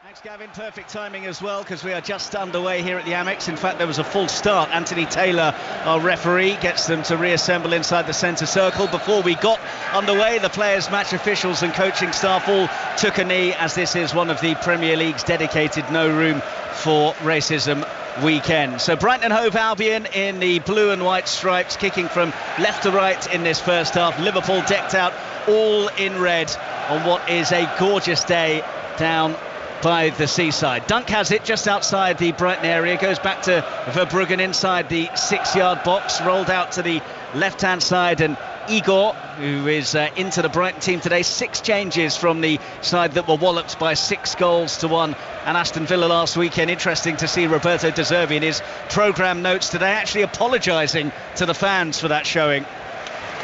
Thanks, Gavin. Perfect timing as well, because we are just underway here at the Amex. In fact, there was a full start. Anthony Taylor, our referee, gets them to reassemble inside the centre circle. Before we got underway, the players, match officials and coaching staff all took a knee, as this is one of the Premier League's dedicated no room for racism weekend. So Brighton and Hove Albion in the blue and white stripes, kicking from left to right in this first half. Liverpool decked out all in red on what is a gorgeous day down by the seaside. Dunk has it just outside the Brighton area, goes back to Verbruggen inside the 6-yard box, rolled out to the left-hand side, and Igor, who is into the Brighton team today, 6 changes from the side that were walloped by 6-1 and Aston Villa last weekend. Interesting to see Roberto De Zerbi in his programme notes today actually apologising to the fans for that showing.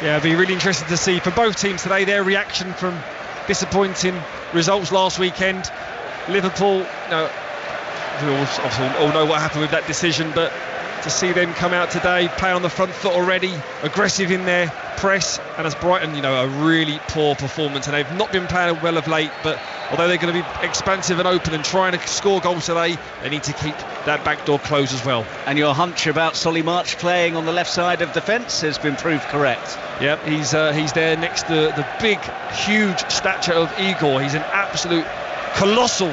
Yeah, it'll be really interesting to see for both teams today their reaction from disappointing results last weekend. Liverpool, we all know what happened with that decision, but to see them come out today, play on the front foot already, aggressive in their press, and as Brighton, a really poor performance, and they've not been playing well of late, but although they're going to be expansive and open and trying to score goals today, they need to keep that back door closed as well. And your hunch about Solly March playing on the left side of the fence has been proved correct. Yep, he's there next to the big, huge stature of Igor. He's an absolute colossal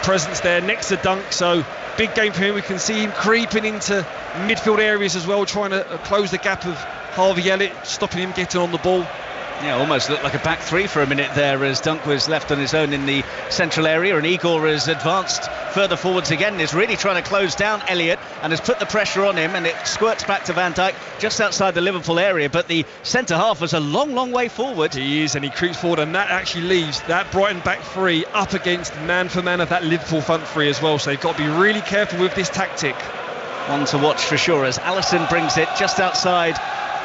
presence there next to Dunk, so big game for him. We can see him creeping into midfield areas as well, trying to close the gap of Harvey Elliott, stopping him getting on the ball. Yeah, almost looked like a back three for a minute there as Dunk was left on his own in the central area, and Igor has advanced further forwards again, is really trying to close down Elliott and has put the pressure on him, and it squirts back to Van Dijk just outside the Liverpool area, but the centre half was a long way forward. He is, and he creeps forward, and that actually leaves that Brighton back three up against man for man of that Liverpool front three as well, so they've got to be really careful with this tactic. One to watch for sure as Alisson brings it just outside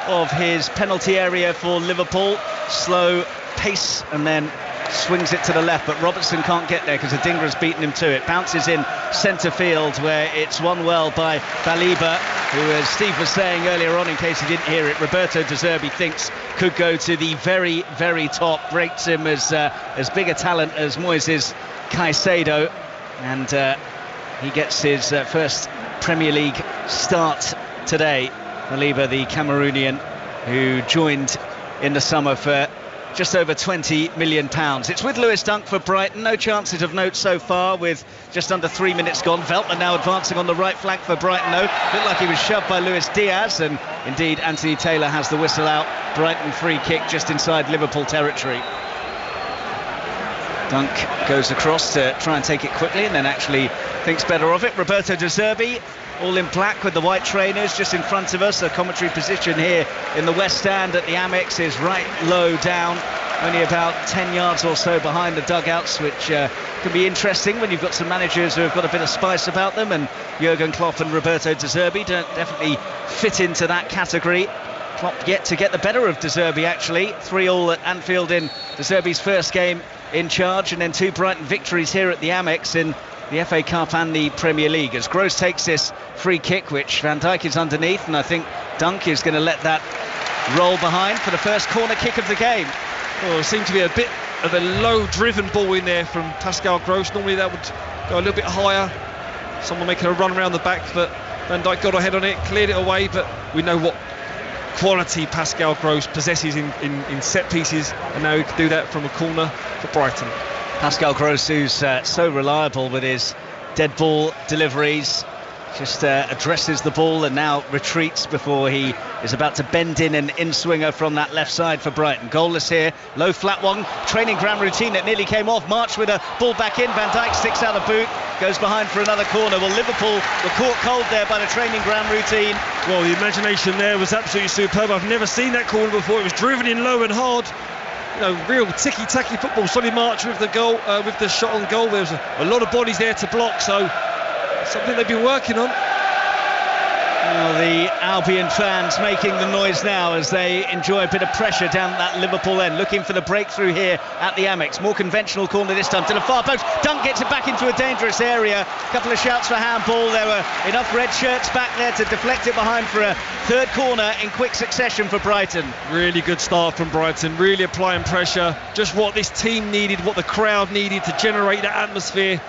of his penalty area for Liverpool. Slow pace and then swings it to the left, but Robertson can't get there because Adingra's beaten him to it. Bounces in centre field where it's won well by Baliba, who, as Steve was saying earlier on, in case you didn't hear it, Roberto De Zerbi thinks could go to the very top. Rates him as big a talent as Moises Caicedo, and he gets his first Premier League start today. Baliba, the Cameroonian, who joined in the summer for just over £20 million. It's with Lewis Dunk for Brighton. No chances of note so far with just under 3 minutes gone. Veltman now advancing on the right flank for Brighton, though. Looked like he was shoved by Luis Diaz, and indeed Anthony Taylor has the whistle out. Brighton free kick just inside Liverpool territory. Dunk goes across to try and take it quickly and then actually thinks better of it. Roberto De Zerbi, all in black with the white trainers, just in front of us. The commentary position here in the West Stand at the Amex is right low down, only about 10 yards or so behind the dugouts, which can be interesting when you've got some managers who have got a bit of spice about them, and Jurgen Klopp and Roberto De Zerbi don't definitely fit into that category. Klopp yet to get the better of De Zerbi, actually. 3-3 at Anfield in De Zerbi's first game in charge, and then 2 Brighton victories here at the Amex in the FA Cup and the Premier League. As Gross takes this free kick, which Van Dijk is underneath, and I think Dunk is going to let that roll behind for the first corner kick of the game. Well, it seemed to be a bit of a low-driven ball in there from Pascal Gross. Normally that would go a little bit higher. Someone making a run around the back, but Van Dijk got ahead on it, cleared it away, but we know what quality Pascal Gross possesses in set pieces, and now he can do that from a corner for Brighton. Pascal Gross, who's so reliable with his dead ball deliveries, just addresses the ball and now retreats before he is about to bend in an in-swinger from that left side for Brighton. Goalless here, low flat one, training ground routine that nearly came off. March with a ball back in, Van Dijk sticks out a boot, goes behind for another corner. Well, Liverpool were caught cold there by the training ground routine. Well, the imagination there was absolutely superb. I've never seen that corner before. It was driven in low and hard. Real ticky-tacky football. Solly March with the goal, with the shot on goal. There was a lot of bodies there to block, so something they've been working on. Well, the Albion fans making the noise now as they enjoy a bit of pressure down that Liverpool end, looking for the breakthrough here at the Amex. More conventional corner this time to the far post. Dunk gets it back into a dangerous area. A couple of shouts for handball. There were enough red shirts back there to deflect it behind for a third corner in quick succession for Brighton. Really good start from Brighton, really applying pressure. Just what this team needed, what the crowd needed to generate that atmosphere.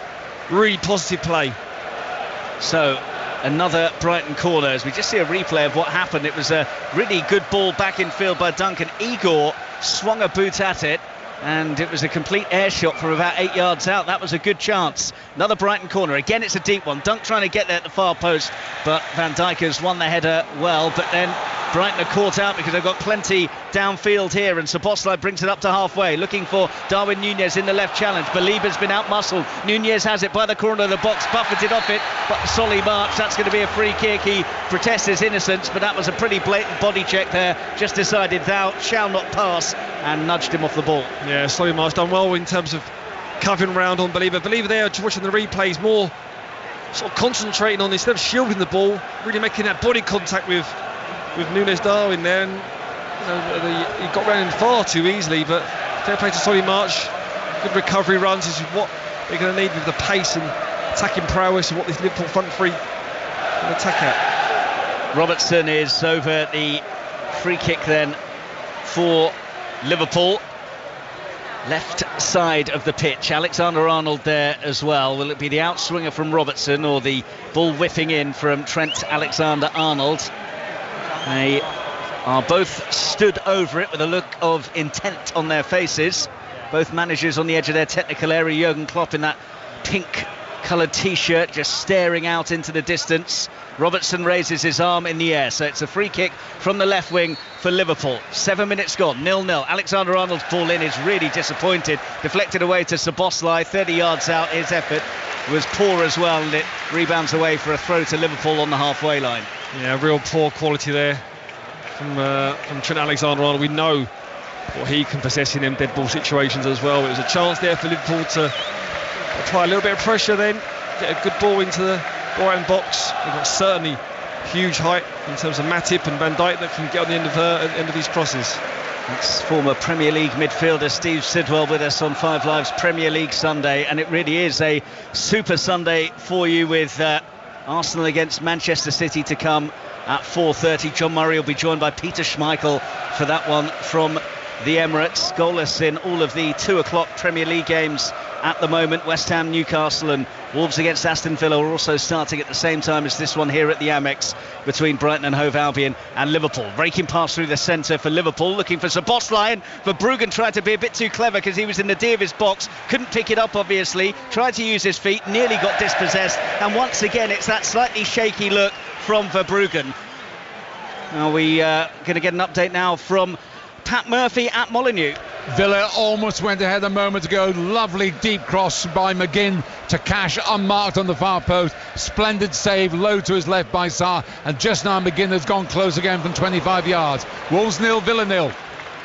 Really positive play. So another Brighton corner as we just see a replay of what happened. It was a really good ball back in field by Duncan. Igor swung a boot at it and it was a complete air shot from about 8 yards out. That was a good chance. Another Brighton corner. Again, it's a deep one. Dunk trying to get there at the far post, but Van Dijk has won the header well, but then Brighton are caught out because they've got plenty downfield here, and Szoboszlai brings it up to halfway, looking for Darwin Núñez in the left challenge. Belieber's been out-muscled. Núñez has it by the corner of the box, buffeted off it, but Solly March, that's going to be a free kick. He protests his innocence, but that was a pretty blatant body check there. Just decided thou shall not pass and nudged him off the ball. Yeah, Solly March done well in terms of covering round on Belieber. Belieber there, watching the replays, more sort of concentrating on, instead of shielding the ball, really making that body contact with Núñez Darwin there, and he got round him far too easily. But fair play to Solly March, good recovery runs. This is what they're going to need with the pace and attacking prowess and what this Liverpool front three can attack at. Robertson is over the free kick then for Liverpool. Left side of the pitch, Alexander-Arnold there as well. Will it be the outswinger from Robertson or the ball whiffing in from Trent Alexander-Arnold? They are both stood over it with a look of intent on their faces. Both managers on the edge of their technical area. Jurgen Klopp in that pink coloured t-shirt just staring out into the distance. Robertson raises his arm in the air, so it's a free kick from the left wing for Liverpool. 7 minutes gone, 0-0. Alexander-Arnold's ball in is really disappointed, deflected away to Szoboszlai, 30 yards out. His effort was poor as well, and it rebounds away for a throw to Liverpool on the halfway line. Yeah, real poor quality there from Trent Alexander-Arnold. We know what he can possess in them dead ball situations as well. It was a chance there for Liverpool to apply a little bit of pressure, then get a good ball into the Brighton box. They've got certainly huge height in terms of Matip and Van Dijk that can get on the end of these crosses. That's former Premier League midfielder Steve Sidwell with us on Five Live's Premier League Sunday, and it really is a super Sunday for you with Arsenal against Manchester City to come at 4:30. John Murray will be joined by Peter Schmeichel for that one from the Emirates. Goalless in all of the 2 o'clock Premier League games at the moment. West Ham, Newcastle and Wolves against Aston Villa are also starting at the same time as this one here at the Amex between Brighton and Hove Albion and Liverpool. Breaking pass through the centre for Liverpool, looking for Szoboszlai, and Verbruggen tried to be a bit too clever because he was in the D of his box, couldn't pick it up obviously, tried to use his feet, nearly got dispossessed, and once again it's that slightly shaky look from Verbruggen. Now we are going to get an update now from Pat Murphy at Molineux. Villa almost went ahead a moment ago. Lovely deep cross by McGinn to Cash, unmarked on the far post. Splendid save, low to his left by Sarr, and just now McGinn has gone close again from 25 yards. Wolves 0, Villa 0.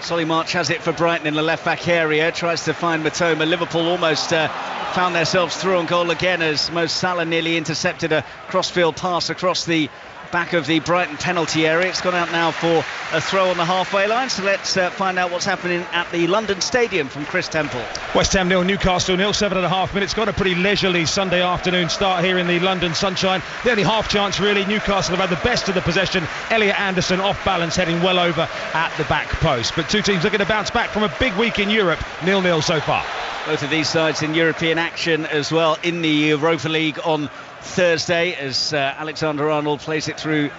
Solly March has it for Brighton in the left back area, tries to find Matoma. Liverpool almost found themselves through on goal again as Mo Salah nearly intercepted a crossfield pass across the back of the Brighton penalty area. It's gone out now for a throw on the halfway line, so let's find out what's happening at the London Stadium from Chris Temple. West Ham 0, Newcastle 0, 7.5 minutes. Got a pretty leisurely Sunday afternoon start here in the London sunshine. The only half chance really, Newcastle have had the best of the possession. Elliot Anderson off balance, heading well over at the back post. But two teams looking to bounce back from a big week in Europe. 0-0 so far. Both of these sides in European action as well in the Europa League on Thursday as Alexander-Arnold plays it through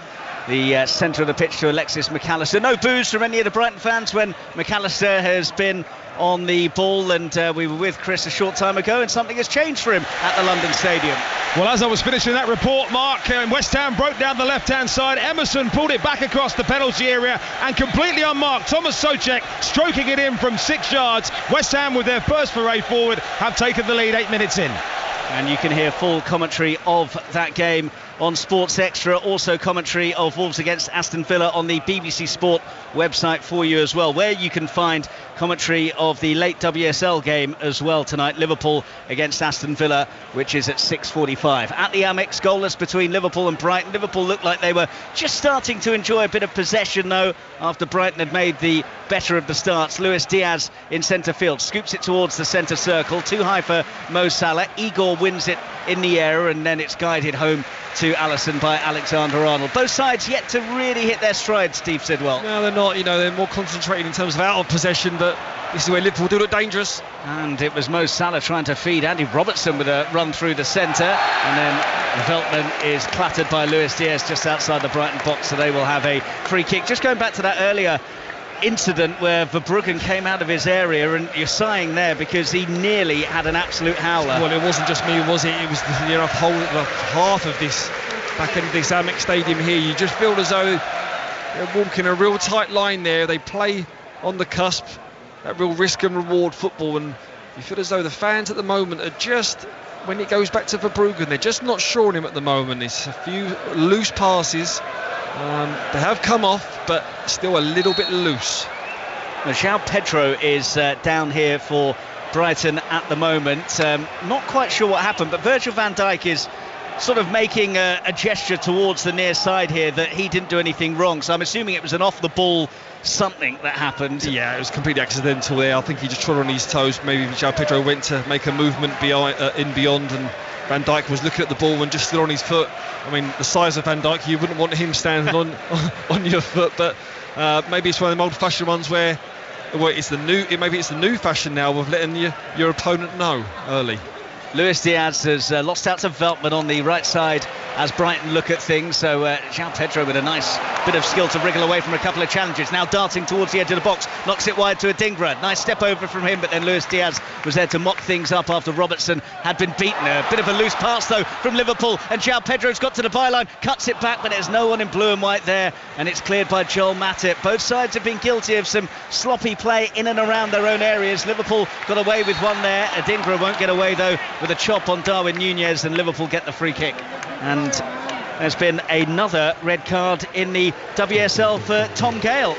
the centre of the pitch to Alexis McAllister. No boos from any of the Brighton fans when McAllister has been on the ball, and we were with Chris a short time ago and something has changed for him at the London Stadium. Well, as I was finishing that report, Mark, West Ham broke down the left-hand side. Emerson pulled it back across the penalty area and completely unmarked. Thomas Soucek stroking it in from 6 yards. West Ham, with their first foray forward, have taken the lead 8 minutes in. And you can hear full commentary of that game on Sports Extra, also commentary of Wolves against Aston Villa on the BBC Sport website for you as well, where you can find commentary of the late WSL game as well tonight, Liverpool against Aston Villa, which is at 6:45. At the Amex, goalless between Liverpool and Brighton. Liverpool looked like they were just starting to enjoy a bit of possession though, after Brighton had made the better of the starts. Luis Diaz in centre field, scoops it towards the centre circle, too high for Mo Salah. Igor wins it in the air, and then it's guided home to Alisson by Alexander-Arnold. Both sides yet to really hit their stride, Steve Sidwell. No, they're not. They're more concentrated in terms of out of possession, but this is where Liverpool do look dangerous. And it was Mo Salah trying to feed Andy Robertson with a run through the centre, and then Veltman is clattered by Luis Diaz just outside the Brighton box, so they will have a free kick. Just going back to that earlier incident where Verbruggen came out of his area, and you're sighing there because he nearly had an absolute howler. Well, it wasn't just me, was it? It was the whole half of this back end of this Amex Stadium here. You just feel as though they're walking a real tight line there. They play on the cusp, that real risk and reward football, and you feel as though the fans at the moment are just, when it goes back to Verbruggen, they're just not sure on him at the moment. It's a few loose passes. They have come off, but still a little bit loose. João Pedro is down here for Brighton at the moment. Not quite sure what happened, but Virgil van Dijk is sort of making a gesture towards the near side here that he didn't do anything wrong. So I'm assuming it was an off-the-ball something that happened. Yeah, it was completely accidental there. I think he just trod on his toes. Maybe João Pedro went to make a movement beyond, and Van Dijk was looking at the ball and just stood on his foot. I mean, the size of Van Dijk, you wouldn't want him standing on your foot, but maybe it's one of them old-fashioned ones where it's the new fashion now of letting your opponent know early. Luis Diaz has lost out to Veltman on the right side as Brighton look at things, so João Pedro with a nice bit of skill to wriggle away from a couple of challenges, now darting towards the edge of the box, knocks it wide to Adingra, nice step over from him, but then Luis Diaz was there to mop things up after Robertson had been beaten. A bit of a loose pass though from Liverpool, and João Pedro's got to the byline, cuts it back, but there's no one in blue and white there, and it's cleared by Joel Matip. Both sides have been guilty of some sloppy play in and around their own areas. Liverpool got away with one there, Adingra won't get away though with a chop on Darwin Nunez, and Liverpool get the free kick. And there's been another red card in the WSL for Tom Gale.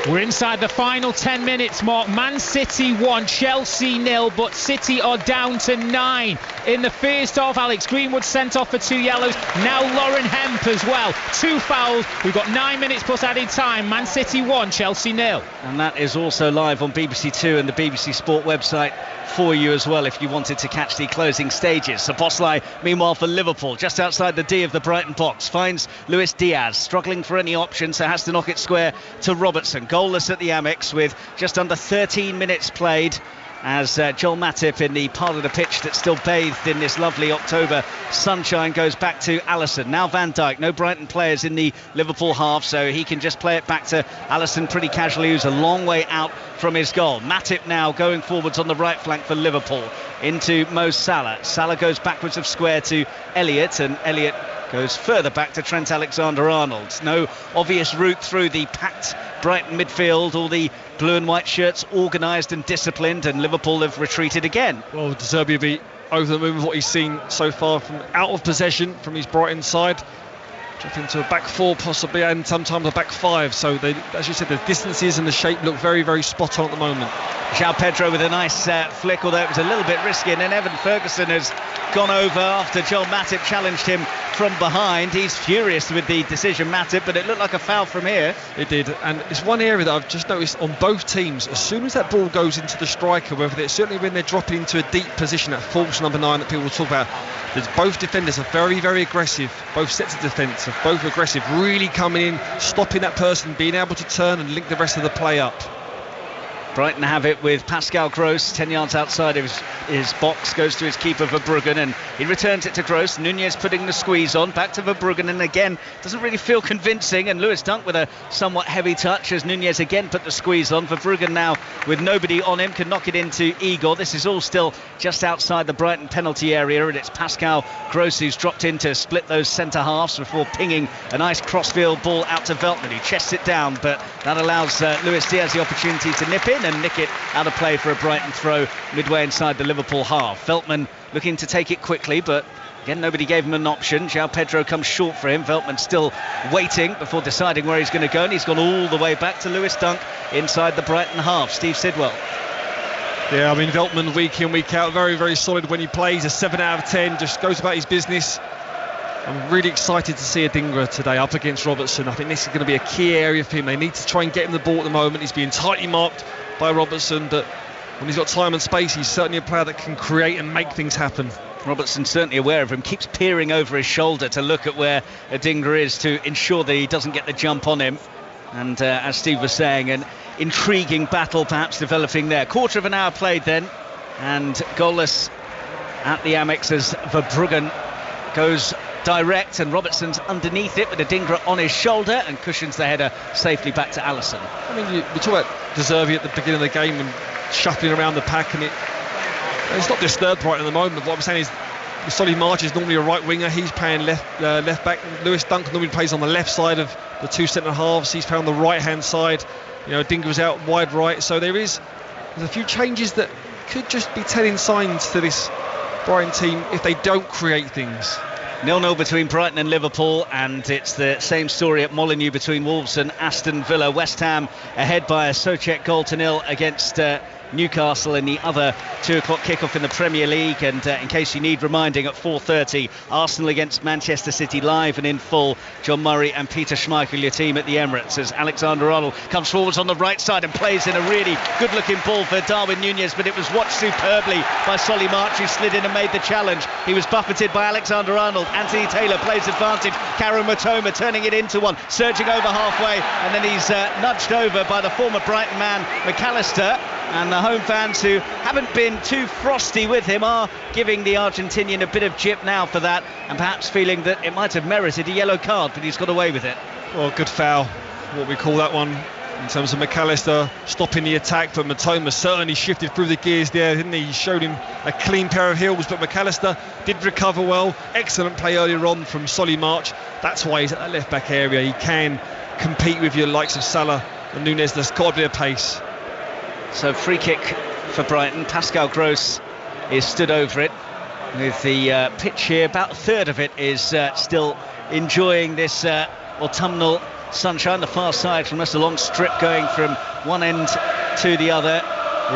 We're inside the final 10 minutes, Mark. Man City 1, Chelsea 0, but City are down to 9 in the first half. Alex Greenwood sent off for 2 yellows. Now Lauren Hemp as well. 2 fouls. We've got 9 minutes plus added time. Man City 1, Chelsea 0. And that is also live on BBC Two and the BBC Sport website for you as well if you wanted to catch the closing stages. Szoboszlai, meanwhile, for Liverpool, just outside the D of the Brighton box, finds Luis Diaz, struggling for any option, so has to knock it square to Robertson. Goalless at the Amex with just under 13 minutes played, as Joel Matip, in the part of the pitch that's still bathed in this lovely October sunshine, goes back to Alisson. Now Van Dijk, no Brighton players in the Liverpool half, so he can just play it back to Alisson pretty casually, who's a long way out from his goal. Matip now going forwards on the right flank for Liverpool into Mo Salah. Salah goes backwards of square to Elliott, and Elliott goes further back to Trent Alexander-Arnold. No obvious route through the packed Brighton midfield. All the blue and white shirts organised and disciplined, and Liverpool have retreated again. Well, De Zerbi will be over the moon with what he's seen so far from out of possession from his Brighton side. Drop into a back 4 possibly, and sometimes a back 5. So they, as you said, the distances and the shape look very, very spot on at the moment. João Pedro with a nice flick, although it was a little bit risky, and then Evan Ferguson has gone over after Joel Matip challenged him from behind. He's furious with the decision, Matip, but it looked like a foul from here. It did, and it's one area that I've just noticed on both teams. As soon as that ball goes into the striker, whether they're certainly when they're dropping into a deep position, that false number 9 that people talk about, both defenders are very, very aggressive. Both sets of defence are both aggressive, really coming in, stopping that person, being able to turn and link the rest of the play up. Brighton have it with Pascal Gross 10 yards outside of his box, goes to his keeper Verbruggen, and he returns it to Gross. Nunez putting the squeeze on, back to Verbruggen, and again doesn't really feel convincing, and Lewis Dunk with a somewhat heavy touch as Nunez again put the squeeze on. Verbruggen now with nobody on him can knock it into Igor. This is all still just outside the Brighton penalty area, and it's Pascal Gross who's dropped in to split those centre halves before pinging a nice crossfield ball out to Veltman, who chests it down, but that allows Luis Diaz the opportunity to nip in, and nick it out of play for a Brighton throw midway inside the Liverpool half. Veltman looking to take it quickly, but again, nobody gave him an option. João Pedro comes short for him. Veltman still waiting before deciding where he's going to go, and he's gone all the way back to Lewis Dunk inside the Brighton half. Steve Sidwell. Yeah, I mean, Veltman week in, week out, very, very solid when he plays. A 7 out of 10, just goes about his business. I'm really excited to see Adingra today up against Robertson. I think this is going to be a key area for him. They need to try and get him the ball at the moment. He's being tightly marked by Robertson, but when he's got time and space, he's certainly a player that can create and make things happen. Robertson's certainly aware of him, keeps peering over his shoulder to look at where Adingra is to ensure that he doesn't get the jump on him. And as Steve was saying, an intriguing battle perhaps developing there. Quarter of an hour played then, and goalless at the Amex as Verbruggen goes direct, and Robertson's underneath it with Adingra on his shoulder and cushions the header safely back to Alisson. I mean, we talk about De Zerbi at the beginning of the game and shuffling around the pack, and it's not disturbed right at the moment. What I'm saying is Solly March is normally a right winger. He's playing left back. Lewis Dunk normally plays on the left side of the two centre halves. He's playing on the right hand side. You know, Adingra's out wide right. So there's a few changes that could just be telling signs to this Brighton team if they don't create things. 0-0 between Brighton and Liverpool, and it's the same story at Molineux between Wolves and Aston Villa. West Ham ahead by a Souček goal to nil against Newcastle in the other 2 o'clock kickoff in the Premier League. And in case you need reminding, at 4:30 Arsenal against Manchester City live and in full. John Murray and Peter Schmeichel, your team at the Emirates, as Alexander-Arnold comes forwards on the right side and plays in a really good looking ball for Darwin Núñez, but it was watched superbly by Solly March, who slid in and made the challenge. He was buffeted by Alexander-Arnold. Anthony Taylor plays advantage. Karu Matoma turning it into one, surging over halfway, and then he's nudged over by the former Brighton man McAllister. And the home fans, who haven't been too frosty with him, are giving the Argentinian a bit of jip now for that, and perhaps feeling that it might have merited a yellow card, but he's got away with it. Well, good foul, what we call that one, in terms of McAllister stopping the attack, but Matoma certainly shifted through the gears there, didn't he? He showed him a clean pair of heels, but McAllister did recover well. Excellent play earlier on from Solly March. That's why he's at that left back area. He can compete with your likes of Salah and Núñez. There's got to be a pace. So free kick for Brighton. Pascal Gross is stood over it with the pitch here. About a third of it is still enjoying this autumnal sunshine. The far side from us, a long strip going from one end to the other.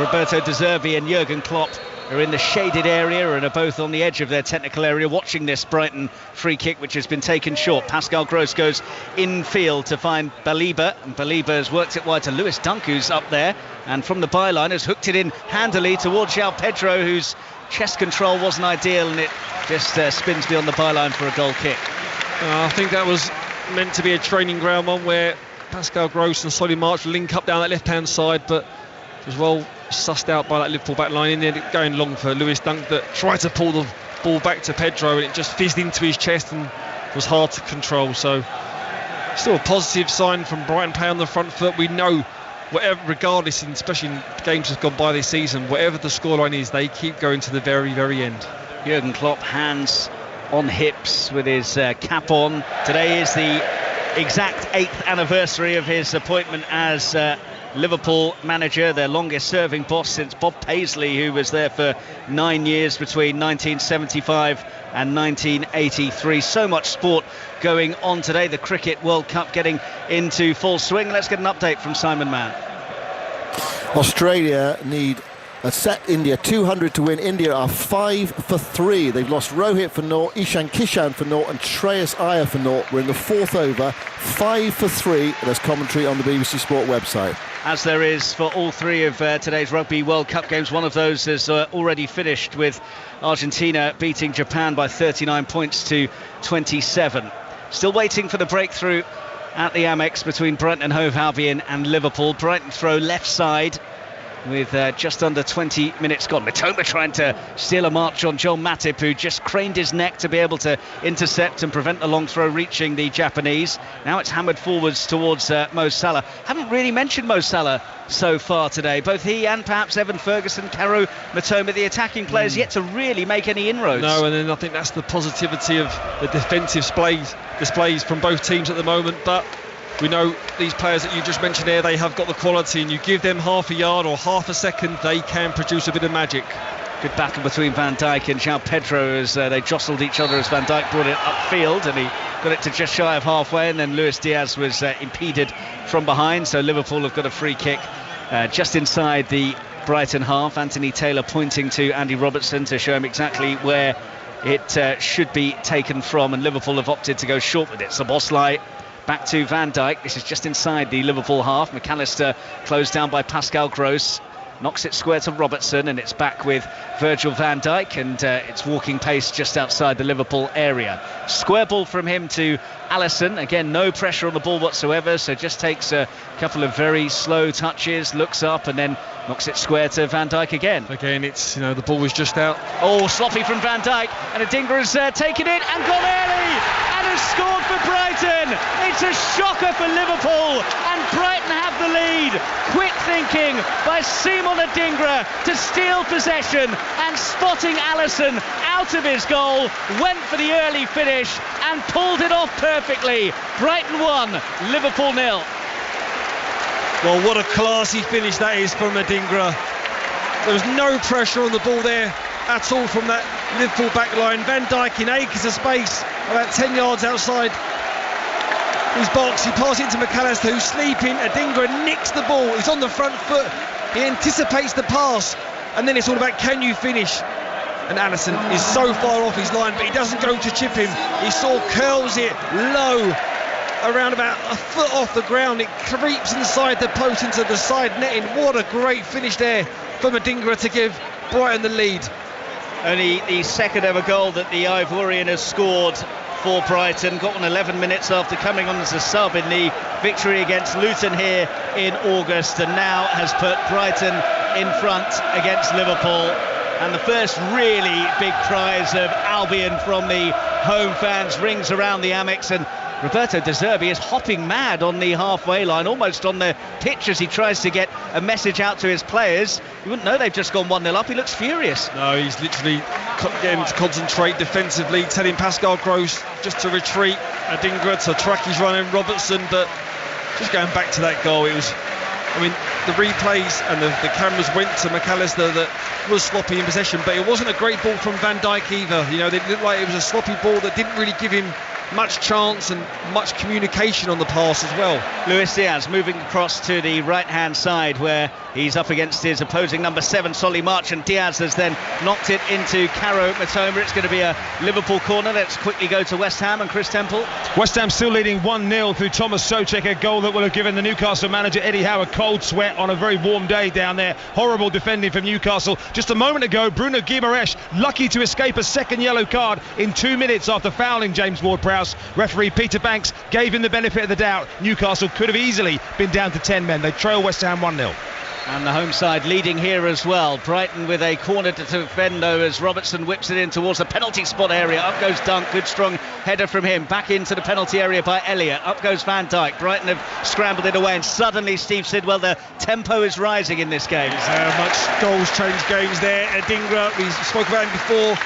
Roberto De Zerbi and Jurgen Klopp are in the shaded area and are both on the edge of their technical area watching this Brighton free kick, which has been taken short. Pascal Gross goes infield to find Baliba, and Baliba has worked it wide to Lewis Dunk, who's up there, and from the byline has hooked it in handily towards João Pedro, whose chest control wasn't ideal, and it just spins beyond the byline for a goal kick. I think that was meant to be a training ground one where Pascal Gross and Solly March link up down that left hand side, but it was well sussed out by that Liverpool back line in there, going long for Lewis Dunk, that tried to pull the ball back to Pedro, and it just fizzed into his chest and was hard to control. So still a positive sign from Brighton, play on the front foot. We know whatever, regardless, especially in games that's gone by this season, whatever the scoreline is, they keep going to the very, very end. Jurgen Klopp, hands on hips with his cap on. Today is the exact 8th anniversary of his appointment as Liverpool manager, their longest serving boss since Bob Paisley, who was there for 9 years between 1975 and 1983. So much sport going on today. The Cricket World Cup getting into full swing. Let's get an update from Simon Mann. Australia need a set India 200 to win. India are 5 for 3. They've lost Rohit for naught, Ishan Kishan for naught, and Shreyas Iyer for naught. We're in the 4th over, 5 for 3. There's commentary on the BBC Sport website. As there is for all 3 of today's Rugby World Cup games. One of those has already finished, with Argentina beating Japan by 39 points to 27. Still waiting for the breakthrough at the Amex between Brighton and Hove Albion and Liverpool. Brighton throw left side with just under 20 minutes gone. Matoma trying to steal a march on John Matip, who just craned his neck to be able to intercept and prevent the long throw reaching the Japanese. Now it's hammered forwards towards Mo Salah. Haven't really mentioned Mo Salah so far today. Both he and perhaps Evan Ferguson, Karu Matoma, the attacking players, yet to really make any inroads. No, and then I think that's the positivity of the defensive displays from both teams at the moment. But We know these players that you just mentioned there, they have got the quality, and you give them half a yard or half a second, they can produce a bit of magic. Good battle between Van Dijk and João Pedro as they jostled each other as Van Dijk brought it upfield, and he got it to just shy of halfway, and then Luis Diaz was impeded from behind. So Liverpool have got a free kick just inside the Brighton half. Anthony Taylor pointing to Andy Robertson to show him exactly where it should be taken from, and Liverpool have opted to go short with it. Szoboszlai back to Van Dijk. This is just inside the Liverpool half. McAllister closed down by Pascal Gross, knocks it square to Robertson, and it's back with Virgil van Dijk, and it's walking pace just outside the Liverpool area. Square ball from him to Alisson. Again, no pressure on the ball whatsoever, so just takes a couple of very slow touches, looks up, and then knocks it square to Van Dijk again. Again, it's, the ball was just out. Oh, sloppy from Van Dijk, and Adingra has taken it and gone early and has scored for Brighton. It's a shocker for Liverpool, and Brighton have the lead. Quick thinking by Simon Adingra to steal possession, and spotting Alisson out of his goal, went for the early finish and pulled it off perfectly. Brighton 1, Liverpool 0. Well, what a classy finish that is from Adingra. There was no pressure on the ball there at all from that Liverpool back line. Van Dijk in acres of space, about 10 yards outside his box. He passes it to McAllister, who's sleeping. Adingra nicks the ball. He's on the front foot. He anticipates the pass, and then it's all about, can you finish? And Alisson is so far off his line, but he doesn't go to chip him. He sort of curls it low, around about a foot off the ground. It creeps inside the post into the side netting. What a great finish there from Adingra to give Brighton the lead. Only the second ever goal that the Ivorian has scored for Brighton. Got on 11 minutes after coming on as a sub in the victory against Luton here in August, and now has put Brighton in front against Liverpool. And the first really big prize of Albion from the home fans rings around the Amex, and Roberto De Zerbi is hopping mad on the halfway line, almost on the pitch, as he tries to get a message out to his players. You wouldn't know they've just gone 1-0 up. He looks furious. No, he's literally getting to concentrate defensively, telling Pascal Gross just to retreat, Adingra to track his run in Robertson. But just going back to that goal, it was, the replays and the cameras went to McAllister that was sloppy in possession, but it wasn't a great ball from Van Dijk either. They looked like it was a sloppy ball that didn't really give him much chance and much communication on the pass as well. Luis Diaz moving across to the right hand side, where he's up against his opposing number 7, Solly March, and Diaz has then knocked it into Caro Matoma. It's going to be a Liverpool corner. Let's quickly go to West Ham and Chris Temple. West Ham still leading 1-0 through Thomas Souček, a goal that will have given the Newcastle manager Eddie Howe a cold sweat on a very warm day down there. Horrible defending from Newcastle. Just a moment ago, Bruno Guimaraes lucky to escape a second yellow card in 2 minutes after fouling James Ward-Prowse. Referee Peter Banks gave him the benefit of the doubt. Newcastle could have easily been down to 10 men. They trail West Ham 1-0. And the home side leading here as well. Brighton with a corner to defend, though, as Robertson whips it in towards the penalty spot area. Up goes Dunk, good strong header from him. Back into the penalty area by Elliott. Up goes Van Dijk. Brighton have scrambled it away, and suddenly, Steve Sidwell, the tempo is rising in this game. Much goals change games there. Adingra, we spoke about him before.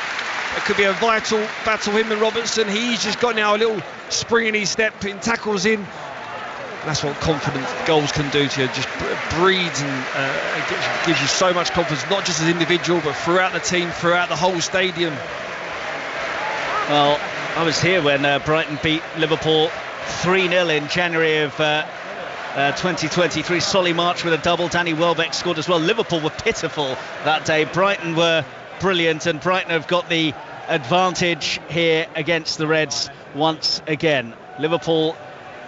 It could be a vital battle, him and Robertson. He's just got now a little spring in his step, putting tackles in. That's what confident goals can do to you. Just breeds and gives you so much confidence, not just as an individual, but throughout the team, throughout the whole stadium. Well, I was here when Brighton beat Liverpool 3-0 in January of 2023. Solly March with a double. Danny Welbeck scored as well. Liverpool were pitiful that day. Brighton were brilliant, and Brighton have got the advantage here against the Reds once again. Liverpool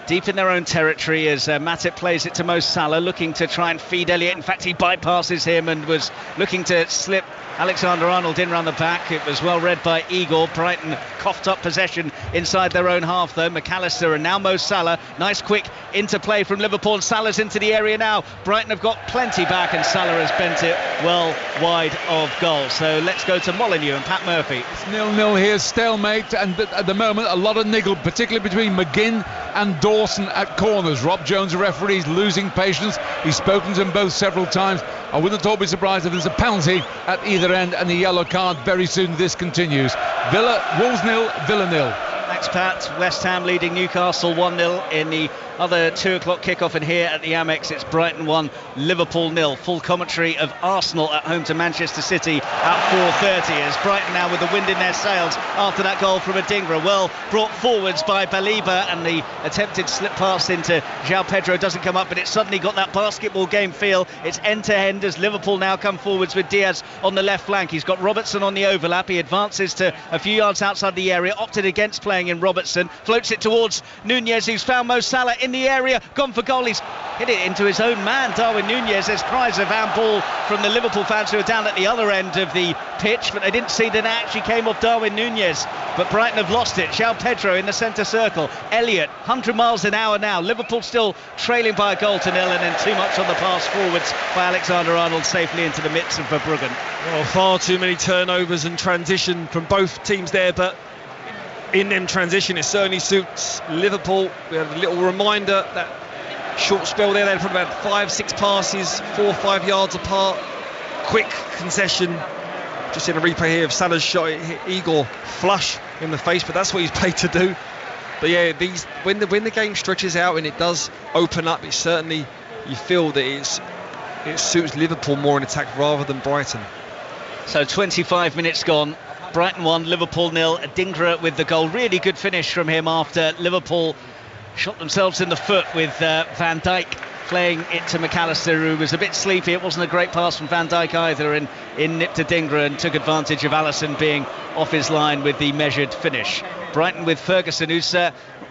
deep in their own territory as Matip plays it to Mo Salah, looking to try and feed Elliott. In fact, he bypasses him and was looking to slip Alexander-Arnold in round the back. It was well read by Igor. Brighton coughed up possession inside their own half, though. McAllister and now Mo Salah. Nice quick interplay from Liverpool, and Salah's into the area now. Brighton have got plenty back, and Salah has bent it well wide of goal. So let's go to Molineux and Pat Murphy. It's 0-0 here, stalemate, and at the moment a lot of niggle, particularly between McGinn and Dawson at corners. Rob Jones, the referee, is losing patience. He's spoken to them both several times. I wouldn't at all be surprised if there's a penalty at either end and a yellow card very soon. This continues. Wolves 0, Villa 0. Thanks, Pat. West Ham leading Newcastle 1-0 in the other 2 o'clock kickoff, and here at the Amex it's Brighton 1, Liverpool 0. Full commentary of Arsenal at home to Manchester City at 4:30 as Brighton now with the wind in their sails after that goal from Adingra. Well brought forwards by Baliba, and the attempted slip pass into João Pedro doesn't come up, but it's suddenly got that basketball game feel. It's end to end as Liverpool now come forwards with Diaz on the left flank. He's got Robertson on the overlap. He advances to a few yards outside the area, opted against playing in Robertson, floats it towards Nunez, who's found Mo Salah in the area, gone for goal. He's hit it into his own man, Darwin Nunez. There's cries of handball from the Liverpool fans who are down at the other end of the pitch, but they didn't see that it actually came off Darwin Nunez. But Brighton have lost it. João Pedro in the centre circle. Elliott, 100 miles an hour now. Liverpool still trailing by a goal to 0, and then too much on the pass forwards by Alexander-Arnold safely into the midst of Verbruggen. Well, far too many turnovers and transition from both teams there, but in them transition it certainly suits Liverpool. We had a little reminder, that short spell there, they had probably about 5-6 passes, 4 or 5 yards apart. Quick concession. Just in a replay here of Salah's shot, it hit Igor flush in the face, but that's what he's paid to do. But yeah, when the game stretches out and it does open up, it certainly, you feel that it suits Liverpool more in attack rather than Brighton. So 25 minutes gone. Brighton 1, Liverpool 0. Adingra with the goal. Really good finish from him after Liverpool shot themselves in the foot with Van Dijk playing it to McAllister, who was a bit sleepy. It wasn't a great pass from Van Dijk either, and in nipped Adingra and took advantage of Alisson being off his line with the measured finish. Brighton with Ferguson, who's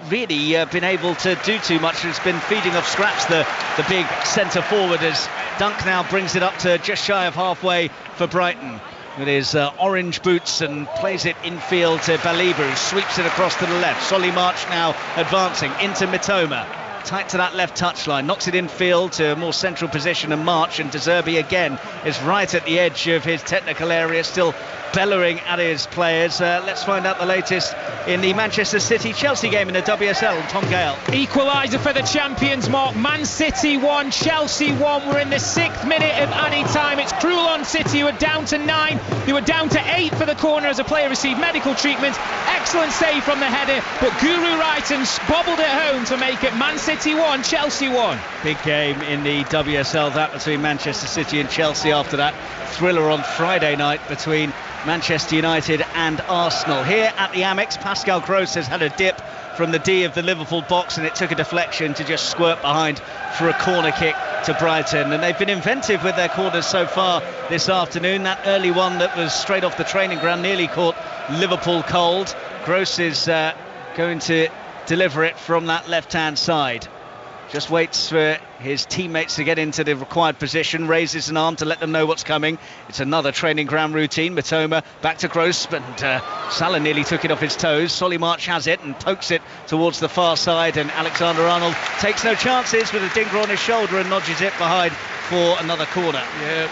really been able to do too much. Has been feeding off scraps, the big centre forward, as Dunk now brings it up to just shy of halfway for Brighton with his orange boots, and plays it infield to Baliba, who sweeps it across to the left. Solly March now advancing into Mitoma, tight to that left touchline, knocks it infield to a more central position, and March, and De Zerbi again is right at the edge of his technical area, still bellowing at his players. Let's find out the latest in the Manchester City-Chelsea game in the WSL. Tom Gale. Equaliser for the champions, Mark. Man City 1, Chelsea 1. We're in the 6th minute of any time. It's cruel on City, who are down to 9. They were down to 8 for the corner as a player received medical treatment. Excellent save from the header, but Guru Wrighton bobbled it home to make it Man City 1, Chelsea 1. Big game in the WSL, that between Manchester City and Chelsea after that thriller on Friday night between Manchester United and Arsenal. Here at the Amex, Pascal Gross has had a dip from the D of the Liverpool box, and it took a deflection to just squirt behind for a corner kick to Brighton. And they've been inventive with their corners so far this afternoon. That early one that was straight off the training ground nearly caught Liverpool cold. Gross is going to deliver it from that left-hand side. Just waits for his teammates to get into the required position, raises an arm to let them know what's coming. It's another training ground routine. Mitoma back to Gross, but Salah nearly took it off his toes. Solly March has it and pokes it towards the far side, and Alexander-Arnold takes no chances with Adingra on his shoulder and nudges it behind for another corner. Yeah,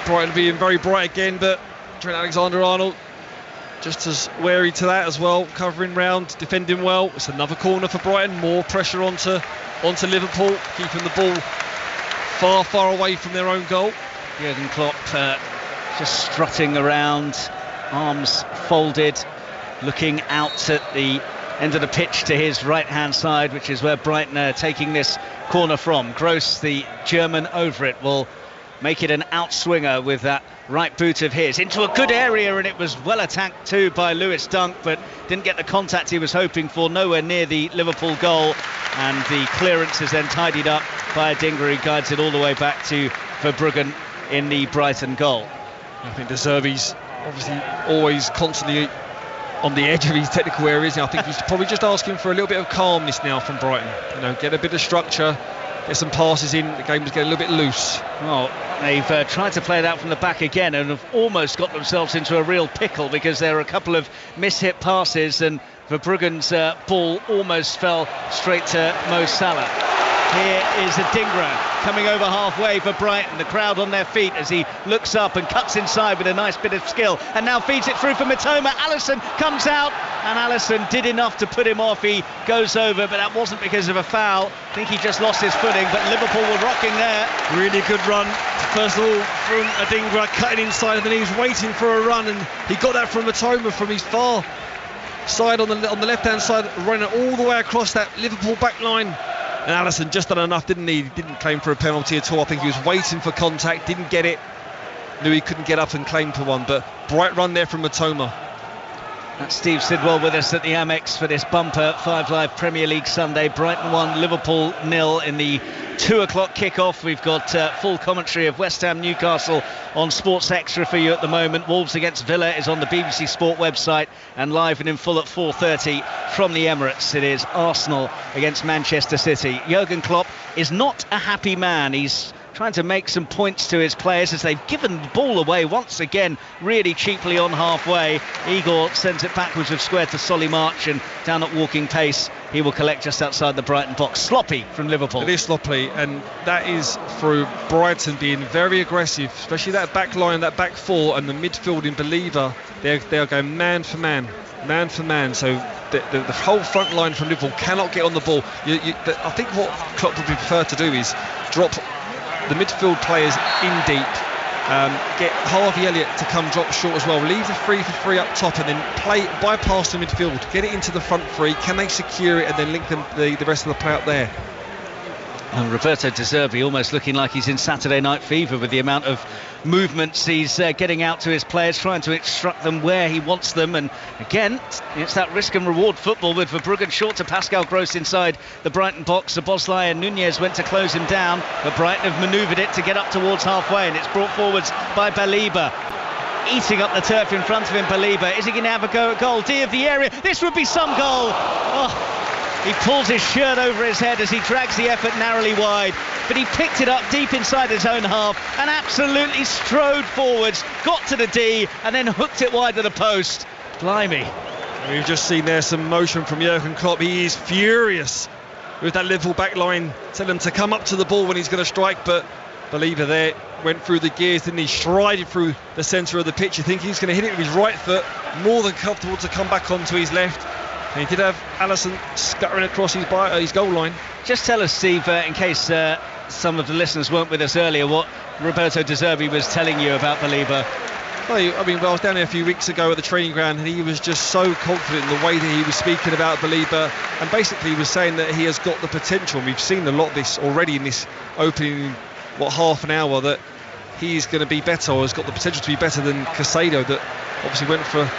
Brighton being very bright again, but Trent Alexander-Arnold just as wary to that as well, covering round, defending well. It's another corner for Brighton, more pressure onto Liverpool, keeping the ball far away from their own goal. Jurgen Klopp just strutting around, arms folded, looking out at the end of the pitch to his right hand side, which is where Brighton are taking this corner from. Gross, the German, over it, will make it an outswinger with that right boot of his into a good area, and it was well attacked too by Lewis Dunk, but didn't get the contact he was hoping for, nowhere near the Liverpool goal, and the clearance is then tidied up by Adingra, who guides it all the way back to Verbruggen in the Brighton goal. I think De Zerbi's obviously always constantly on the edge of his technical areas, and I think he's probably just asking for a little bit of calmness now from Brighton. Get a bit of structure, get some passes in, the game was getting a little bit loose. Well, they've tried to play it out from the back again and have almost got themselves into a real pickle, because there are a couple of mishit passes and Verbruggen's ball almost fell straight to Mo Salah. Here is Adingra coming over halfway for Brighton, the crowd on their feet as he looks up and cuts inside with a nice bit of skill, and now feeds it through for Mitoma. Alisson comes out, and Alisson did enough to put him off. He goes over, but that wasn't because of a foul. I think he just lost his footing, but Liverpool were rocking there. Really good run, first of all from Adingra, cutting inside, and then he was waiting for a run, and he got that from Mitoma from his far side on the left-hand side, running all the way across that Liverpool back line. And Alisson just done enough, didn't he? He didn't claim for a penalty at all. I think he was waiting for contact, didn't get it. Knew he couldn't get up and claim for one, but bright run there from Matoma. That's Steve Sidwell with us at the Amex for this bumper 5 Live Premier League Sunday. Brighton 1, Liverpool 0 in the 2 o'clock kickoff. We've got full commentary of West Ham Newcastle on Sports Extra for you at the moment. Wolves against Villa is on the BBC Sport website and live and in full at 4:30 from the Emirates. It is Arsenal against Manchester City. Jurgen Klopp is not a happy man. He's trying to make some points to his players as they've given the ball away once again really cheaply on halfway. Igor sends it backwards of square to Solly March, and down at walking pace he will collect just outside the Brighton box. Sloppy from Liverpool. It is sloppy, and that is through Brighton being very aggressive, especially that back line, that back four, and the midfield in Believer. They are going man for man. So the whole front line from Liverpool cannot get on the ball. I think what Klopp would prefer to do is drop the midfield players in deep, get Harvey Elliott to come drop short as well, leave the 3-for-3 up top, and then bypass the midfield, get it into the front three. Can they secure it and then link them the rest of the play up there? And Roberto De Zerbi almost looking like he's in Saturday Night Fever with the amount of movements he's getting out to his players, trying to instruct them where he wants them. And again, it's that risk and reward football with Verbruggen short to Pascal Gross inside the Brighton box. Szoboszlai and Nunez went to close him down, but Brighton have manoeuvred it to get up towards halfway, and it's brought forwards by Belieber. Eating up the turf in front of him, Belieber. Is he going to have a go at goal? D of the area. This would be some goal. Oh. He pulls his shirt over his head as he drags the effort narrowly wide, but he picked it up deep inside his own half and absolutely strode forwards, got to the D and then hooked it wide to the post. Blimey. We've just seen there some motion from Jurgen Klopp. He is furious with that Liverpool back line, telling him to come up to the ball when he's going to strike, but Believer there went through the gears, didn't he? Strided through the centre of the pitch. You think he's going to hit it with his right foot, more than comfortable to come back onto his left. And he did have Alisson scuttering across his goal line. Just tell us, Steve, in case some of the listeners weren't with us earlier, what Roberto De Zerbi was telling you about Belieber. Well, I was down there a few weeks ago at the training ground, and he was just so confident in the way that he was speaking about Belieber, and basically he was saying that he has got the potential. And we've seen a lot of this already in this opening, half an hour, that he's going to be better, or has got the potential to be better than Caicedo, that obviously went for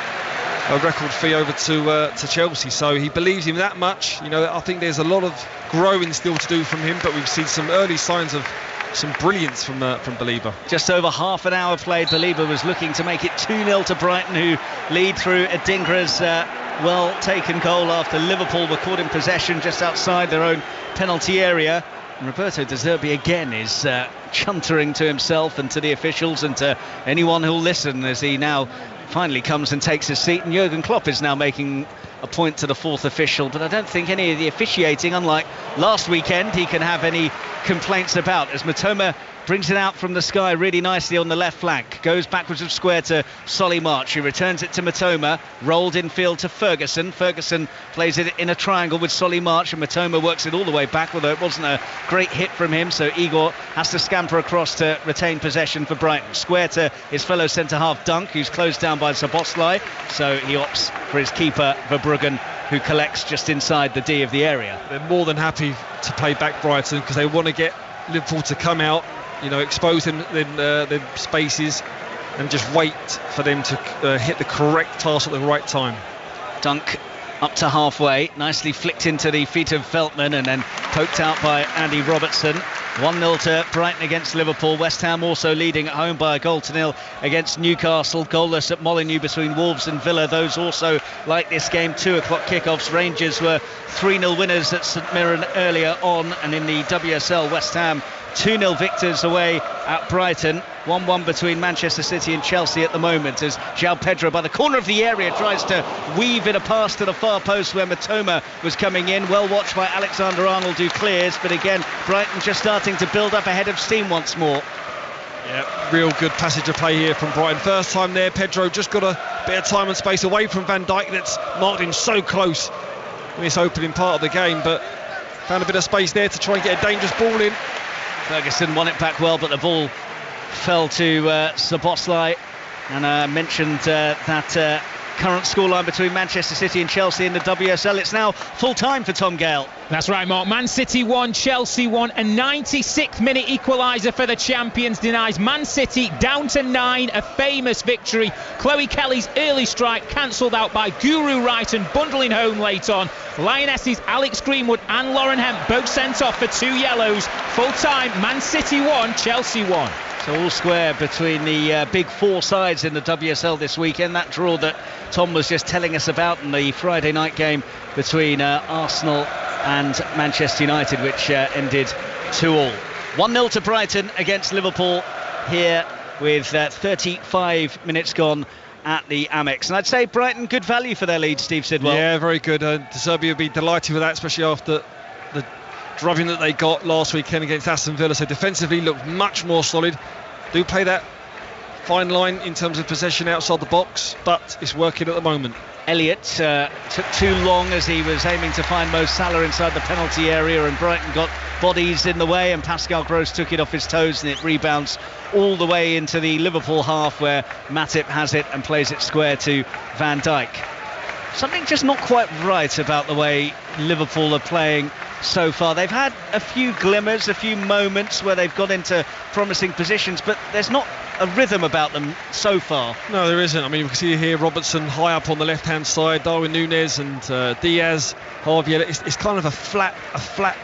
a record fee over to Chelsea. So he believes him that much. I think there's a lot of growing still to do from him, but we've seen some early signs of some brilliance from Belieber. Just over half an hour played. Belieber was looking to make it 2-0 to Brighton, who lead through Adingra's well taken goal after Liverpool were caught in possession just outside their own penalty area. And Roberto De Zerbi again is chuntering to himself and to the officials and to anyone who'll listen as he now finally comes and takes his seat. And Jurgen Klopp is now making a point to the fourth official, but I don't think any of the officiating, unlike last weekend, he can have any complaints about, as Matoma brings it out from the sky really nicely on the left flank, goes backwards of square to Solly March, who returns it to Matoma, rolled in field to Ferguson plays it in a triangle with Solly March, and Matoma works it all the way back, although it wasn't a great hit from him, so Igor has to scamper across to retain possession for Brighton. Square to his fellow centre-half Dunk, who's closed down by Szoboszlai, so he opts for his keeper Verbruggen, who collects just inside the D of the area. They're more than happy to play back Brighton because they want to get Liverpool to come out, expose them in spaces and just wait for them to hit the correct task at the right time. Dunk up to halfway, nicely flicked into the feet of Veltman and then poked out by Andy Robertson. 1-0 to Brighton against Liverpool. West Ham also leading at home by 1-0 against Newcastle. Goalless at Molineux between Wolves and Villa. Those also like this game, 2 o'clock kickoffs. Rangers were 3-0 winners at St Mirren earlier on, and in the WSL, West Ham 2-0 victors away at Brighton. 1-1 between Manchester City and Chelsea at the moment, as João Pedro by the corner of the area tries to weave in a pass to the far post where Matoma was coming in. Well watched by Alexander Arnold, who clears, but again Brighton just starting to build up a head of steam once more. Yeah, real good passage of play here from Brighton. First time there, Pedro just got a bit of time and space away from Van Dijk, that's marked him so close in this opening part of the game, but found a bit of space there to try and get a dangerous ball in. Ferguson won it back well, but the ball fell to Szoboszlai, and I mentioned that current scoreline between Manchester City and Chelsea in the WSL. It's now full time for Tom Gale. That's right, Mark. Man City 1, Chelsea 1. A 96th minute equaliser for the champions denies Man City down to 9. A famous victory. Chloe Kelly's early strike cancelled out by Guru Wrighton, bundling home late on. Lionesses Alex Greenwood and Lauren Hemp both sent off for 2 yellows. Full time, Man City 1, Chelsea 1. So all square between the big 4 sides in the WSL this weekend. That draw that Tom was just telling us about in the Friday night game between Arsenal and Manchester United, which ended 2-all. 1-0 to Brighton against Liverpool here with 35 minutes gone at the Amex. And I'd say Brighton, good value for their lead, Steve Sidwell. Yeah, very good. De Zerbi would be delighted with that, especially after the drubbing that they got last weekend against Aston Villa. So defensively looked much more solid. Do play that fine line in terms of possession outside the box, but it's working at the moment. Elliott took too long as he was aiming to find Mo Salah inside the penalty area, and Brighton got bodies in the way, and Pascal Gross took it off his toes, and it rebounds all the way into the Liverpool half, where Matip has it and plays it square to Van Dijk. Something just not quite right about the way Liverpool are playing so far. They've had a few glimmers, a few moments where they've got into promising positions, but there's not a rhythm about them so far. No, there isn't. I mean, you can see here Robertson high up on the left-hand side, Darwin Núñez and Diaz, Harvey. It's kind of a flat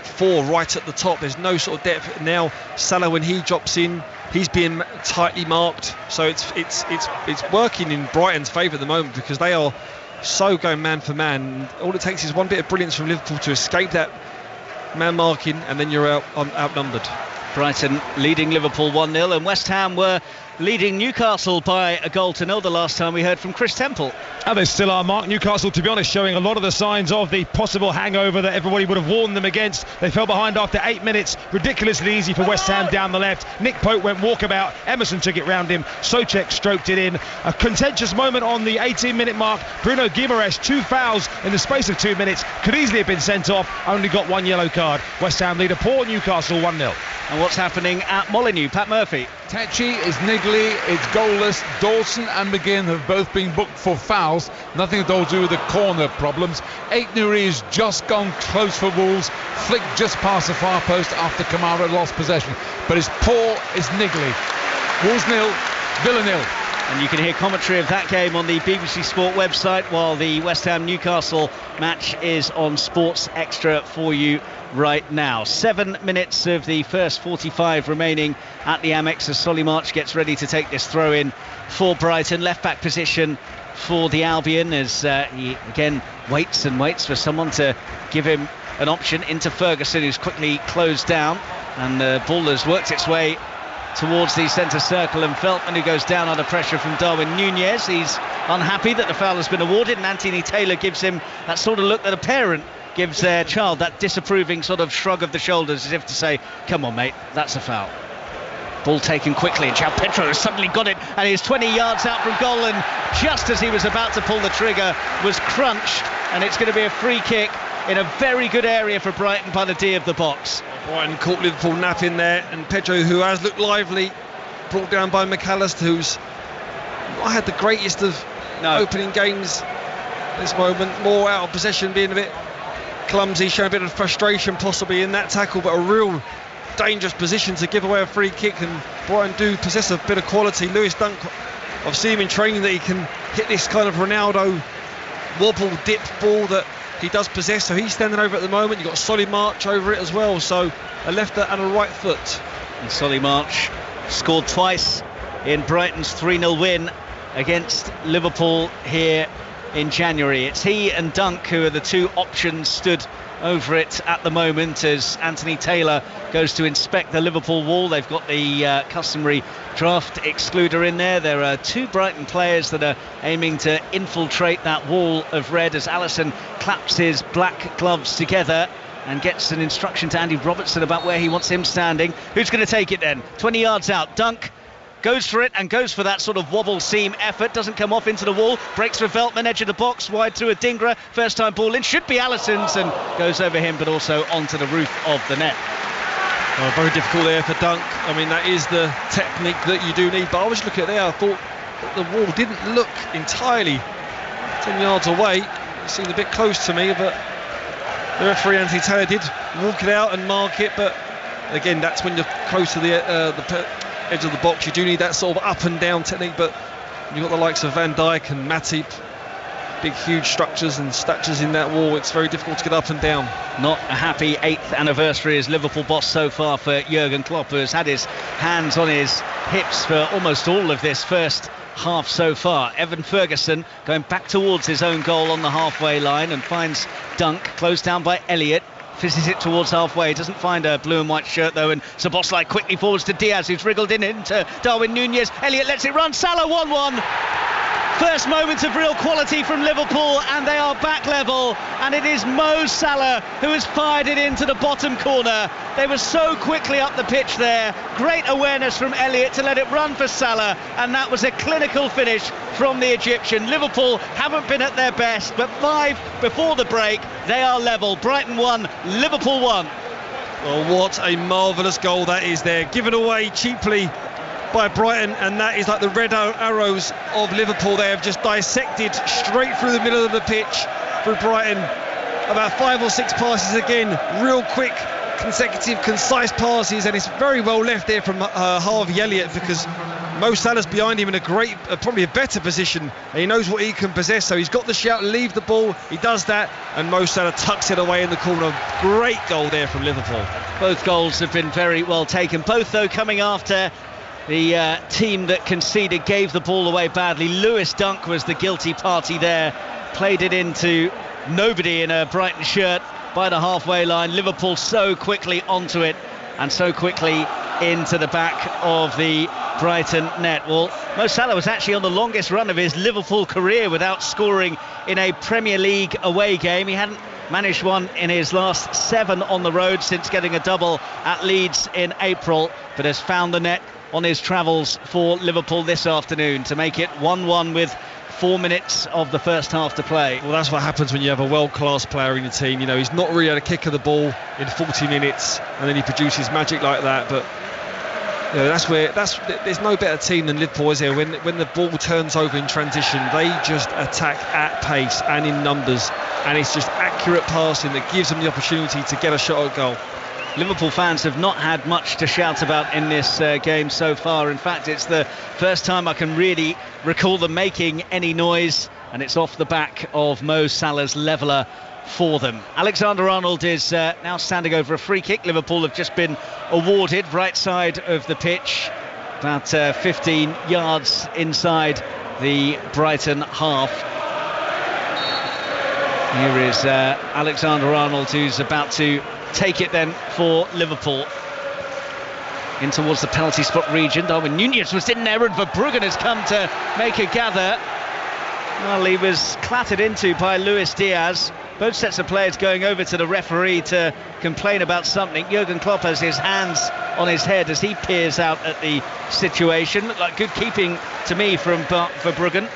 4 right at the top. There's no sort of depth. Now Salah, when he drops in, he's being tightly marked. So it's working in Brighton's favour at the moment, because they are so going man for man. All it takes is one bit of brilliance from Liverpool to escape that man marking, and then you're outnumbered. Brighton leading Liverpool 1-0, and West Ham were leading Newcastle by 1-0 the last time we heard from Chris Temple. And they still are, Mark. Newcastle, to be honest, showing a lot of the signs of the possible hangover that everybody would have warned them against. They fell behind after 8 minutes. Ridiculously easy for West Ham down the left. Nick Pope went walkabout. Emerson took it round him. Souček stroked it in. A contentious moment on the 18-minute mark. Bruno Guimaraes, 2 fouls in the space of 2 minutes. Could easily have been sent off. Only got 1 yellow card. West Ham lead a poor Newcastle 1-0. And what's happening at Molineux? Pat Murphy. Tecci is niggly, it's goalless. Dawson and McGinn have both been booked for fouls. Nothing at all to do with the corner problems. Aït-Nouri has just gone close for Wolves, flicked just past the far post after Kamara lost possession. But his paw is niggly. Wolves 0, Villa 0. And you can hear commentary of that game on the BBC Sport website, while the West Ham Newcastle match is on Sports Extra for you right now. 7 minutes of the first 45 remaining at the Amex as Solly March gets ready to take this throw in for Brighton. Left back position for the Albion as he again waits and waits for someone to give him an option into Ferguson, who's quickly closed down, and the ball has worked its way towards the centre circle, and Veltman, who goes down under pressure from Darwin Núñez. He's unhappy that the foul has been awarded, and Anthony Taylor gives him that sort of look that a parent gives their child, that disapproving sort of shrug of the shoulders, as if to say, come on mate, that's a foul. Ball taken quickly, and João Pedro has suddenly got it, and he's 20 yards out from goal, and just as he was about to pull the trigger was crunched, and it's going to be a free kick in a very good area for Brighton by the D of the box. Brighton caught Liverpool napping there, and Pedro, who has looked lively, brought down by McAllister, who's not had the greatest of opening games at this moment. More out of possession, being a bit clumsy, showing a bit of frustration possibly in that tackle, but a real dangerous position to give away a free kick. And Brighton do possess a bit of quality. Lewis Dunk, I've seen him in training that he can hit this kind of Ronaldo wobble dip ball that he does possess, so he's standing over at the moment. You've got Solly March over it as well, so a left and a right foot. And Solly March scored twice in Brighton's 3-0 win against Liverpool here in January. It's he and Dunk who are the two options stood over it at the moment as Anthony Taylor goes to inspect the Liverpool wall. They've got the customary draft excluder in there. There are 2 Brighton players that are aiming to infiltrate that wall of red as Alisson claps his black gloves together and gets an instruction to Andy Robertson about where he wants him standing. Who's going to take it then? 20 yards out. Dunk goes for it and goes for that sort of wobble seam effort, doesn't come off into the wall, breaks for Veltman, edge of the box, wide through Adingra, first time ball in, should be Alisson's, and goes over him but also onto the roof of the net. Oh, very difficult there for Dunk. I mean, that is the technique that you do need, but I was looking at there, I thought that the wall didn't look entirely 10 yards away. It seemed a bit close to me, but the referee Anthony Taylor did walk it out and mark it. But again, that's when you're close to the edge of the box. You do need that sort of up and down technique, but you've got the likes of Van Dijk and Matip, big huge structures and statures in that wall. It's very difficult to get up and down. Not a happy 8th anniversary as Liverpool boss so far for Jurgen Klopp, who has had his hands on his hips for almost all of this first half so far. Evan Ferguson going back towards his own goal on the halfway line and finds Dunk, closed down by Elliott. Fizzes it towards halfway, doesn't find a blue and white shirt though, and Szoboszlai quickly forwards to Diaz, who's wriggled in into Darwin Núñez. Elliott lets it run, Salah 1-1. First moment of real quality from Liverpool, and they are back level, and it is Mo Salah who has fired it into the bottom corner. They were so quickly up the pitch there. Great awareness from Elliott to let it run for Salah, and that was a clinical finish from the Egyptian. Liverpool haven't been at their best, but 5 before the break, they are level. Brighton 1, Liverpool 1. Well, what a marvellous goal that is there, given away cheaply by Brighton, and that is like the red arrows of Liverpool. They have just dissected straight through the middle of the pitch through Brighton. About 5 or 6 passes again, real quick, consecutive, concise passes, and it's very well left there from Harvey Elliott, because Mo Salah's behind him in a great, probably a better position, and he knows what he can possess, so he's got the shout, leave the ball, he does that, and Mo Salah tucks it away in the corner. Great goal there from Liverpool. Both goals have been very well taken, both though coming after the team that conceded gave the ball away badly. Lewis Dunk was the guilty party there, played it into nobody in a Brighton shirt by the halfway line. Liverpool so quickly onto it and so quickly into the back of the Brighton net. Well, Mo Salah was actually on the longest run of his Liverpool career without scoring in a Premier League away game. He hadn't managed one in his last 7 on the road since getting a double at Leeds in April, but has found the net on his travels for Liverpool this afternoon to make it 1-1 with 4 minutes of the first half to play. Well, that's what happens when you have a world-class player in the team. You know, he's not really had a kick of the ball in 40 minutes, and then he produces magic like that. But you know, there's no better team than Liverpool, is there? When the ball turns over in transition, they just attack at pace and in numbers, and it's just accurate passing that gives them the opportunity to get a shot at goal. Liverpool fans have not had much to shout about in this game so far. In fact, it's the first time I can really recall them making any noise, and it's off the back of Mo Salah's leveller for them. Alexander-Arnold is now standing over a free kick. Liverpool have just been awarded right side of the pitch, about 15 yards inside the Brighton half. Here is Alexander-Arnold, who's about to take it then for Liverpool in towards the penalty spot region. Darwin Núñez was in there, and Verbruggen has come to make a gather. Well, he was clattered into by Luis Diaz. Both sets of players going over to the referee to complain about something. Jurgen Klopp has his hands on his head as he peers out at the situation. Looked like good keeping to me from Verbruggen.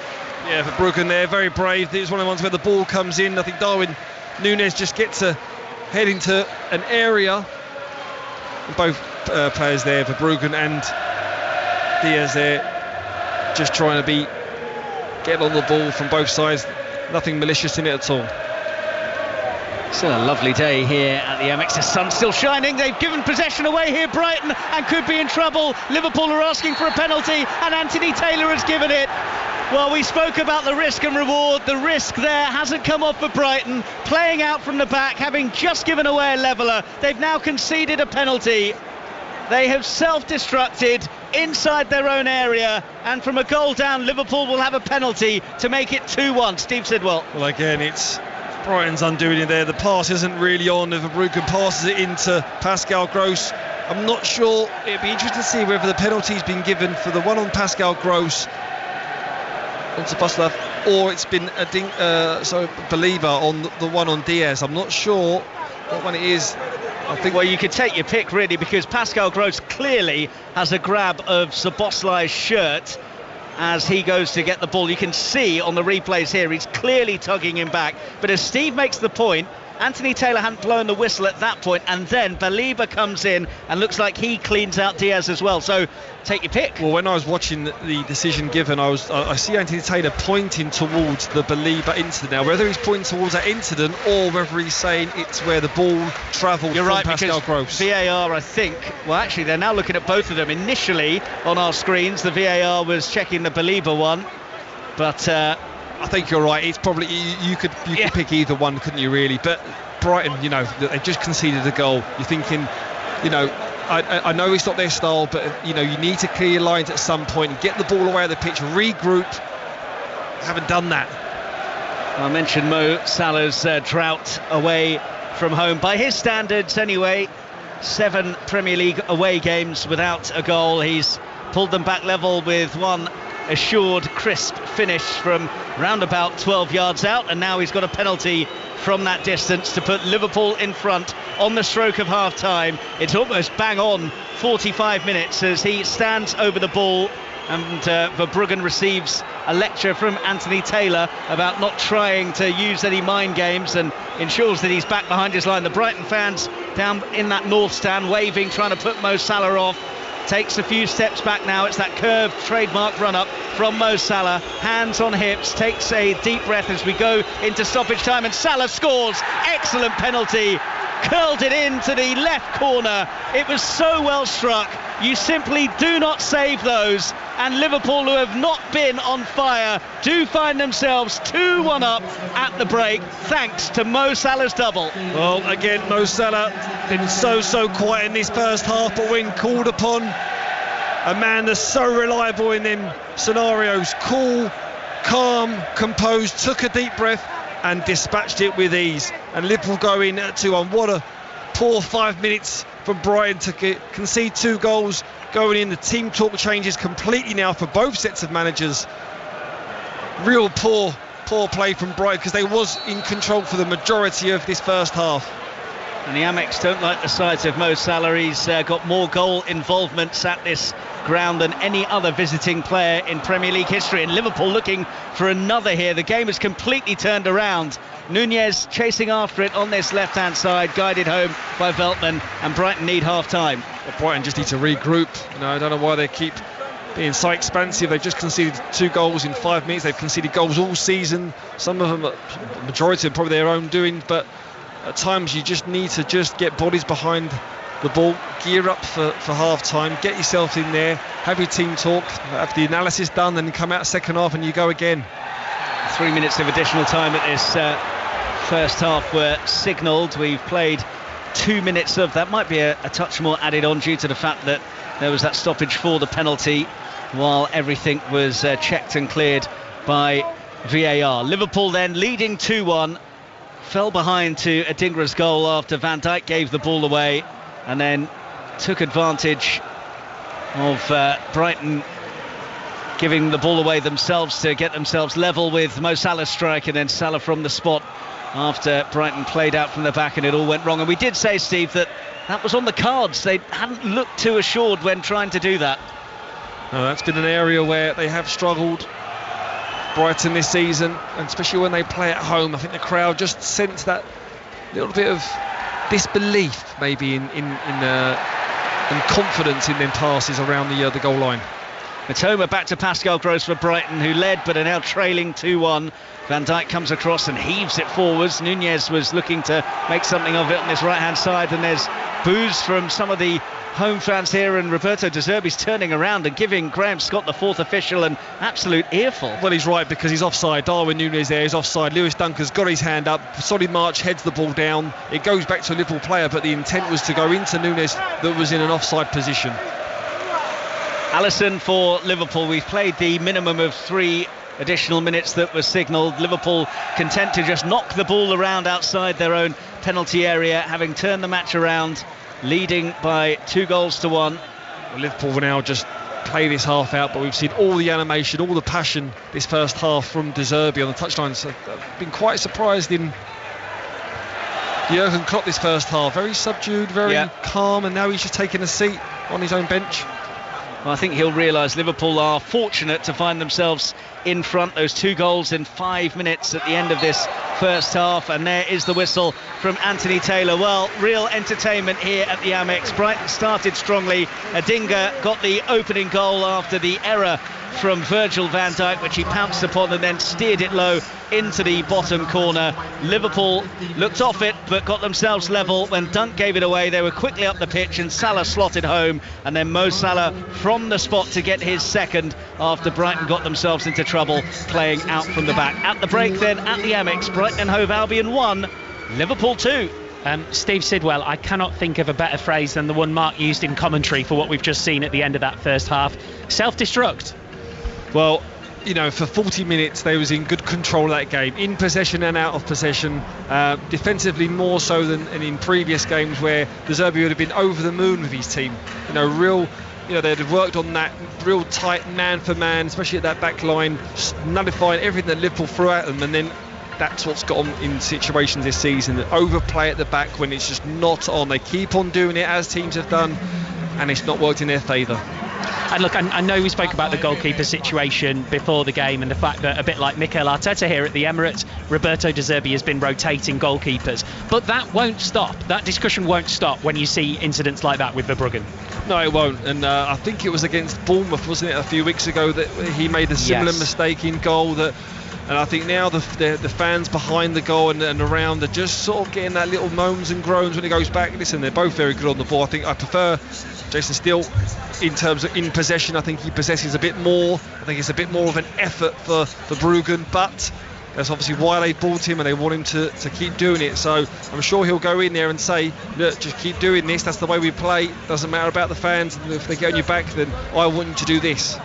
Yeah, Verbruggen there, very brave. It was one of the ones where the ball comes in. I think Darwin Núñez just gets to head into an area. Both players there, Verbruggen and Diaz there, just trying to get on the ball from both sides. Nothing malicious in it at all. Still a lovely day here at the Amex. The sun's still shining. They've given possession away here, Brighton, and could be in trouble. Liverpool are asking for a penalty, and Anthony Taylor has given it. Well, we spoke about the risk and reward. The risk there hasn't come off for Brighton, playing out from the back, having just given away a leveller. They've now conceded a penalty. They have self-destructed inside their own area, and from a goal down, Liverpool will have a penalty to make it 2-1. Steve Sidwell. Well, again, it's Brighton's undoing it there. The pass isn't really on. If Verbruggen passes it into Pascal Gross, I'm not sure. It'd be interesting to see whether the penalty's been given for the one on Pascal Gross on Szoboszlai, or it's been a believer on the one on Diaz. I'm not sure what one it is. I think, well, you could take your pick really, because Pascal Gross clearly has a grab of Szoboszlai's shirt as he goes to get the ball. You can see on the replays here he's clearly tugging him back, but as Steve makes the point, Anthony Taylor hadn't blown the whistle at that point, and then Baliba comes in and looks like he cleans out Diaz as well. So take your pick. Well, when I was watching the decision given, I see Anthony Taylor pointing towards the Baliba incident. Now, whether he's pointing towards that incident or whether he's saying it's where the ball travelled from Pascal Gross. VAR, I think, well, actually, they're now looking at both of them. Initially, on our screens, the VAR was checking the Baliba one, but I think you're right. It's probably you could pick either one, couldn't you? Really, but Brighton, they just conceded a goal. You're thinking, I know it's not their style, but you need to clear your lines at some point and get the ball away of the pitch, regroup. Haven't done that. I mentioned Mo Salah's drought away from home. By his standards, anyway, 7 Premier League away games without a goal. He's pulled them back level with one assured crisp finish from round about 12 yards out, and now he's got a penalty from that distance to put Liverpool in front on the stroke of half time. It's almost bang on 45 minutes as he stands over the ball, and Verbruggen receives a lecture from Anthony Taylor about not trying to use any mind games, and ensures that he's back behind his line. The Brighton fans down in that north stand waving, trying to put Mo Salah off. Takes a few steps back now. It's that curved trademark run-up from Mo Salah. Hands on hips, takes a deep breath as we go into stoppage time, and Salah scores. Excellent penalty. Curled it into the left corner. It was so well struck. You simply do not save those. And Liverpool, who have not been on fire, do find themselves 2-1 up at the break, thanks to Mo Salah's double. Well, again, Mo Salah been so quiet in this first half, but when called upon, a man that's so reliable in them scenarios, cool, calm, composed, took a deep breath and dispatched it with ease. And Liverpool go in at 2-1. What a poor 5 minutes from Brighton to concede 2 goals. Going in, the team talk changes completely now for both sets of managers. Real poor play from Brighton, because they was in control for the majority of this first half. And the Amex don't like the sight of Mo Salah. He's got more goal involvements at this ground than any other visiting player in Premier League history, and Liverpool looking for another here. The game is completely turned around. Nunez chasing after it on this left-hand side, guided home by Veltman, and Brighton need half-time. Well, Brighton just need to regroup. I don't know why they keep being so expansive. They've just conceded 2 goals in 5 minutes. They've conceded goals all season. Some of them, the majority of them, probably their own doing, but at times you just need to just get bodies behind the ball, gear up for half-time, get yourself in there, have your team talk, have the analysis done, and come out second half and you go again. 3 minutes of additional time at this first half were signalled. We've played 2 minutes of that. Might be a touch more added on due to the fact that there was that stoppage for the penalty while everything was checked and cleared by VAR. Liverpool then leading 2-1, fell behind to Adingra's goal after Van Dijk gave the ball away, and then took advantage of Brighton giving the ball away themselves to get themselves level with Mo Salah's strike, and then Salah from the spot after Brighton played out from the back and it all went wrong. And we did say, Steve, that was on the cards. They hadn't looked too assured when trying to do that. No, that's been an area where they have struggled, Brighton, this season, and especially when they play at home. I think the crowd just sense that little bit of disbelief maybe in confidence in them passes around the goal line. Matoma back to Pascal Gross for Brighton, who led but are now trailing 2-1. Van Dijk comes across and heaves it forwards. Nunez was looking to make something of it on this right hand side, and there's boos from some of the home fans here, and Roberto De Zerbi's turning around and giving Graham Scott, the 4th official, an absolute earful. Well, he's right, because he's offside. Darwin Nunez there is offside. Lewis Dunker's got his hand up. Solly March heads the ball down. It goes back to a Liverpool player, but the intent was to go into Nunez that was in an offside position. Alisson for Liverpool. We've played the minimum of 3 additional minutes that was signalled. Liverpool content to just knock the ball around outside their own penalty area, having turned the match around, leading by 2-1. Well, Liverpool will now just play this half out, but we've seen all the animation, all the passion this first half from De Zerbi on the touchline. So I've been quite surprised in Jurgen Klopp this first half. Very subdued, very calm, and now he's just taking a seat on his own bench. Well, I think he'll realise Liverpool are fortunate to find themselves in front. Those 2 goals in 5 minutes at the end of this first half, and there is the whistle from Anthony Taylor. Well, real entertainment here at the Amex. Brighton started strongly. Adinga got the opening goal after the error from Virgil van Dijk, which he pounced upon and then steered it low into the bottom corner. Liverpool looked off it but got themselves level when Dunk gave it away. They were quickly up the pitch and Salah slotted home, and then Mo Salah from the spot to get his second after Brighton got themselves into trouble playing out from the back. At the break then at the Amex, Brighton and Hove Albion 1, Liverpool 2. Steve Sidwell, I cannot think of a better phrase than the one Mark used in commentary for what we've just seen at the end of that first half. Self-destruct. Well, you know, for 40 minutes they was in good control of that game, in possession and out of possession, defensively more so than in previous games where De Zerbi would have been over the moon with his team. You know, they'd have worked on that real tight man for man, especially at that back line, nullifying everything that Liverpool threw at them, and then that's what's got on in situations this season, that overplay at the back when it's just not on. They keep on doing it as teams have done, and it's not worked in their favour. And look, I know we spoke about the goalkeeper situation before the game and the fact that, a bit like Mikel Arteta here at the Emirates, Roberto De Zerbi has been rotating goalkeepers. But that won't stop. That discussion won't stop when you see incidents like that with Verbruggen. No, it won't. And I think it was against Bournemouth, wasn't it, a few weeks ago, that he made a similar mistake in goal. And I think now the fans behind the goal and around are just sort of getting that little moans and groans when it goes back. Listen, they're both very good on the ball. I think I prefer Jason Steele in terms of in possession. I think he possesses a bit more. I think it's a bit more of an effort for Verbruggen, but that's obviously why they bought him and they want him to keep doing it. So I'm sure he'll go in there and say, look, just keep doing this. That's the way we play. Doesn't matter about the fans. If they get on your back, then I want you to do this.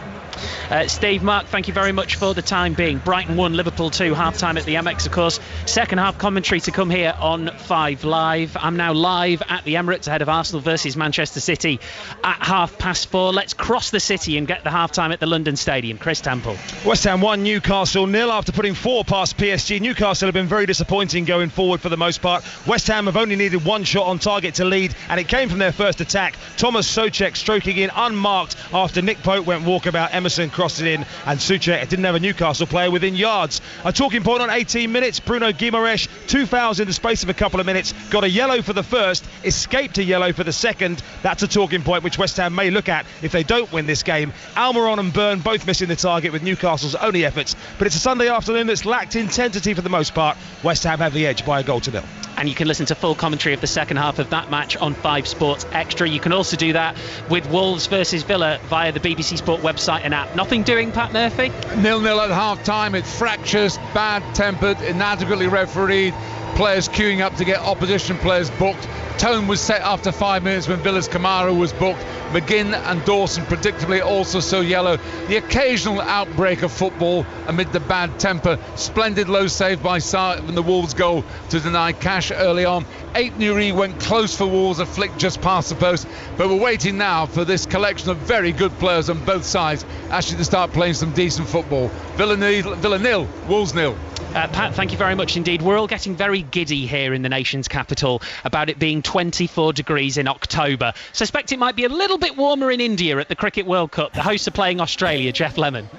Steve, Mark, thank you very much for the time being. Brighton 1, Liverpool 2, half-time at the Amex, of course. Second half commentary to come here on 5 Live. I'm now live at the Emirates ahead of Arsenal versus Manchester City at 4:30. Let's cross the city and get the half-time at the London Stadium. Chris Temple. West Ham 1, Newcastle 0 after putting 4 past PSG. Newcastle have been very disappointing going forward for the most part. West Ham have only needed 1 shot on target to lead, and it came from their first attack. Thomas Souček stroking in unmarked after Nick Pope went walkabout. Emerson crossed it in, and Souček didn't have a Newcastle player within yards. A talking point on 18 minutes, Bruno Guimaraes, 2 fouls in the space of a couple of minutes, got a yellow for the first, escaped a yellow for the second. That's a talking point which West Ham may look at if they don't win this game. Almiron and Byrne both missing the target with Newcastle's only efforts, but it's a Sunday afternoon that's lacked intensity for the most part. West Ham have the edge by a goal to 0. And you can listen to full commentary of the second half of that match on 5 Sports Extra. You can also do that with Wolves versus Villa via the BBC Sport website and app. Nothing doing, Pat Murphy? 0-0 at half-time. It's fractious, bad-tempered, inadequately refereed, players queuing up to get opposition players booked. Tone was set after 5 minutes when Villa's Kamara was booked. McGinn and Dawson predictably also so yellow. The occasional outbreak of football amid the bad temper. Splendid low save by Sarr from the Wolves goal to deny Cash early on. 8 Nuri went close for Wolves, a flick just past the post, but we're waiting now for this collection of very good players on both sides actually to start playing some decent football. Villa 0, Wolves 0. Pat, thank you very much indeed. We're all getting very giddy here in the nation's capital about it being 24 degrees in October. Suspect it might be a little bit warmer in India at the Cricket World Cup. The hosts are playing Australia. Jeff Lemon.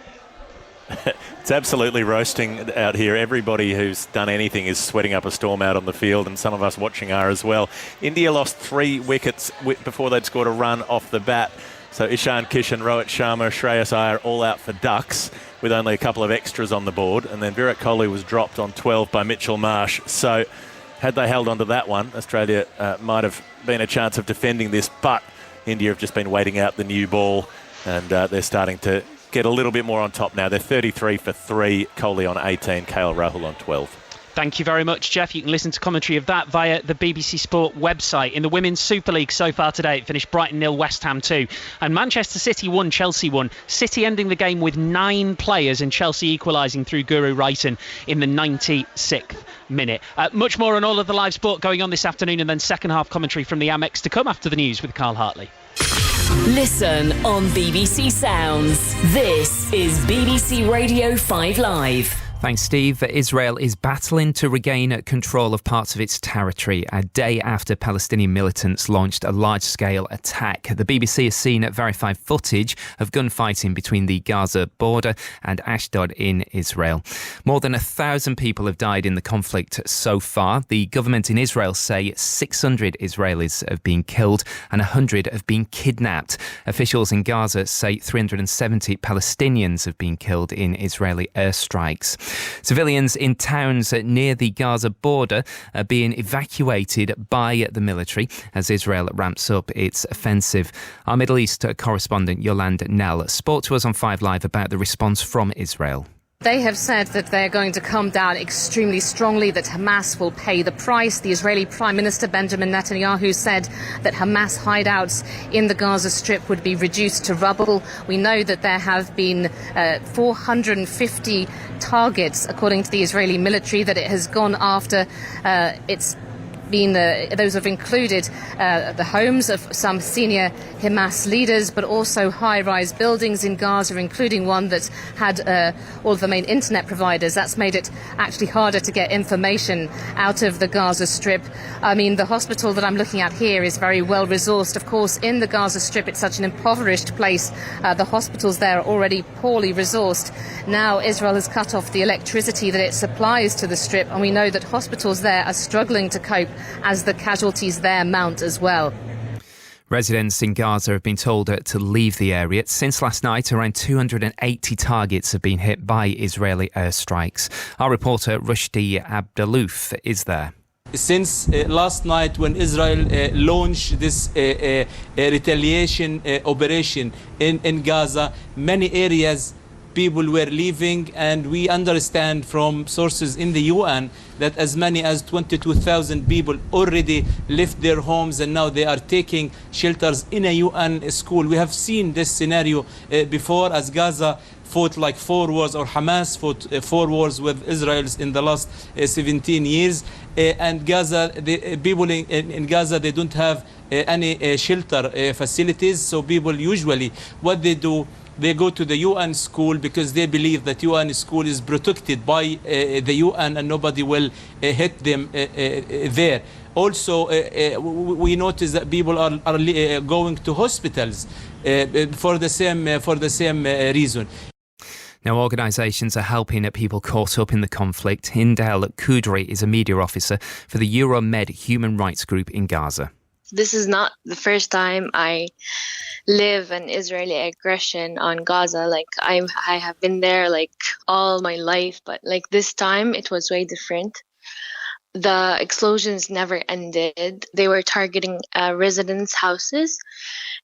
It's absolutely roasting out here. Everybody who's done anything is sweating up a storm out on the field, and some of us watching are as well. India lost 3 wickets before they'd scored a run off the bat. So Ishan Kishan, Rohit Sharma, Shreyas Iyer all out for ducks with only a couple of extras on the board. And then Virat Kohli was dropped on 12 by Mitchell Marsh. So had they held on to that one, Australia might have been a chance of defending this. But India have just been waiting out the new ball, and they're starting to get a little bit more on top now. They're 33 for 3, Kohli on 18, KL Rahul on 12. Thank you very much, Jeff. You can listen to commentary of that via the BBC Sport website. In the Women's Super League so far today, it finished Brighton 0, West Ham 2. And Manchester City 1, Chelsea 1. City ending the game with 9 players and Chelsea equalising through Guru Wrighton in the 96th minute. Much more on all of the live sport going on this afternoon, and then second half commentary from the Amex to come after the news with Carl Hartley. Listen on BBC Sounds. This is BBC Radio 5 Live. Thanks, Steve. Israel is battling to regain control of parts of its territory a day after Palestinian militants launched a large-scale attack. The BBC has seen verified footage of gunfighting between the Gaza border and Ashdod in Israel. More than 1,000 people have died in the conflict so far. The government in Israel say 600 Israelis have been killed and 100 have been kidnapped. Officials in Gaza say 370 Palestinians have been killed in Israeli airstrikes. Civilians in towns near the Gaza border are being evacuated by the military as Israel ramps up its offensive. Our Middle East correspondent Yolande Nell spoke to us on 5 Live about the response from Israel. They have said that they're going to come down extremely strongly, that Hamas will pay the price. The Israeli Prime Minister Benjamin Netanyahu said that Hamas hideouts in the Gaza Strip would be reduced to rubble. We know that there have been 450 targets, according to the Israeli military, that it has gone after. Those have included the homes of some senior Hamas leaders, but also high-rise buildings in Gaza, including one that had all of the main internet providers. That's made it actually harder to get information out of the Gaza Strip. I mean, the hospital that I'm looking at here is very well resourced. Of course, in the Gaza Strip, it's such an impoverished place. The hospitals there are already poorly resourced. Now Israel has cut off the electricity that it supplies to the Strip, and we know that hospitals there are struggling to cope as the casualties there mount as well. Residents in Gaza have been told to leave the area. Since last night, around 280 targets have been hit by Israeli airstrikes. Our reporter Rushdie Abdalouf is there. Since last night, when Israel launched this retaliation operation in Gaza, many areas people were leaving, and we understand from sources in the UN that as many as 22,000 people already left their homes, and now they are taking shelters in a UN school. We have seen this scenario before, as Gaza fought like 4 wars, or Hamas fought 4 wars with Israel in the last 17 years. And Gaza, the people in Gaza, they don't have any shelter facilities. So people usually, what they do, they go to the UN school because they believe that UN school is protected by the UN and nobody will hit them there. Also, we notice that people are going to hospitals for the same reason. Now, organisations are helping people caught up in the conflict. Hindel Kudri is a media officer for the Euromed human rights group in Gaza. This is not the first time I live an Israeli aggression on Gaza. Like I have been there like all my life, but like this time it was way different. The explosions never ended. They were targeting residents' houses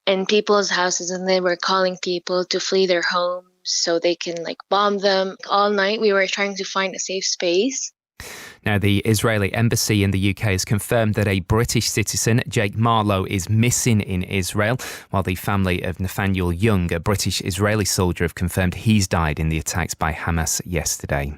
and people's houses, and they were calling people to flee their homes so they can like bomb them. All night we were trying to find a safe space. Now, the Israeli embassy in the UK has confirmed that a British citizen, Jake Marlowe, is missing in Israel, while the family of Nathaniel Young, a British Israeli soldier, have confirmed he's died in the attacks by Hamas yesterday.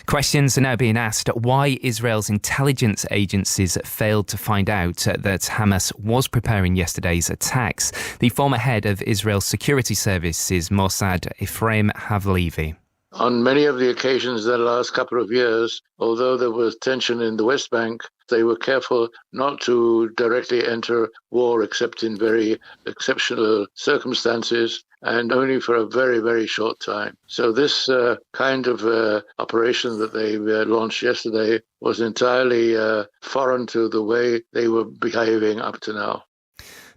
Questions are now being asked why Israel's intelligence agencies failed to find out that Hamas was preparing yesterday's attacks. The former head of Israel's security services, Mossad, Ephraim Havlevi. On many of the occasions the last couple of years, although there was tension in the West Bank, they were careful not to directly enter war except in very exceptional circumstances and only for a very, very short time. So this kind of operation that they launched yesterday was entirely foreign to the way they were behaving up to now.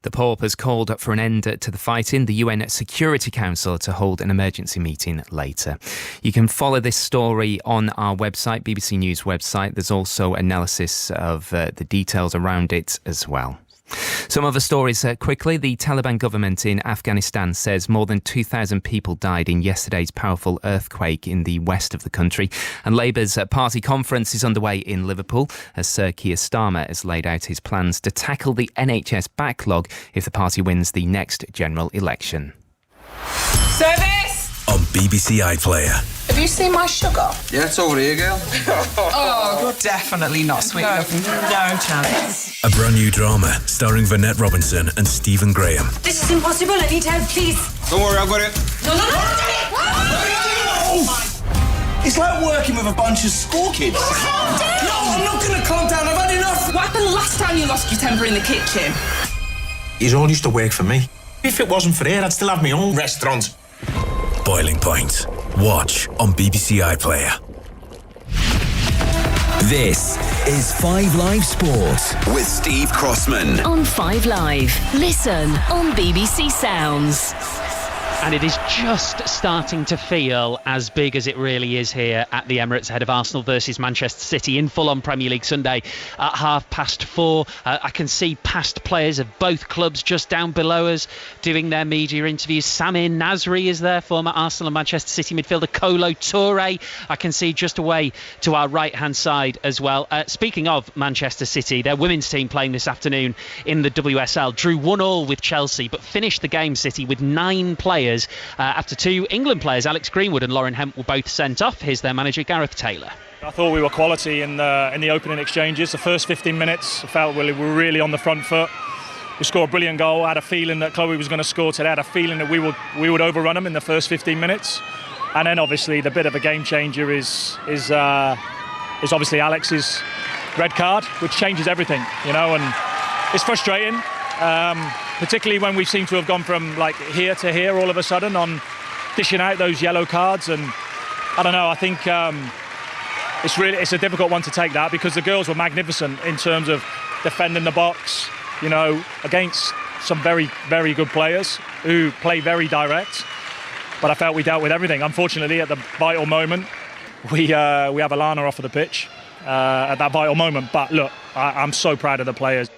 The Pope has called for an end to the fighting. The UN Security Council to hold an emergency meeting later. You can follow this story on our website, BBC News website. There's also analysis of the details around it as well. Some other stories quickly. The Taliban government in Afghanistan says more than 2,000 people died in yesterday's powerful earthquake in the west of the country. And Labour's party conference is underway in Liverpool as Sir Keir Starmer has laid out his plans to tackle the NHS backlog if the party wins the next general election. Service! On BBC iPlayer. Have you seen my sugar? Yeah, it's over here, girl. Oh, you're definitely not sweet enough. No chance. A brand new drama starring Vanette Robinson and Stephen Graham. This is impossible. I need help, please. Don't worry, I've got it. No. It's like working with a bunch of school kids. Calm down! No, I'm not going to calm down. I've had enough. What happened last time you lost your temper in the kitchen? He's all used to work for me. If it wasn't for her, I'd still have my own restaurant. Boiling Point. Watch on BBC iPlayer. This is 5 Live Sports with Steve Crossman. On 5 Live. Listen on BBC Sounds. And it is just starting to feel as big as it really is here at the Emirates ahead of Arsenal versus Manchester City in full-on Premier League Sunday at 4:30. I can see past players of both clubs just down below us doing their media interviews. Samir Nasri is there, former Arsenal and Manchester City midfielder. Kolo Touré I can see just away to our right-hand side as well. Speaking of Manchester City, their women's team playing this afternoon in the WSL drew 1-1 with Chelsea, but finished the game, City, with 9 players after 2 England players, Alex Greenwood and Lauren Hemp, were both sent off. Here's their manager, Gareth Taylor. I thought we were quality in the opening exchanges. The first 15 minutes, I felt we were really on the front foot. We scored a brilliant goal. I had a feeling that Chloe was going to score today. I had a feeling that we would overrun them in the first 15 minutes. And then obviously the bit of a game changer is obviously Alex's red card, which changes everything, and it's frustrating. Particularly when we seem to have gone from like here to here all of a sudden on dishing out those yellow cards, and I don't know, I think it's a difficult one to take, that, because the girls were magnificent in terms of defending the box, against some very, very good players who play very direct, but I felt we dealt with everything. Unfortunately, at the vital moment we have Alana off of the pitch at that vital moment, but look, I'm so proud of the players.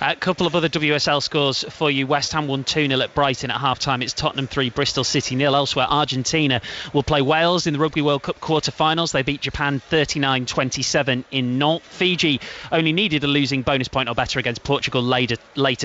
A couple of other WSL scores for you. West Ham won 2-0 at Brighton at half-time. It's Tottenham 3, Bristol City 0. Elsewhere, Argentina will play Wales in the Rugby World Cup quarter-finals. They beat Japan 39-27 in Nantes. Fiji only needed a losing bonus point or better against Portugal later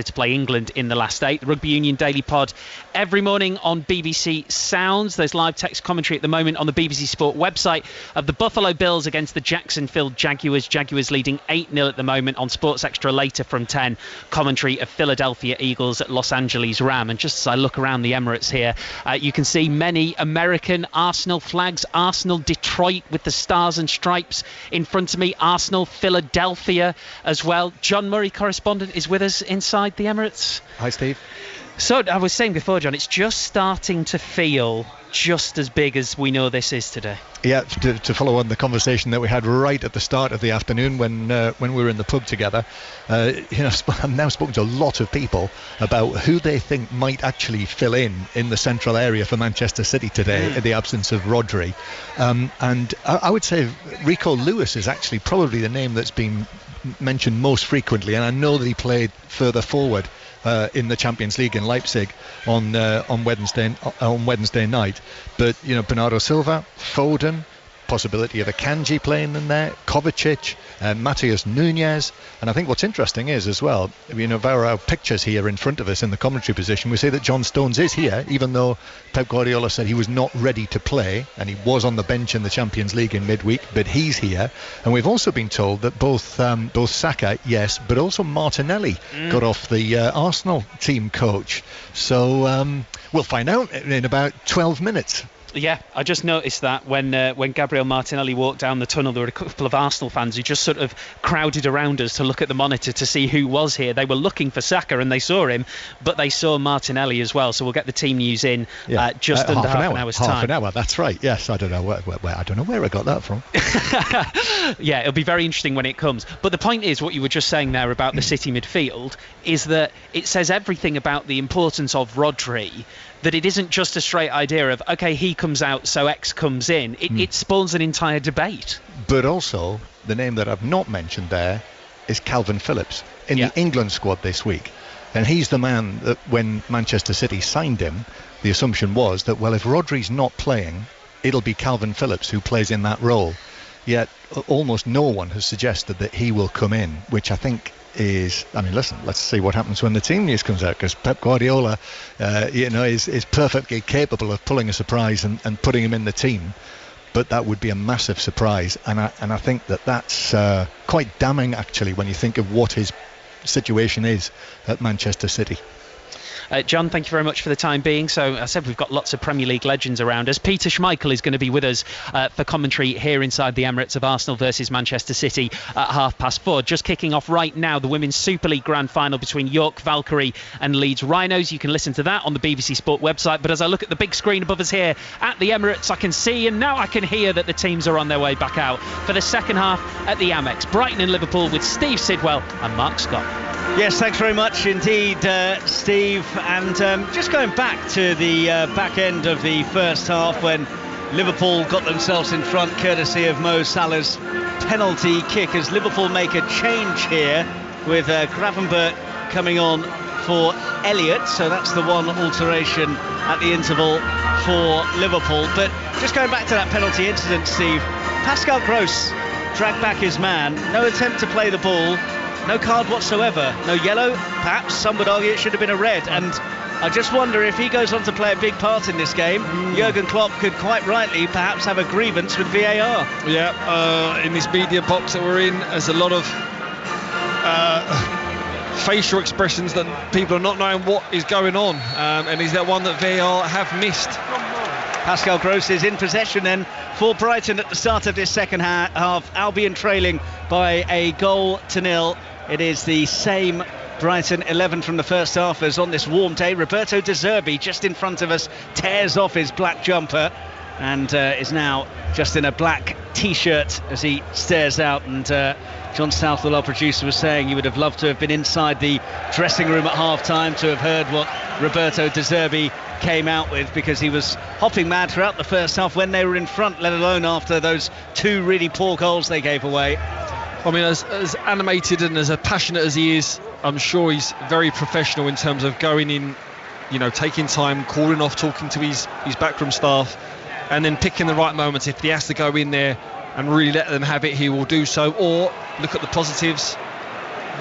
to play England in the last 8. The Rugby Union Daily Pod every morning on BBC Sounds. There's live text commentary at the moment on the BBC Sport website of the Buffalo Bills against the Jacksonville Jaguars. Jaguars leading 8-0 at the moment. On Sports Extra later from 10. Commentary of Philadelphia Eagles at Los Angeles Ram. And just as I look around the Emirates here, you can see many American Arsenal flags. Arsenal Detroit with the stars and stripes in front of me. Arsenal Philadelphia as well. John Murray, correspondent, is with us inside the Emirates. Hi, Steve. So I was saying before, John, it's just starting to feel just as big as we know this is today. Yeah, to follow on the conversation that we had right at the start of the afternoon when we were in the pub together, I've now spoken to a lot of people about who they think might actually fill in the central area for Manchester City today in the absence of Rodri. And I would say Rico Lewis is actually probably the name that's been mentioned most frequently, and I know that he played further forward in the Champions League in Leipzig on Wednesday night. But Bernardo Silva, Foden, possibility of Akanji playing in there, Kovacic, Matheus Nunes. And I think what's interesting is as well, via our pictures here in front of us in the commentary position, we see that John Stones is here, even though Pep Guardiola said he was not ready to play, and he was on the bench in the Champions League in midweek, but he's here. And we've also been told that both Saka, yes, but also Martinelli got off the Arsenal team coach. So we'll find out in about 12 minutes. Yeah, I just noticed that when Gabriel Martinelli walked down the tunnel, there were a couple of Arsenal fans who just sort of crowded around us to look at the monitor to see who was here. They were looking for Saka and they saw him, but they saw Martinelli as well. So we'll get the team news in just under half an hour's time. Half an hour, that's right. Yes, I don't know where I got that from. Yeah, it'll be very interesting when it comes. But the point is, what you were just saying there about the City midfield is that it says everything about the importance of Rodri, that it isn't just a straight idea of, OK, he comes out, so X comes in. It spawns an entire debate. But also, the name that I've not mentioned there is Calvin Phillips in the England squad this week. And he's the man that when Manchester City signed him, the assumption was that, well, if Rodri's not playing, it'll be Calvin Phillips who plays in that role. Yet almost no one has suggested that he will come in, which I think is, listen, let's see what happens when the team news comes out, because Pep Guardiola is perfectly capable of pulling a surprise and putting him in the team, but that would be a massive surprise, and I think that's quite damning actually when you think of what his situation is at Manchester City. John, thank you very much for the time being. So I said we've got lots of Premier League legends around us. Peter Schmeichel is going to be with us for commentary here inside the Emirates of Arsenal versus Manchester City at 4:30. Just kicking off right now, the Women's Super League Grand Final between York Valkyrie and Leeds Rhinos. You can listen to that on the BBC Sport website. But as I look at the big screen above us here at the Emirates, I can see and now I can hear that the teams are on their way back out for the second half at the Amex. Brighton and Liverpool with Steve Sidwell and Mark Scott. Yes, thanks very much indeed, Steve. And just going back to the back end of the first half when Liverpool got themselves in front courtesy of Mo Salah's penalty kick, as Liverpool make a change here with Gravenberch coming on for Elliott. So that's the one alteration at the interval for Liverpool. But just going back to that penalty incident, Steve, Pascal Gross dragged back his man, no attempt to play the ball, no card whatsoever, no yellow. Perhaps some would argue it should have been a red, and I just wonder if he goes on to play a big part in this game. Jurgen Klopp could quite rightly perhaps have a grievance with VAR. Yeah, in this media box that we're in, there's a lot of facial expressions that people are not knowing what is going on, and is that one that VAR have missed. Pascal Gross is in possession then for Brighton at the start of this second half. Albion trailing by a 1-0. It is the same Brighton 11 from the first half as on this warm day. Roberto De Zerbi just in front of us tears off his black jumper and is now just in a black t-shirt as he stares out. And John Southwell, our producer, was saying he would have loved to have been inside the dressing room at half-time to have heard what Roberto De Zerbi came out with, because he was hopping mad throughout the first half when they were in front, let alone after those two really poor goals they gave away. I mean, as animated and as passionate as he is, I'm sure he's very professional in terms of going in, you know, taking time, calling off, talking to his backroom staff, and then picking the right moments. If he has to go in there and really let them have it, he will do so, or look at the positives.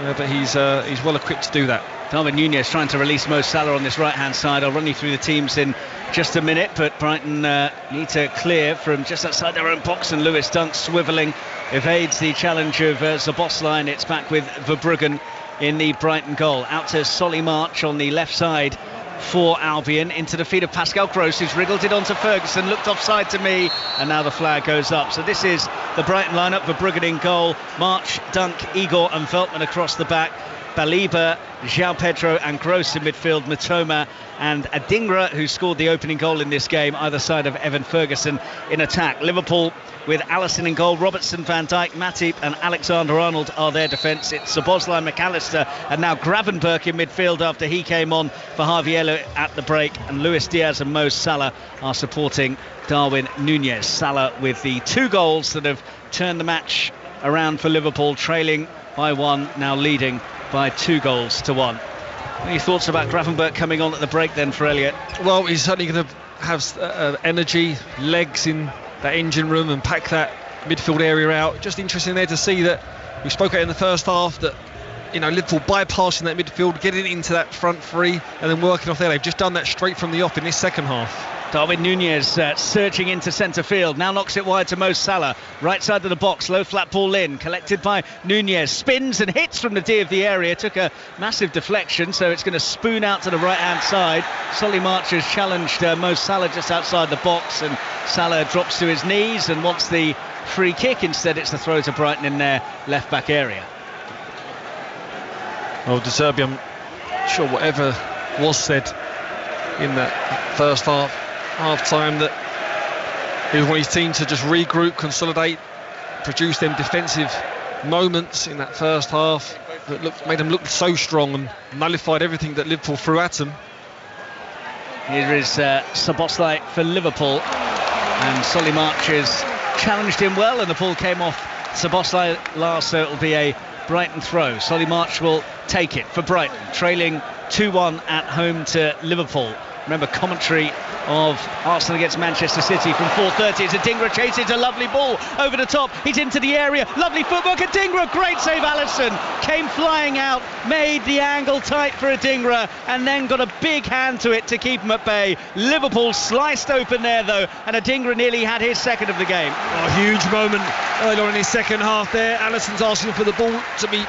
But he's well equipped to do that. Darwin Núñez trying to release Mo Salah on this right-hand side. I'll run you through the teams in just a minute, but Brighton need to clear from just outside their own box, and Lewis Dunk swivelling evades the challenge of Szoboszlai. It's back with Verbruggen in the Brighton goal. Out to Solly March on the left side for Albion, into the feet of Pascal Gross, who's wriggled it onto Ferguson, looked offside to me, and now the flag goes up. So this is the Brighton lineup. Verbruggen in goal, March, Dunk, Igor and Veltman across the back, Baliba, João Pedro and Gross in midfield, Matoma and Adingra, who scored the opening goal in this game, either side of Evan Ferguson in attack. Liverpool with Alisson in goal, Robertson, Van Dijk, Matip and Alexander-Arnold are their defence. It's Szoboszlai, McAllister and now Gravenberch in midfield after he came on for Javier at the break, and Luis Diaz and Mo Salah are supporting Darwin Núñez. Salah with the 2 goals that have turned the match around for Liverpool, trailing by 1, now leading by 2-1. Any thoughts about Gravenberch coming on at the break then for Elliott? Well, he's certainly going to have energy, legs in that engine room and pack that midfield area out. Just interesting there to see that we spoke about in the first half that, you know, Liverpool bypassing that midfield, getting into that front three and then working off there. They've just done that straight from the off in this second half. Darwin Núñez surging into centre field, now knocks it wide to Mo Salah, right side of the box, low flat ball in, collected by Núñez, spins and hits from the D of the area, took a massive deflection, so it's going to spoon out to the right hand side. Solly March has challenged Mo Salah just outside the box, and Salah drops to his knees and wants the free kick. Instead it's the throw to Brighton in their left back area. Well, De Zerbi, I'm sure whatever was said in that first half-time, that he wanted his team to just regroup, consolidate, produce them defensive moments in that first half that made them look so strong and nullified everything that Liverpool threw at them. Here is Szoboszlai for Liverpool, and Solly March has challenged him well, and the ball came off Szoboszlai last, so it'll be a Brighton throw. Solly March will take it for Brighton, trailing 2-1 at home to Liverpool. Remember, commentary of Arsenal against Manchester City from 4:30 as Adingra chases a lovely ball over the top. He's into the area. Lovely footwork. Adingra, great save. Alisson came flying out, made the angle tight for Adingra, and then got a big hand to it to keep him at bay. Liverpool sliced open there, though, and Adingra nearly had his second of the game. A huge moment early on in his second half there. Alisson's asking for the ball to be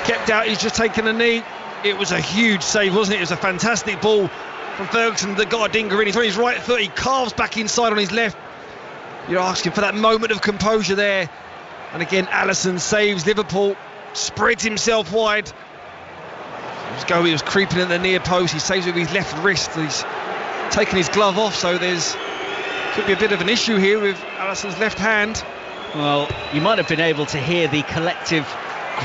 kept out. He's just taken a knee. It was a huge save, wasn't it? It was a fantastic ball from Ferguson that got Adingra in. He's on his right foot, he carves back inside on his left. You're asking for that moment of composure there. And again, Alisson saves Liverpool, spreads himself wide. He was creeping at the near post. He saves it with his left wrist. He's taken his glove off, so could be a bit of an issue here with Alisson's left hand. Well, you might have been able to hear the collective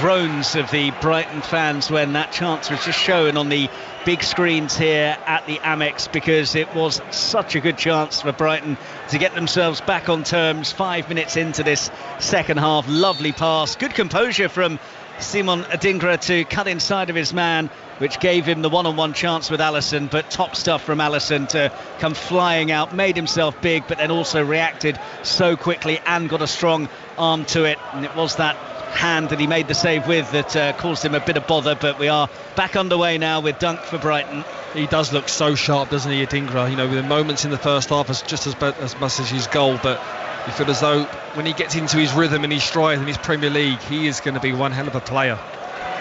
groans of the Brighton fans when that chance was just shown on the big screens here at the Amex, because it was such a good chance for Brighton to get themselves back on terms 5 minutes into this second half. Lovely pass, good composure from Simon Adingra to cut inside of his man, which gave him the one-on-one chance with Alisson, but top stuff from Alisson to come flying out, made himself big, but then also reacted so quickly and got a strong arm to it. And it was that hand that he made the save with that caused him a bit of bother, but we are back underway now with Dunk for Brighton. He does look so sharp, doesn't he, Adingra? You know, with the moments in the first half just as much as his goal, but you feel as though when he gets into his rhythm and his stride in his Premier League, he is going to be one hell of a player.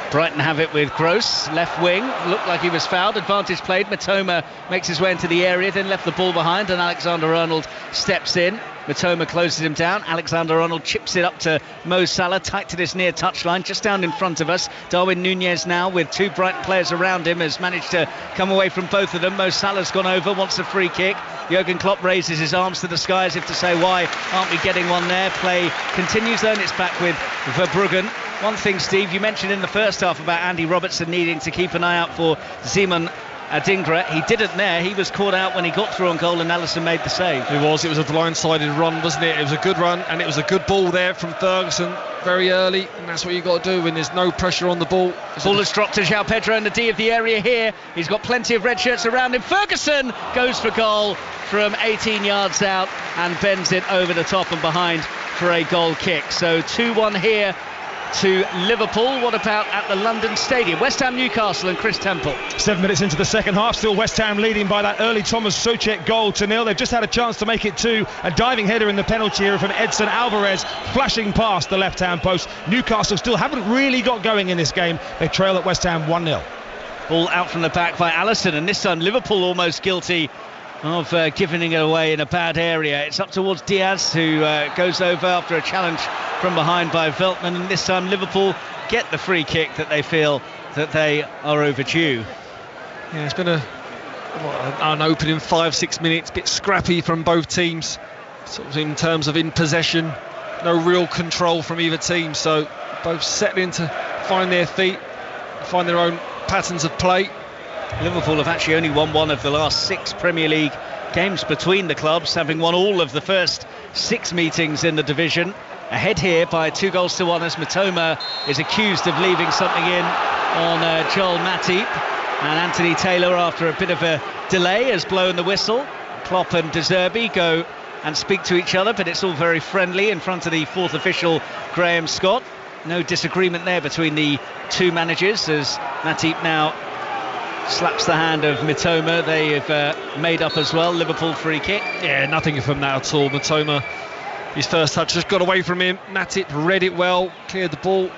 Brighton have it with Gross, left wing, looked like he was fouled, advantage played. Matoma makes his way into the area, then left the ball behind, and Alexander-Arnold steps in. Matoma closes him down. Alexander-Arnold chips it up to Mo Salah, tight to this near touchline, just down in front of us. Darwin Nunez now, with two Brighton players around him, has managed to come away from both of them. Mo Salah's gone over, wants a free kick. Jurgen Klopp raises his arms to the sky as if to say, why aren't we getting one there? Play continues though, and it's back with Verbruggen. One thing, Steve, you mentioned in the first half about Andy Robertson needing to keep an eye out for Simon Adingra. He didn't there. He was caught out when he got through on goal, and Alisson made the save. It was a blindsided run, wasn't it? It was a good run, and it was a good ball there from Ferguson very early, and that's what you got to do when there's no pressure on the ball. Ball has dropped to João Pedro in the D of the area here. He's got plenty of red shirts around him. Ferguson goes for goal from 18 yards out and bends it over the top and behind for a goal kick. So 2-1 here to Liverpool. What about at the London Stadium? West Ham, Newcastle and Chris Temple. 7 minutes into the second half, still West Ham leading by that early Thomas Soucek goal to 0. They've just had a chance to make it 2. A diving header in the penalty area from Edson Alvarez, flashing past the left-hand post. Newcastle still haven't really got going in this game. They trail at West Ham 1-0. Ball out from the back by Alisson, and this time Liverpool almost guilty of giving it away in a bad area. It's up towards Diaz, who goes over after a challenge from behind by Veltman, and this time Liverpool get the free kick that they feel that they are overdue. Yeah, it's been an opening 5-6 minutes, bit scrappy from both teams, sort of in terms of in possession, no real control from either team, so both settling to find their feet, find their own patterns of play. Liverpool have actually only won one of the last 6 Premier League games between the clubs, having won all of the first 6 meetings in the division. Ahead here by 2-1 as Matoma is accused of leaving something in on Joel Matip, and Anthony Taylor, after a bit of a delay, has blown the whistle. Klopp and De Zerbi go and speak to each other, but it's all very friendly in front of the 4th official, Graham Scott. No disagreement there between the two managers as Matip now slaps the hand of Mitoma. They have made up as well. Liverpool free kick. Yeah, nothing from that at all. Mitoma, his first touch just got away from him. Matip read it well, cleared the ball.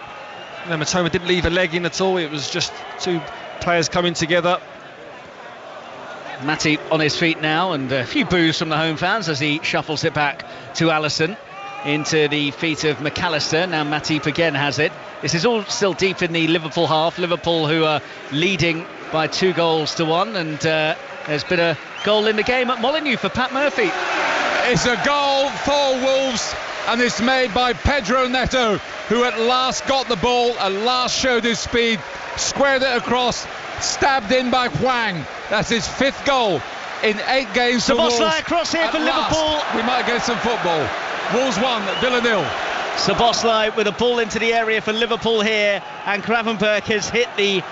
No, Mitoma didn't leave a leg in at all. It was just two players coming together. Matip on his feet now, and a few boos from the home fans as he shuffles it back to Alisson into the feet of McAllister. Now Matip again has it. This is all still deep in the Liverpool half. Liverpool who are leading by 2-1, and there's been a goal in the game at Molineux for Pat Murphy. It's a goal for Wolves, and it's made by Pedro Neto, who at last got the ball, at last showed his speed, squared it across, stabbed in by Hwang. That's his 5th goal in 8 games for Wolves. Szoboszlai across here for Liverpool. We might get some football. Wolves 1, Villa 0. Szoboszlai with a ball into the area for Liverpool here, and Gravenberch has hit the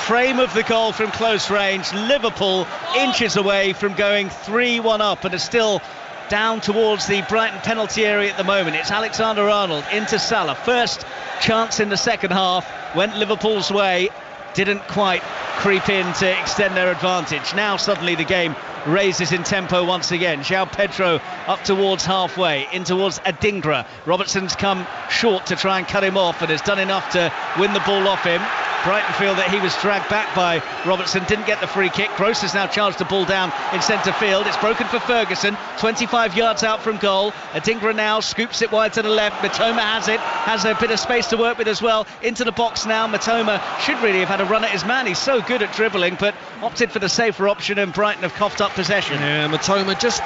frame of the goal from close range. Liverpool inches away from going 3-1 up, and are still down towards the Brighton penalty area at the moment. It's Alexander-Arnold into Salah. First chance in the second half went Liverpool's way, didn't quite creep in to extend their advantage. Now suddenly the game raises in tempo once again. João Pedro up towards halfway, in towards Adingra. Robertson's come short to try and cut him off and has done enough to win the ball off him. Brighton feel that he was dragged back by Robertson, didn't get the free kick. Gross has now charged the ball down in centre field. It's broken for Ferguson, 25 yards out from goal. Adingra now scoops it wide to the left. Matoma has it, has a bit of space to work with as well. Into the box now. Matoma should really have had a run at his man. He's so good at dribbling, but opted for the safer option, and Brighton have coughed up possession. Yeah, Matoma just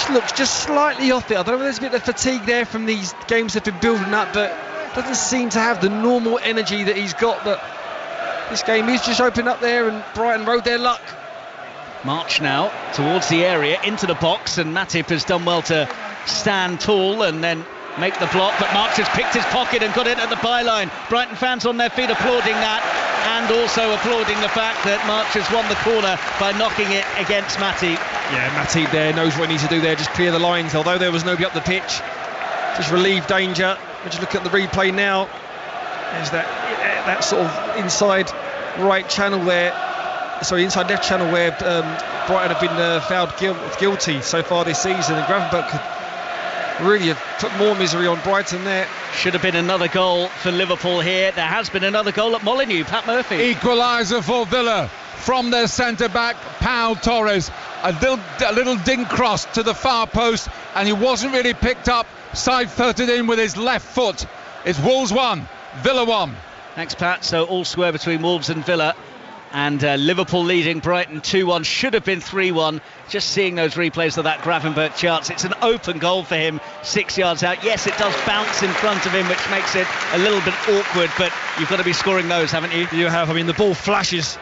looks just slightly off it. I don't know if there's a bit of fatigue there from these games that have been building up, but doesn't seem to have the normal energy that he's got. But this game is just opened up there, and Brighton rode their luck. March now towards the area, into the box, and Matip has done well to stand tall and then make the block, but March has picked his pocket and got it at the byline. Brighton fans on their feet applauding that, and also applauding the fact that March has won the corner by knocking it against Matip. Yeah, Matip there knows what he needs to do there, just clear the lines, although there was nobody up the pitch. Just relieve danger. We'll just look at the replay now. There's that sort of inside right channel there, sorry, inside left channel where Brighton have been found guilty so far this season, and Gravenberch could really have put more misery on Brighton there. Should have been another goal for Liverpool here. There has been another goal at Molineux. Pat Murphy. Equaliser for Villa from their centre-back, Pau Torres. A little dink cross to the far post, and he wasn't really picked up. Side-footed in with his left foot. It's Wolves 1, Villa 1. Thanks, Pat. So all square between Wolves and Villa. And Liverpool leading Brighton 2-1, should have been 3-1. Just seeing those replays of that Gravenberch chance, it's an open goal for him, 6 yards out. Yes, it does bounce in front of him, which makes it a little bit awkward, but you've got to be scoring those, haven't you? You have. I mean, the ball flashes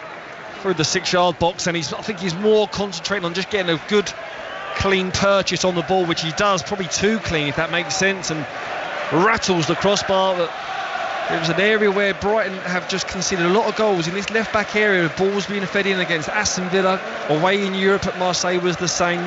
through the 6-yard box, and I think he's more concentrating on just getting a good, clean purchase on the ball, which he does, probably too clean, if that makes sense, and rattles the crossbar. But it was an area where Brighton have just conceded a lot of goals in this left back area. The ball's being fed in against Aston Villa. Away in Europe at Marseille was the same.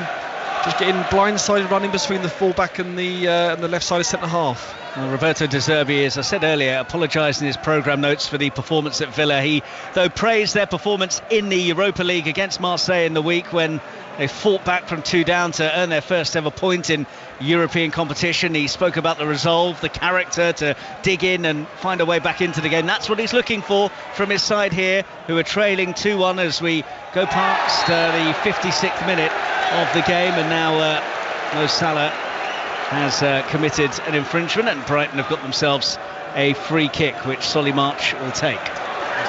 Just getting blindsided, running between the fullback and the left side of centre half. Well, Roberto De Zerbi, as I said earlier, apologised in his programme notes for the performance at Villa. He, though, praised their performance in the Europa League against Marseille in the week when they fought back from 2 down to earn their first ever point in European competition. He spoke about the resolve, the character to dig in and find a way back into the game. That's what he's looking for from his side here, who are trailing 2-1 as we go past the 56th minute of the game. And now Mo Salah has committed an infringement, and Brighton have got themselves a free kick, which Solly March will take.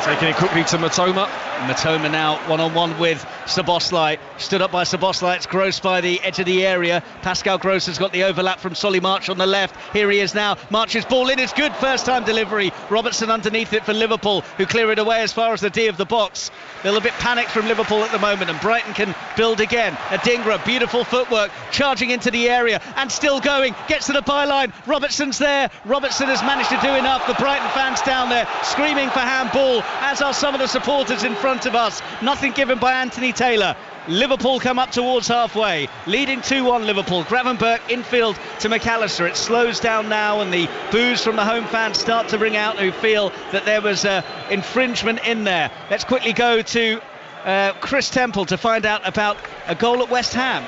Taking it quickly to Matoma. Matoma now one-on-one with Szoboszlai. Stood up by Szoboszlai. It's Gross by the edge of the area. Pascal Gross has got the overlap from Solly March on the left. Here he is now. March's ball in. It's good. First time delivery. Robertson underneath it for Liverpool, who clear it away as far as the D of the box. A little bit panicked from Liverpool at the moment, and Brighton can build again. Adingra, beautiful footwork, charging into the area and still going. Gets to the byline. Robertson's there. Robertson has managed to do enough. The Brighton fans down there screaming for handball, as are some of the supporters in front of us. Nothing given by Anthony Taylor. Liverpool come up towards halfway, leading 2-1 Liverpool. Gravenberch infield to McAllister. It slows down now, and the boos from the home fans start to ring out, who feel that there was infringement in there. Let's quickly go to Chris Temple to find out about a goal at West Ham.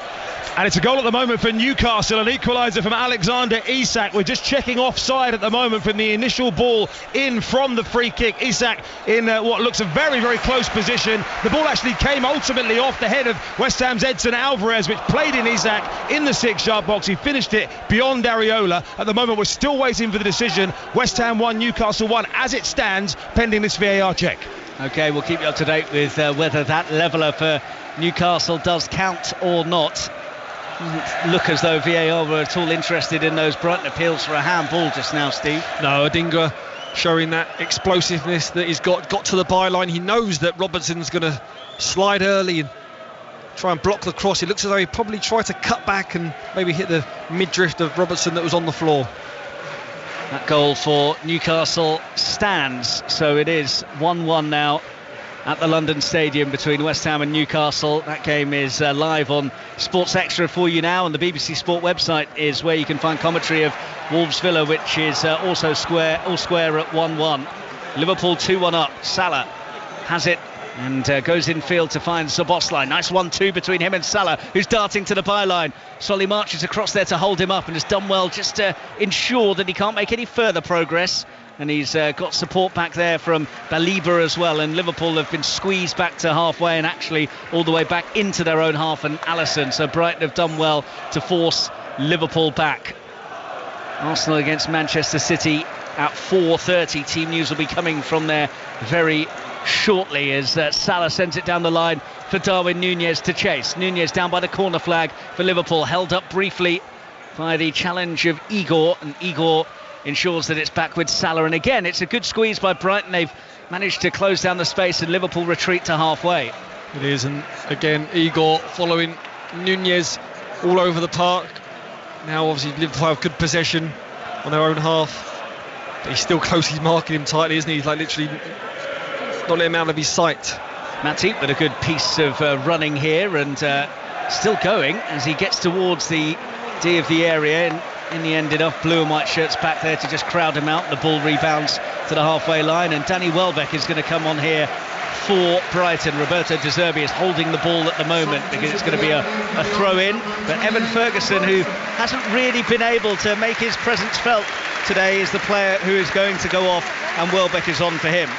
And it's a goal at the moment for Newcastle, an equaliser from Alexander Isak. We're just checking offside at the moment from the initial ball in from the free kick. Isak in what looks a very, very close position. The ball actually came ultimately off the head of West Ham's Edson Alvarez, which played in Isak in the 6-yard box. He finished it beyond Areola. At the moment, we're still waiting for the decision. West Ham 1, Newcastle 1, as it stands, pending this VAR check. OK, we'll keep you up to date with whether that leveller for Newcastle does count or not. Doesn't look as though VAR were at all interested in those Brighton appeals for a handball just now, Steve. No, Adingra showing that explosiveness that he's got to the byline. He knows that Robertson's going to slide early and try and block the cross. It looks as though he probably tried to cut back and maybe hit the mid-drift of Robertson that was on the floor. That goal for Newcastle stands, so it is 1-1 now at the London Stadium between West Ham and Newcastle. That game is live on Sports Extra for you now, and the BBC Sport website is where you can find commentary of Wolves Villa, which is also all square at 1-1. Liverpool 2-1 up. Salah has it and goes infield to find Szoboszlai. Nice 1-2 between him and Salah, who's darting to the byline. Solly marches across there to hold him up and has done well just to ensure that he can't make any further progress. and he's got support back there from Baliba as well, and Liverpool have been squeezed back to halfway and actually all the way back into their own half, and Alisson. So Brighton have done well to force Liverpool back. Arsenal against Manchester City at 4:30. Team news will be coming from there very shortly as Salah sends it down the line for Darwin Núñez to chase. Núñez down by the corner flag for Liverpool, held up briefly by the challenge of Igor, and Igor ensures that it's back with Salah. And again, it's a good squeeze by Brighton. They've managed to close down the space and Liverpool retreat to halfway. It is, and again, Igor following Núñez all over the park. Now obviously Liverpool have good possession on their own half, but he's still close. He's marking him tightly, isn't he? He's like literally not letting him out of his sight. Matip with a good piece of running here, and still going as he gets towards the D of the area, and in the end enough blue and white shirts back there to just crowd him out. The ball rebounds to the halfway line, and Danny Welbeck is going to come on here for Brighton. Roberto De Zerbi is holding the ball at the moment because it's going to be a throw-in, but Evan Ferguson, who hasn't really been able to make his presence felt today, is the player who is going to go off, and Welbeck is on for him.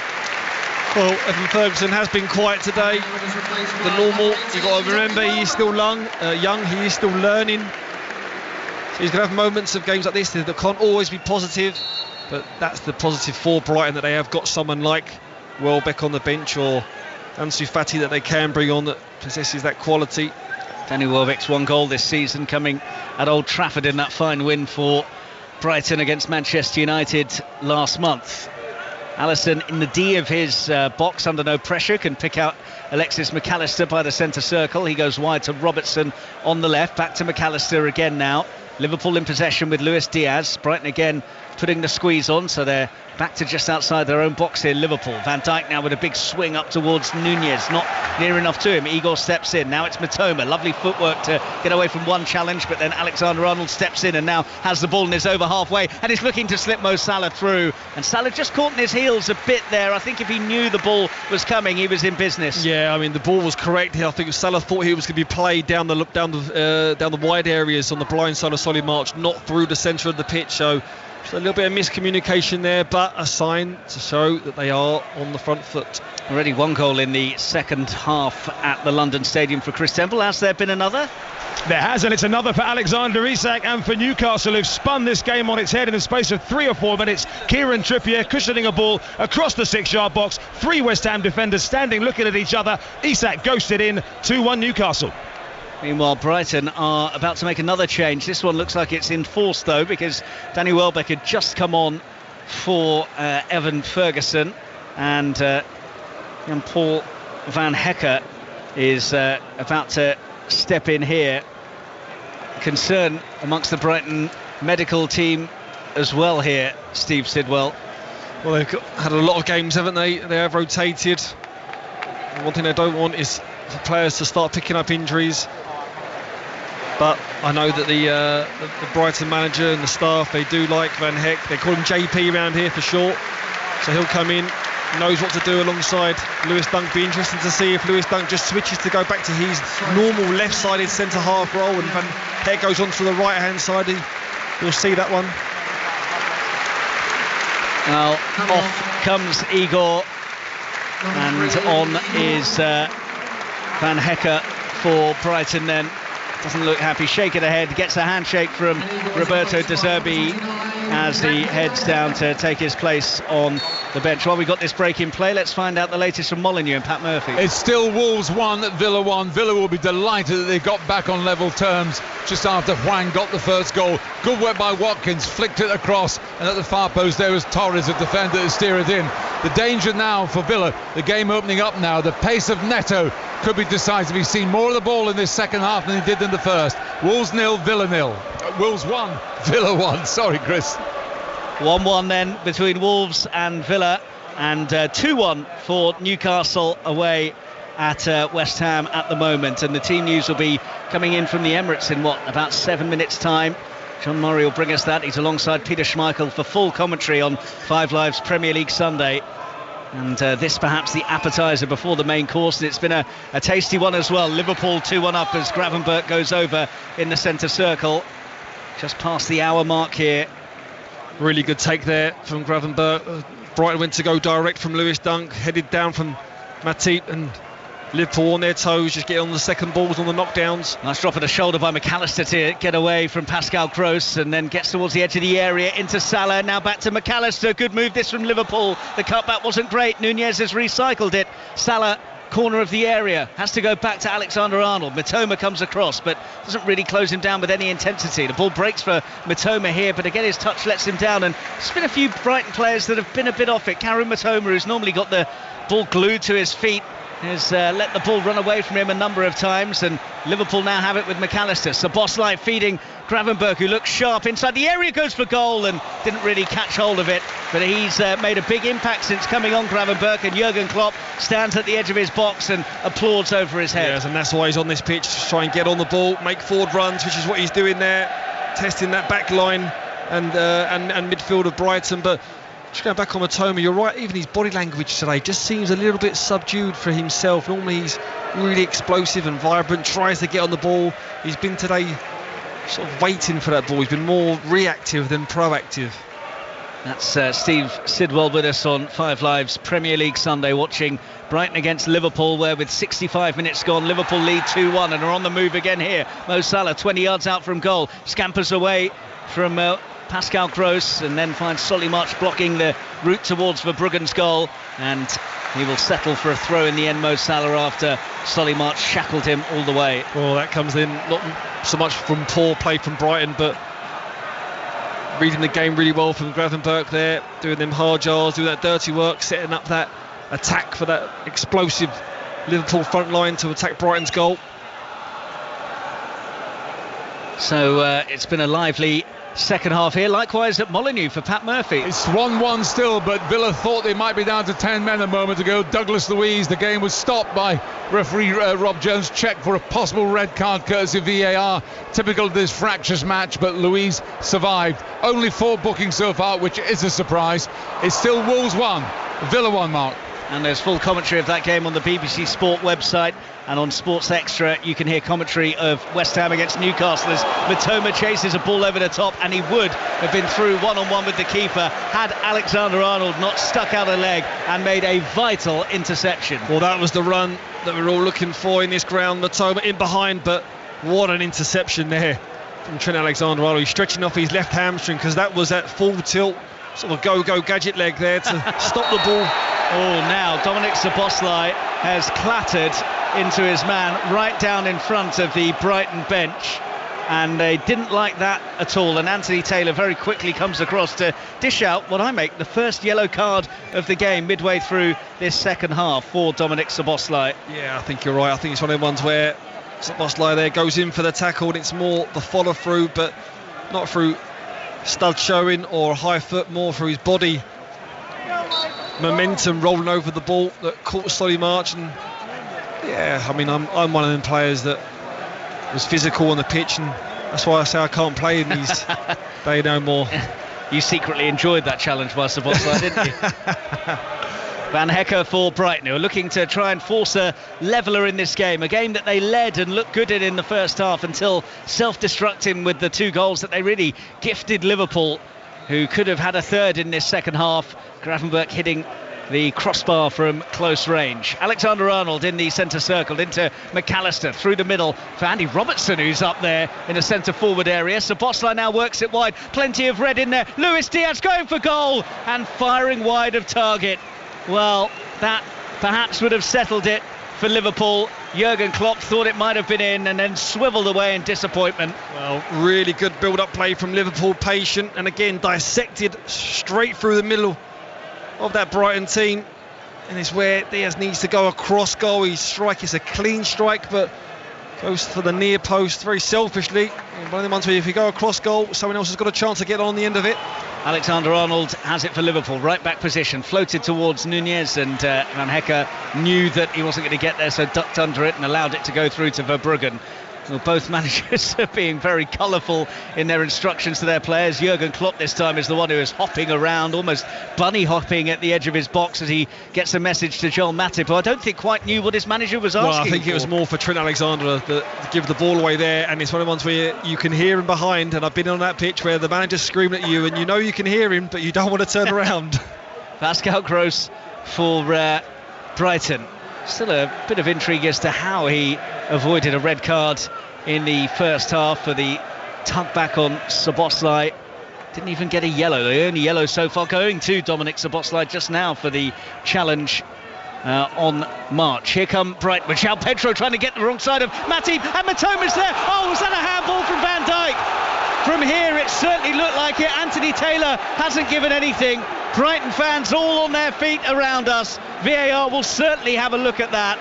Well, Evan Ferguson has been quiet today. The normal, you've got to remember, he is still young, he is still learning. So he's going to have moments of games like this that can't always be positive, but that's the positive for Brighton, that they have got someone like Welbeck on the bench, or Ansu Fati that they can bring on, that possesses that quality. Danny Welbeck's one goal this season coming at Old Trafford in that fine win for Brighton against Manchester United last month. Alisson in the D of his box under no pressure can pick out Alexis McAllister by the centre circle. He goes wide to Robertson on the left, back to McAllister again now. Liverpool in possession with Luis Diaz. Brighton again putting the squeeze on, so they're back to just outside their own box here, Liverpool. Van Dijk now with a big swing up towards Núñez, not near enough to him. Igor steps in, now it's Mitoma. Lovely footwork to get away from one challenge, but then Alexander-Arnold steps in and now has the ball and is over halfway and is looking to slip Mo Salah through, and Salah just caught in his heels a bit there. I think if he knew the ball was coming, he was in business. Yeah, I mean, the ball was correct. I think Salah thought he was going to be played down the wide areas on the blind side of Solly March, not through the centre of the pitch. So a little bit of miscommunication there, but a sign to show that they are on the front foot. Already one goal in the second half at the London Stadium for Chris Temple. Has there been another? There has, and it's another for Alexander Isak and for Newcastle, who've spun this game on its head in the space of 3 or 4 minutes. Kieran Trippier cushioning a ball across the 6-yard box. 3 West Ham defenders standing looking at each other. Isak ghosted in. 2-1 Newcastle. Meanwhile, Brighton are about to make another change. This one looks like it's enforced though, because Danny Welbeck had just come on for Evan Ferguson, and Paul Van Hecke is about to step in here. Concern amongst the Brighton medical team as well here, Steve Sidwell. Well, they've had a lot of games, haven't they? They have rotated. And one thing they don't want is for players to start picking up injuries. But I know that the Brighton manager and the staff, they do like Van Hecke. They call him JP around here for short. So he'll come in, knows what to do alongside Lewis Dunk. Be interesting to see if Lewis Dunk just switches to go back to his normal left-sided centre-half role, and Van Hecke goes on to the right-hand side. You'll see that one. Now off comes Igor, and on is Van Hecke for Brighton then. Doesn't look happy, shaking ahead, gets a handshake from Roberto De Zerbi as he heads down to take his place on the bench. While we got this break in play, let's find out the latest from Molineux and Pat Murphy. It's still Wolves 1, Villa 1. Villa will be delighted that they got back on level terms just after Hwang got the first goal. Good work by Watkins, flicked it across, and at the far post there was Torres, a defender, to steer it in. The danger now for Villa, the game opening up now, the pace of Neto could be decisive. He's seen more of the ball in this second half than he did in the first. Wolves 0, Villa 0. Wolves 1, Villa 1. Sorry, Chris. 1-1 then between Wolves and Villa, and 2-1 for Newcastle away at West Ham at the moment. And the team news will be coming in from the Emirates in about 7 minutes time. John Murray will bring us that. He's alongside Peter Schmeichel for full commentary on 5 Live's Premier League Sunday. And this perhaps the appetiser before the main course, and it's been a tasty one as well. Liverpool 2-1 up as Gravenberch goes over in the centre circle. Just past the hour mark here Really good take there from Gravenberch. Brighton went to go direct from Lewis Dunk, headed down from Matip, and Liverpool on their toes, just get on the second balls, on the knockdowns. Nice drop of the shoulder by McAllister to get away from Pascal Gross, and then gets towards the edge of the area into Salah. Now back to McAllister. Good move this from Liverpool. The cutback wasn't great. Nunez has recycled it. Salah, corner of the area, has to go back to Alexander-Arnold. Mitoma comes across, but doesn't really close him down with any intensity. The ball breaks for Mitoma here, but again his touch lets him down, and there's been a few Brighton players that have been a bit off it. Karim Mitoma, who's normally got the ball glued to his feet, has let the ball run away from him a number of times, and Liverpool now have it with McAllister. Szoboszlai feeding Gravenberch, who looks sharp inside the area, goes for goal and didn't really catch hold of it, but he's made a big impact since coming on, Gravenberch, and Jurgen Klopp stands at the edge of his box and applauds over his head. Yes, and that's why he's on this pitch, to try and get on the ball, make forward runs, which is what he's doing there, testing that back line and midfield of Brighton. But just going back on Mitoma, you're right, even his body language today just seems a little bit subdued for himself. Normally he's really explosive and vibrant, tries to get on the ball. He's been today sort of waiting for that ball. He's been more reactive than proactive. That's Steve Sidwell with us on Five Live's Premier League Sunday, watching Brighton against Liverpool, where with 65 minutes gone, Liverpool lead 2-1 and are on the move again here. Mo Salah 20 yards out from goal, scampers away from Pascal Gross, and then finds Solly March blocking the route towards Verbruggen's goal, and he will settle for a throw in the end, Mo Salah, after Solly March shackled him all the way. Well, that comes in not so much from poor play from Brighton, but reading the game really well from Gravenberch there, doing them hard yards, doing that dirty work, setting up that attack for that explosive Liverpool front line to attack Brighton's goal. So it's been a lively second half here, likewise at Molineux for Pat Murphy. It's 1-1 still, but Villa thought they might be down to 10 men a moment ago. Douglas Luiz, the game was stopped by referee Rob Jones, checked for a possible red card courtesy of VAR, typical of this fractious match, but Luiz survived. Only 4 bookings so far, which is a surprise. It's still Wolves 1, Villa 1, Mark. And there's full commentary of that game on the BBC Sport website, and on Sports Extra you can hear commentary of West Ham against Newcastle as Mitoma chases a ball over the top, and he would have been through one-on-one with the keeper had Alexander-Arnold not stuck out a leg and made a vital interception. Well, that was the run that we're all looking for in this ground. Mitoma in behind, but what an interception there from Trent Alexander-Arnold. He's stretching off his left hamstring, because that was that full tilt, sort of go gadget leg there to stop the ball. Oh, now Dominic Szoboszlai has clattered into his man right down in front of the Brighton bench, and they didn't like that at all, and Anthony Taylor very quickly comes across to dish out what I make the first yellow card of the game midway through this second half for Dominic Szoboszlai. Yeah, I think you're right. I think it's one of the ones where Szoboszlai there goes in for the tackle, and it's more the follow through, but not through stud showing or high foot, more through his body momentum rolling over the ball that caught Solly March. And yeah, I mean, I'm one of them players that was physical on the pitch, and that's why I say I can't play in these day no more. You secretly enjoyed that challenge by Szoboszlai, didn't you? Van Hecke for Brighton, who are looking to try and force a leveller in this game, a game that they led and looked good in the first half until self-destructing with the 2 goals that they really gifted Liverpool, who could have had a third in this second half. Gravenberch hitting the crossbar from close range. Alexander-Arnold in the centre circle into McAllister through the middle for Andy Robertson, who's up there in the centre forward area. Szoboszlai now works it wide, plenty of red in there. Luis Diaz going for goal and firing wide of target. Well, that perhaps would have settled it for Liverpool. Jurgen Klopp thought it might have been in and then swivelled away in disappointment. Well, really good build-up play from Liverpool, patient, and again dissected straight through the middle of that Brighton team, and it's where Diaz needs to go across goal. His strike is a clean strike, but goes for the near post very selfishly. One of the ones where if you go across goal, someone else has got a chance to get on the end of it. Alexander-Arnold has it for Liverpool, right back position, floated towards Nunez, and Van Hecke knew that he wasn't going to get there, so ducked under it and allowed it to go through to Verbruggen. Well, both managers are being very colourful in their instructions to their players. Jurgen Klopp this time is the one who is hopping around, almost bunny hopping at the edge of his box as he gets a message to Joel Matip, who I don't think quite knew what his manager was asking. Well, I think for. it was more for Trent Alexander to give the ball away there, and it's one of the ones where you can hear him behind, and I've been on that pitch where the manager's screaming at you and you know you can hear him, but you don't want to turn around. Pascal Gross for Brighton. Still a bit of intrigue as to how he avoided a red card in the first half for the tug back on Szoboszlai. Didn't even get a yellow. The only yellow so far going to Dominic Szoboszlai just now for the challenge on March. Here come Brighton with João Pedro trying to get the wrong side of Matip, and Matoma's there. Oh, was that a handball from Van Dijk? From here it certainly looked like it. Anthony Taylor hasn't given anything. Brighton fans all on their feet around us. VAR will certainly have a look at that.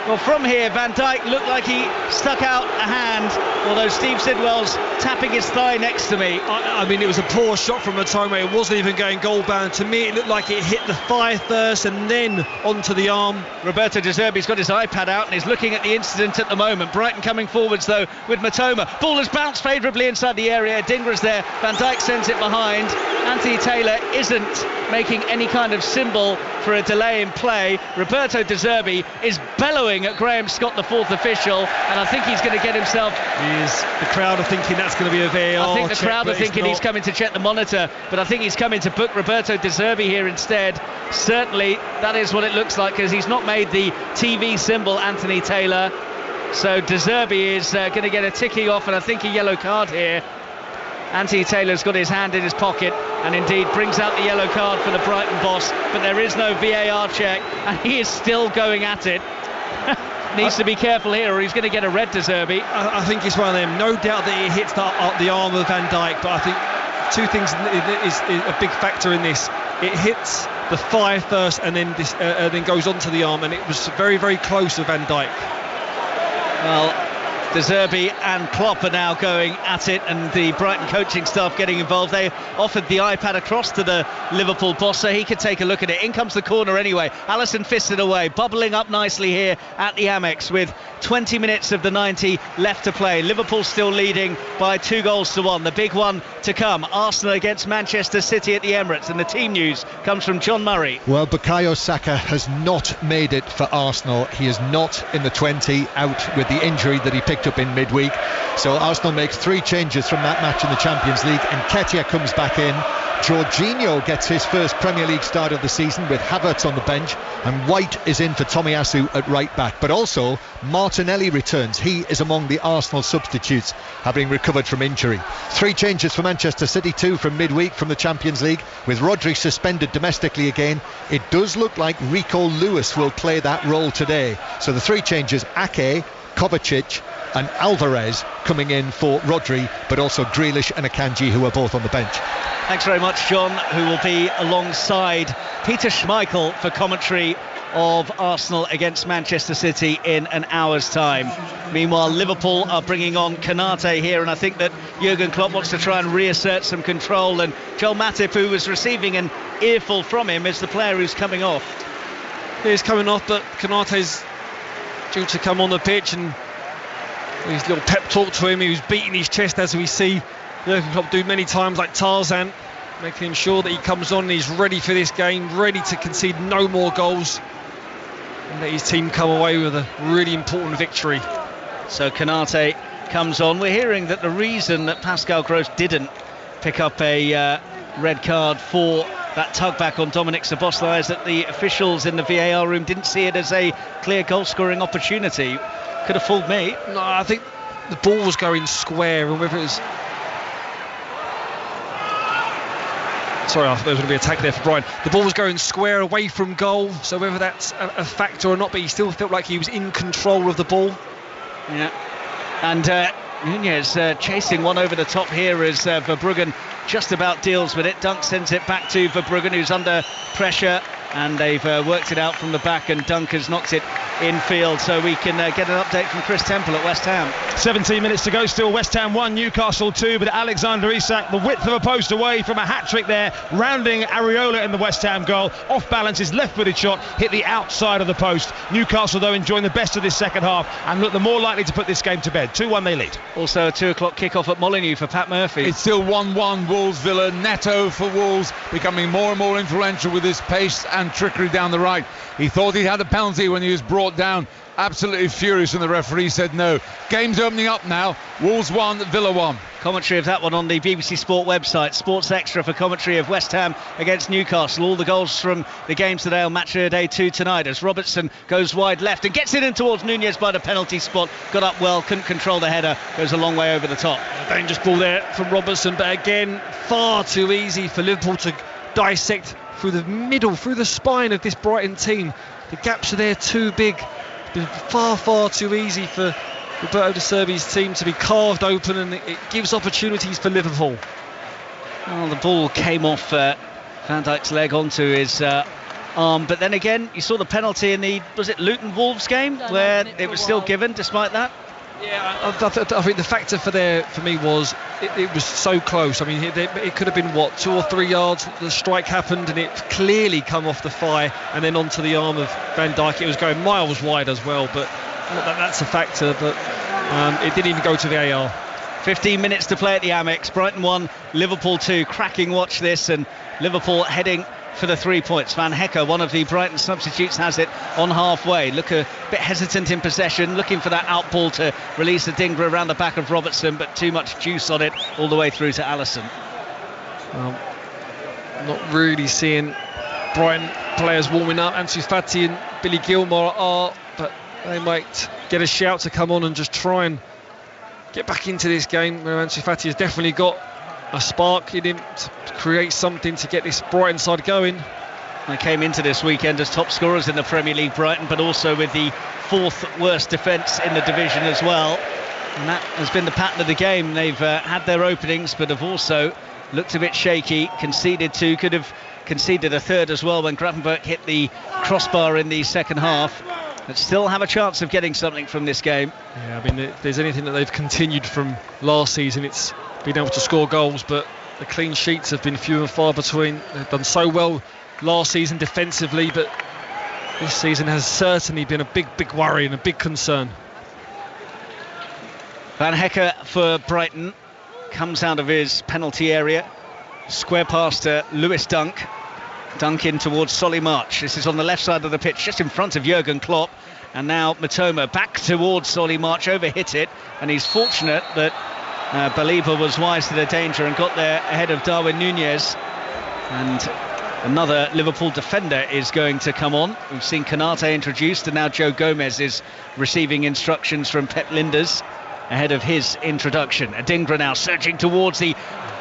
Well, from here, Van Dijk looked like he stuck out a hand, although Steve Sidwell's tapping his thigh next to me. I mean, it was a poor shot from Matoma. It wasn't even going goal bound. To me, it looked like it hit the thigh first and then onto the arm. Roberto De Zerbi's got his iPad out and is looking at the incident at the moment. Brighton coming forwards, though, with Matoma. Ball has bounced favourably inside the area. Dingra's there. Van Dijk sends it behind. Anthony Taylor isn't making any kind of symbol for a delay in play. Roberto De Zerbi is bellowing at Graham Scott, the fourth official, and I think he's going to get himself... The crowd are thinking that's going to be a VAR. I think the crowd are thinking he's coming to check the monitor, but I think he's coming to book Roberto De Zerbi here instead. Certainly that is what it looks like, because he's not made the TV symbol, Anthony Taylor. So De Zerbi is going to get a ticking off and I think a yellow card here. Anthony Taylor's got his hand in his pocket and indeed brings out the yellow card for the Brighton boss, but there is no VAR check and he is still going at it. Needs to be careful here or he's going to get a red, De Zerbi. I think it's one of them. No doubt that he hits the arm of Van Dijk, but I think two things is a big factor in this. It hits the thigh first and then goes onto the arm, and it was very, very close to Van Dijk. Well, De Zerbi and Klopp are now going at it, and the Brighton coaching staff getting involved. They offered the iPad across to the Liverpool boss so he could take a look at it. In comes the corner anyway. Alisson fisted away, bubbling up nicely here at the Amex with 20 minutes of the 90 left to play. Liverpool still leading by 2-1. The big one to come, Arsenal against Manchester City at the Emirates, and the team news comes from John Murray. Well, Bukayo Saka has not made it for Arsenal. He is not in the 20, out with the injury that he picked up in midweek. So Arsenal makes 3 changes from that match in the Champions League. Nketiah comes back in. Jorginho gets his first Premier League start of the season with Havertz on the bench, and White is in for Tomiyasu at right back. But also Martinelli returns. He is among the Arsenal substitutes, having recovered from injury. 3 changes for Manchester City, 2 from midweek from the Champions League, with Rodri suspended domestically again. It does look like Rico Lewis will play that role today. So the 3 changes: Ake, Kovacic and Alvarez coming in for Rodri, but also Grealish and Akanji, who are both on the bench. Thanks very much, John, who will be alongside Peter Schmeichel for commentary of Arsenal against Manchester City in an hour's time. Meanwhile, Liverpool are bringing on Konate here, and I think that Jurgen Klopp wants to try and reassert some control, and Joel Matip, who was receiving an earful from him, is the player who's coming off. He's coming off, but Konate's due to come on the pitch, and his little pep talk to him. He was beating his chest, as we see Jurgen Klopp do many times, like Tarzan, making sure that he comes on and he's ready for this game, ready to concede no more goals and let his team come away with a really important victory. So Konate comes on. We're hearing that the reason that Pascal Gross didn't pick up a red card for that tug back on Dominic Szoboszlai is that the officials in the VAR room didn't see it as a clear goal scoring opportunity. Could have fooled me. No, I think the ball was going square, and whether it was... Sorry, I thought there was going to be an attack there for Brighton. The ball was going square away from goal, so whether that's a factor or not, but he still felt like he was in control of the ball. Yeah. And Nunez chasing one over the top here as Verbruggen just about deals with it. Dunk sends it back to Verbruggen, who's under pressure, and they've worked it out from the back, and Dunk has knocked it infield, so we can get an update from Chris Temple at West Ham. 17 minutes to go, still West Ham 1, Newcastle 2, but Alexander Isak, the width of a post away from a hat-trick there, rounding Areola in the West Ham goal. Off balance, his left-footed shot hit the outside of the post. Newcastle, though, enjoying the best of this second half, and look, they're more likely to put this game to bed. 2-1 they lead. Also a 2 o'clock kick-off at Molineux for Pat Murphy. It's still 1-1 Wolves Villa. Neto for Wolves, becoming more and more influential with his pace and trickery down the right. He thought he had a penalty when he was brought down. Absolutely furious, and the referee said no. Game's opening up now. Wolves 1, Villa 1. Commentary of that one on the BBC Sport website. Sports Extra for commentary of West Ham against Newcastle. All the goals from the games today on Match of the Day 2 tonight, as Robertson goes wide left and gets it in towards Nunez by the penalty spot. Got up well, couldn't control the header, goes a long way over the top. A dangerous ball there from Robertson, but again far too easy for Liverpool to dissect through the middle, through the spine of this Brighton team. The gaps are there too big. Been far too easy for Roberto De Zerbi's team to be carved open, and it gives opportunities for Liverpool. Well, the ball came off Van Dijk's leg onto his arm, but then again you saw the penalty in the, was it Luton Wolves game, where it was still given despite that? Yeah, I think the factor for me was it was so close. I mean, it could have been 2 or 3 yards. The strike happened and it clearly come off the thigh and then onto the arm of Van Dijk. It was going miles wide as well, but that's a factor. But it didn't even go to VAR. 15 minutes to play at the Amex. Brighton 1, Liverpool 2. Cracking watch this, and Liverpool heading for the 3 points. Van Hecke, one of the Brighton substitutes, has it on halfway. Look a bit hesitant in possession, looking for that out ball to release the Dingra around the back of Robertson, but too much juice on it all the way through to Alisson. Not really seeing Brighton players warming up. Ansu Fati and Billy Gilmore are, but they might get a shout to come on and just try and get back into this game, where Ansu Fati has definitely got a spark in him to create something to get this Brighton side going. They came into this weekend as top scorers in the Premier League, Brighton, but also with the 4th worst defence in the division as well. And that has been the pattern of the game. They've had their openings, but have also looked a bit shaky, conceded 2, could have conceded a third as well when Gravenberch hit the crossbar in the second half. But still have a chance of getting something from this game. Yeah, I mean, if there's anything that they've continued from last season, it's been able to score goals, but the clean sheets have been few and far between. They've done so well last season defensively, but this season has certainly been a big worry and a big concern. Van Hecke for Brighton comes out of his penalty area, square past Lewis Dunk. Dunk in towards Solly March. This is on the left side of the pitch, just in front of Jurgen Klopp. And now Matoma back towards Solly March, overhit it, and he's fortunate that Baliba was wise to the danger and got there ahead of Darwin Nunez. And another Liverpool defender is going to come on. We've seen Konate introduced, and now Joe Gomez is receiving instructions from Pep Linders ahead of his introduction. Adingra now searching towards the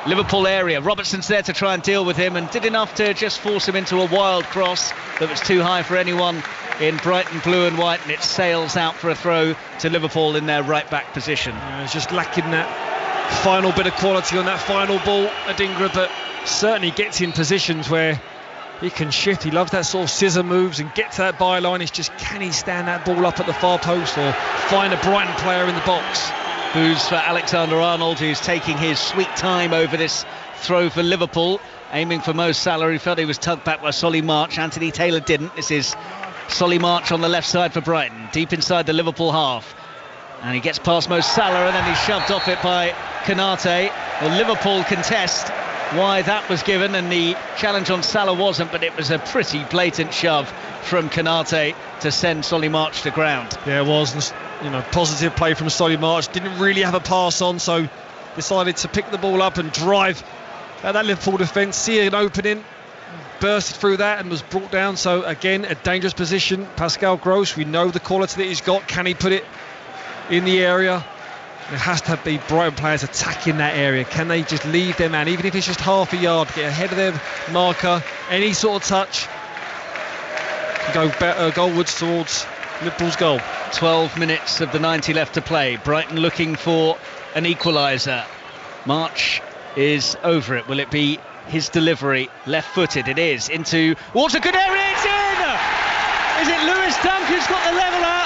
Liverpool area. Robertson's there to try and deal with him, and did enough to just force him into a wild cross that was too high for anyone in Brighton blue and white, and it sails out for a throw to Liverpool in their right back position. It's just lacking that final bit of quality on that final ball, Adingra, but certainly gets in positions where he can shift. He loves that sort of scissor moves and get to that byline. It's just, can he stand that ball up at the far post or find a Brighton player in the box? Booze for Alexander-Arnold, who's taking his sweet time over this throw for Liverpool, aiming for Mo Salah, who felt he was tugged back by Solly March. Anthony Taylor didn't. This is Solly March on the left side for Brighton, deep inside the Liverpool half, and he gets past Mo Salah, and then he's shoved off it by Konate. Well, Liverpool contest why that was given, and the challenge on Salah wasn't, but it was a pretty blatant shove from Konate to send Solly March to ground. Yeah, it was. Positive play from Solly March. Didn't really have a pass on, so decided to pick the ball up and drive at that Liverpool defence, see an opening, bursted through that and was brought down. So again, a dangerous position. Pascal Gross, we know the quality that he's got. Can he put it in the area? There has to be Brighton players attacking that area. Can they just leave their man, even if it's just half a yard, get ahead of their marker, any sort of touch, go goalwards towards Liverpool's goal. 12 minutes of the 90 left to play. Brighton looking for an equaliser. March is over it. Will it be his delivery? Left-footed it is, into towards a good area. It's in! Is it Lewis Dunk who's got the leveller?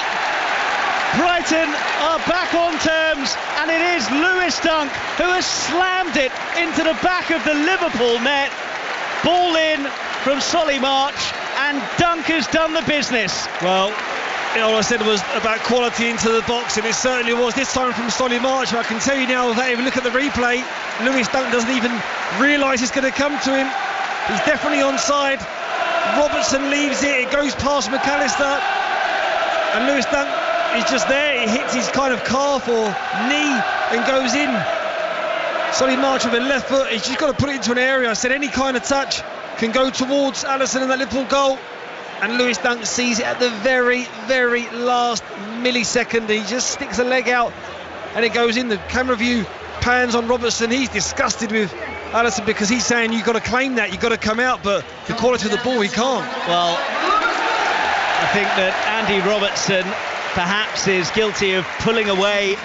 Brighton are back on terms, and it is Lewis Dunk who has slammed it into the back of the Liverpool net. Ball in from Solly March, and Dunk has done the business. Well, all I said was about quality into the box, and it certainly was this time from Solly March. I can tell you now that if you look at the replay, Lewis Dunk doesn't even realise it's going to come to him. He's definitely onside. Robertson leaves it goes past McAllister, and Lewis Dunk is just there. It hits his kind of calf or knee and goes in. Solly March with a left foot, he's just got to put it into an area. I said any kind of touch can go towards Alisson in that Liverpool goal, and Lewis Dunk sees it at the very, very last millisecond. He just sticks a leg out and it goes in. The camera view pans on Robertson. He's disgusted with Alisson because he's saying you've got to claim that, you've got to come out, but the quality of the ball he can't. Well, I think that Andy Robertson perhaps is guilty of pulling away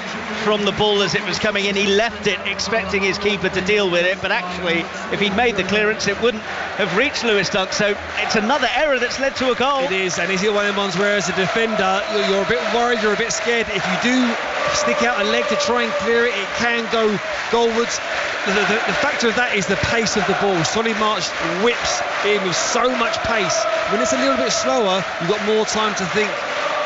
from the ball as it was coming in. He left it expecting his keeper to deal with it, but actually if he'd made the clearance it wouldn't have reached Lewis Dunk, so it's another error that's led to a goal. It is, and is it one of the ones where as a defender you're a bit worried, you're a bit scared. If you do stick out a leg to try and clear it, it can go goalwards. The factor of that is the pace of the ball. Solly March whips in with so much pace. When it's a little bit slower, you've got more time to think.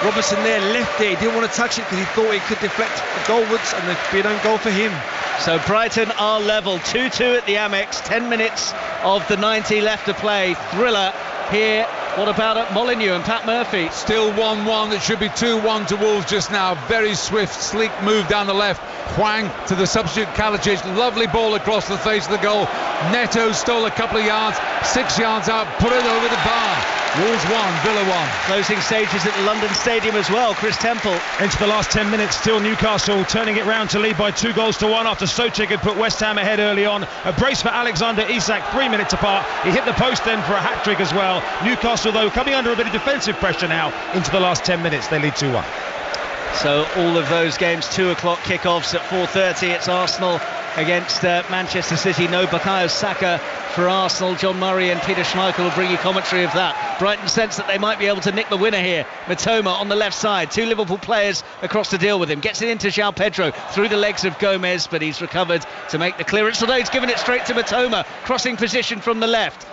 Robertson there left it, he didn't want to touch it because he thought it could deflect goalwards, and there'd be an own goal for him. So Brighton are level, 2-2 at the Amex, 10 minutes of the 90 left to play. Thriller here. What about at Molineux and Pat Murphy? Still 1-1. It should be 2-1 to Wolves just now. Very swift, sleek move down the left. Hwang to the substitute Kalajdzic. Lovely ball across the face of the goal. Neto stole a couple of yards, 6 yards out, put it over the bar. Wolves 1, Villa 1. Closing stages at the London Stadium as well. Chris Temple. Into the last 10 minutes, still Newcastle turning it round to lead by 2-1 after Souček had put West Ham ahead early on. A brace for Alexander Isak, 3 minutes apart. He hit the post then for a hat-trick as well. Newcastle, though, coming under a bit of defensive pressure now into the last 10 minutes. They lead 2-1. So all of those games, 2 o'clock kickoffs at 4:30. It's Arsenal against Manchester City. No Bukayo Saka for Arsenal. John Murray and Peter Schmeichel will bring you commentary of that. Brighton sense that they might be able to nick the winner here. Matoma on the left side, 2 Liverpool players across to deal with him. Gets it into João Pedro through the legs of Gomez, but he's recovered to make the clearance. Although he's given it straight to Matoma, crossing position from the left.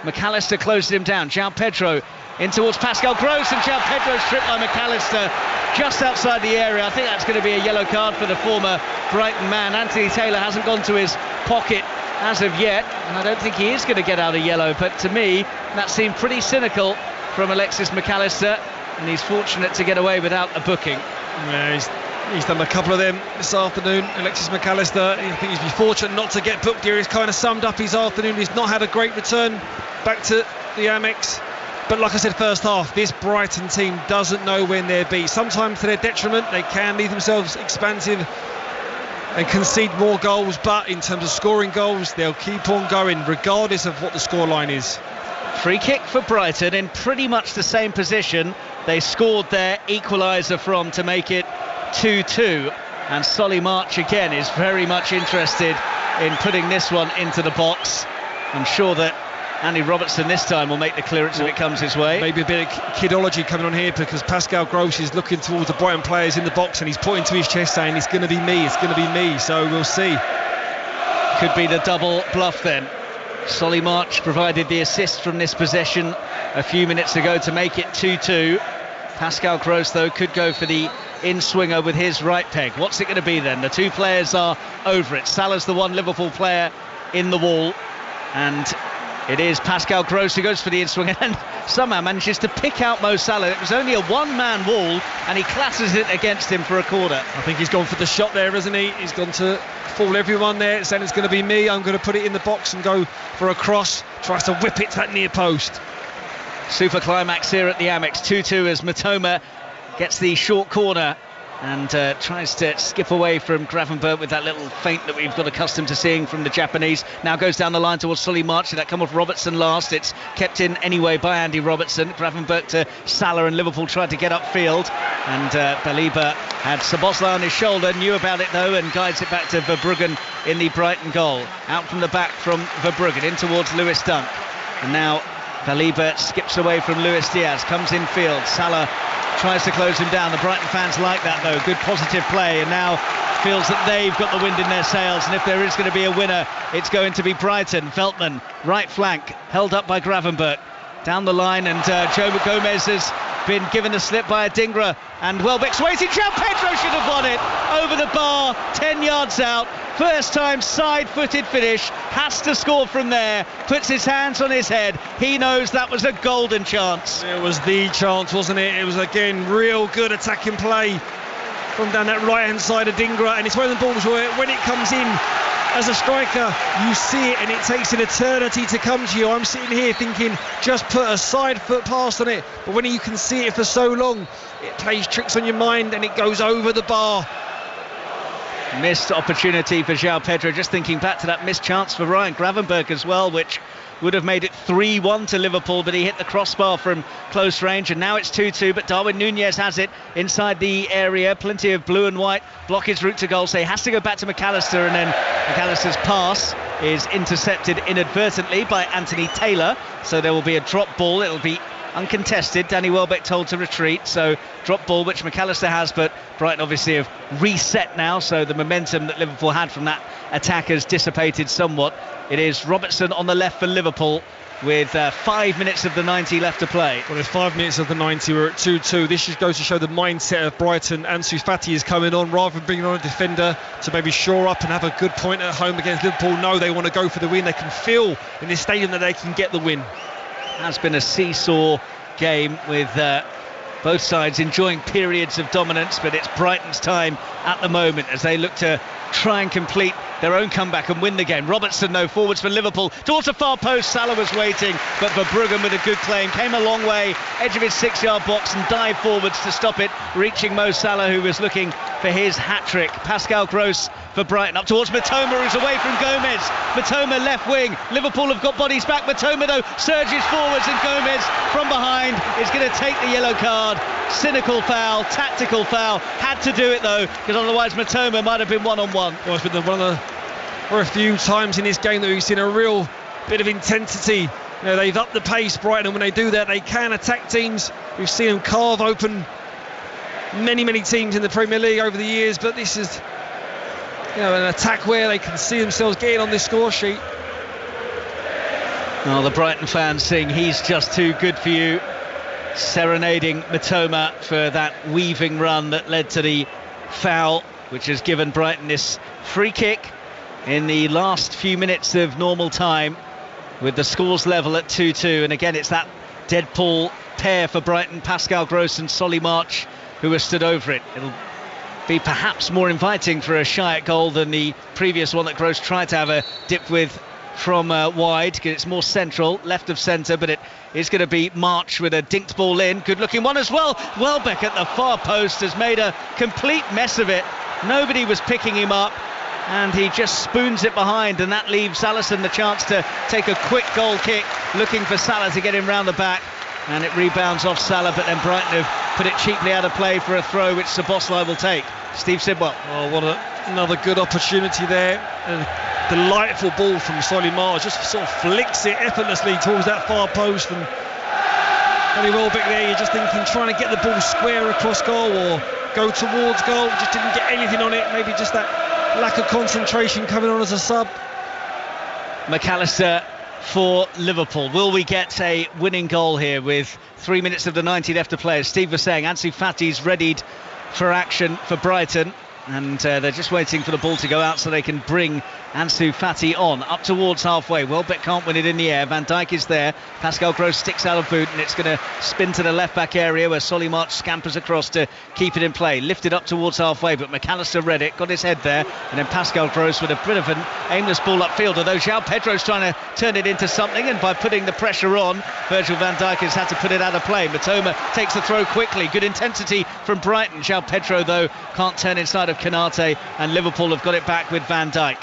McAllister closes him down. João Pedro in towards Pascal Gross, and João Pedro stripped by McAllister just outside the area. I think that's going to be a yellow card for the former Brighton man. Anthony Taylor hasn't gone to his pocket as of yet, and I don't think he is going to get out a yellow, but to me that seemed pretty cynical from Alexis McAllister, and he's fortunate to get away without a booking. Yeah, he's done a couple of them this afternoon. Alexis McAllister, I think he's been fortunate not to get booked here. He's kind of summed up his afternoon. He's not had a great return back to the Amex. But like I said, first half, this Brighton team doesn't know when they're beat. Sometimes to their detriment, they can leave themselves expansive and concede more goals. But in terms of scoring goals, they'll keep on going, regardless of what the scoreline is. Free kick for Brighton in pretty much the same position they scored their equaliser from to make it 2-2. And Solly March again is very much interested in putting this one into the box. I'm sure that Andy Robertson this time will make the clearance if it comes his way. Maybe a bit of kidology coming on here, because Pascal Gross is looking towards the Brighton players in the box and he's pointing to his chest saying it's going to be me, it's going to be me, so we'll see. Could be the double bluff then. Solly March provided the assist from this possession a few minutes ago to make it 2-2. Pascal Gross though could go for the in-swinger with his right peg. What's it going to be then? The 2 players are over it. Salah's the 1 Liverpool player in the wall, and it is Pascal Gross who goes for the in-swing and somehow manages to pick out Mo Salah. It was only a 1-man wall and he clatters it against him for a corner. I think he's gone for the shot there, isn't he? He's gone to fool everyone there, saying it's going to be me, I'm going to put it in the box and go for a cross. Tries to whip it to that near post. Super climax here at the Amex. 2-2 as Matoma gets the short corner and tries to skip away from Gravenberch with that little feint that we've got accustomed to seeing from the Japanese. Now goes down the line towards Solly March. Did that come off Robertson last? It's kept in anyway by Andy Robertson. Gravenberch to Salah, and Liverpool tried to get upfield, and Baliba had Szoboszlai on his shoulder, knew about it though, and guides it back to Verbruggen in the Brighton goal. Out from the back from Verbruggen in towards Lewis Dunk, and now Valiba skips away from Luis Diaz, comes in field. Salah tries to close him down. The Brighton fans like that though, good positive play, and now feels that they've got the wind in their sails, and if there is going to be a winner, it's going to be Brighton. Veltman, right flank, held up by Gravenberch. Down the line, and Joe Gomez has been given a slip by Adingra, and Welbeck's waiting. João Pedro should have won it over the bar, 10 yards out. First time side-footed finish, has to score from there, puts his hands on his head. He knows that was a golden chance. It was the chance, wasn't it? It was again real good attacking play from down that right-hand side of Adingra, and it's one of the balls where when it comes in as a striker, you see it and it takes an eternity to come to you. I'm sitting here thinking, just put a side foot pass on it, but when you can see it for so long, it plays tricks on your mind and it goes over the bar. Missed opportunity for João Pedro. Just thinking back to that missed chance for Ryan Gravenberch as well, which would have made it 3-1 to Liverpool, but he hit the crossbar from close range, and now it's 2-2, but Darwin Núñez has it inside the area. Plenty of blue and white block his route to goal, so he has to go back to McAllister, and then McAllister's pass is intercepted inadvertently by Anthony Taylor, so there will be a drop ball. It'll be uncontested. Danny Welbeck told to retreat, so drop ball which McAllister has, but Brighton obviously have reset now, so the momentum that Liverpool had from that attack has dissipated somewhat. It is Robertson on the left for Liverpool with 5 minutes of the 90 left to play. Well, there's 5 minutes of the 90, we're at 2-2. This just goes to show the mindset of Brighton. Ansu Fati is coming on rather than bringing on a defender to maybe shore up and have a good point at home against Liverpool. No, they want to go for the win. They can feel in this stadium that they can get the win. Has been a seesaw game with both sides enjoying periods of dominance, but it's Brighton's time at the moment as they look to try and complete their own comeback and win the game. Robertson, though, forwards for Liverpool towards the far post. Salah was waiting, but Verbruggen with a good claim came a long way, edge of his 6-yard box, and dived forwards to stop it, reaching Mo Salah, who was looking for his hat-trick. Pascal Gross for Brighton, up towards Matoma, who's away from Gomez. Matoma left wing, Liverpool have got bodies back. Matoma though surges forwards, and Gomez from behind is going to take the yellow card. Cynical foul, tactical foul, had to do it though, because otherwise Matoma might have been one-on-one. Well, it's been one of the a few times in this game that we've seen a real bit of intensity. You know, they've upped the pace, Brighton, and when they do that they can attack teams. We've seen them carve open many teams in the Premier League over the years, but this is, you know, an attack where they can see themselves getting on this score sheet. Well, the Brighton fans sing "He's just too good for you," serenading Matoma for that weaving run that led to the foul, which has given Brighton this free kick in the last few minutes of normal time, with the scores level at 2-2. And again, it's that Deadpool pair for Brighton, Pascal Gross and Solly March, who have stood over it. It'll be perhaps more inviting for a shy goal than the previous one that Gross tried to have a dip with from wide, because it's more central, left of centre, but it is going to be March with a dinked ball in. Good looking one as well. Welbeck at the far post has made a complete mess of it. Nobody was picking him up, and he just spoons it behind, and that leaves Alisson the chance to take a quick goal kick, looking for Salah to get him round the back, and it rebounds off Salah, but then Brighton have put it cheaply out of play for a throw which Szoboszlai will take. Steve Sidwell. Oh, what another good opportunity there. A delightful ball from Solly March, just sort of flicks it effortlessly towards that far post, and Danny Welbeck there, you're just thinking, trying to get the ball square across goal or go towards goal, just didn't get anything on it. Maybe just that lack of concentration coming on as a sub. McAllister for Liverpool. Will we get a winning goal here with 3 minutes of the 90 left to play? As Steve was saying, Ansu Fati's readied for action for Brighton, and they're just waiting for the ball to go out so they can bring Ansu Fati on, up towards halfway. Welbeck can't win it in the air. Van Dijk is there. Pascal Gross sticks out of boot, and it's going to spin to the left back area where Solly March scampers across to keep it in play. Lifted up towards halfway, but McAllister read it, got his head there, and then Pascal Gross with a bit of an aimless ball upfield, although João Pedro's trying to turn it into something, and by putting the pressure on, Virgil van Dijk has had to put it out of play. Matoma takes the throw quickly. Good intensity from Brighton. João Pedro, though, can't turn inside of Konate, and Liverpool have got it back with Van Dijk.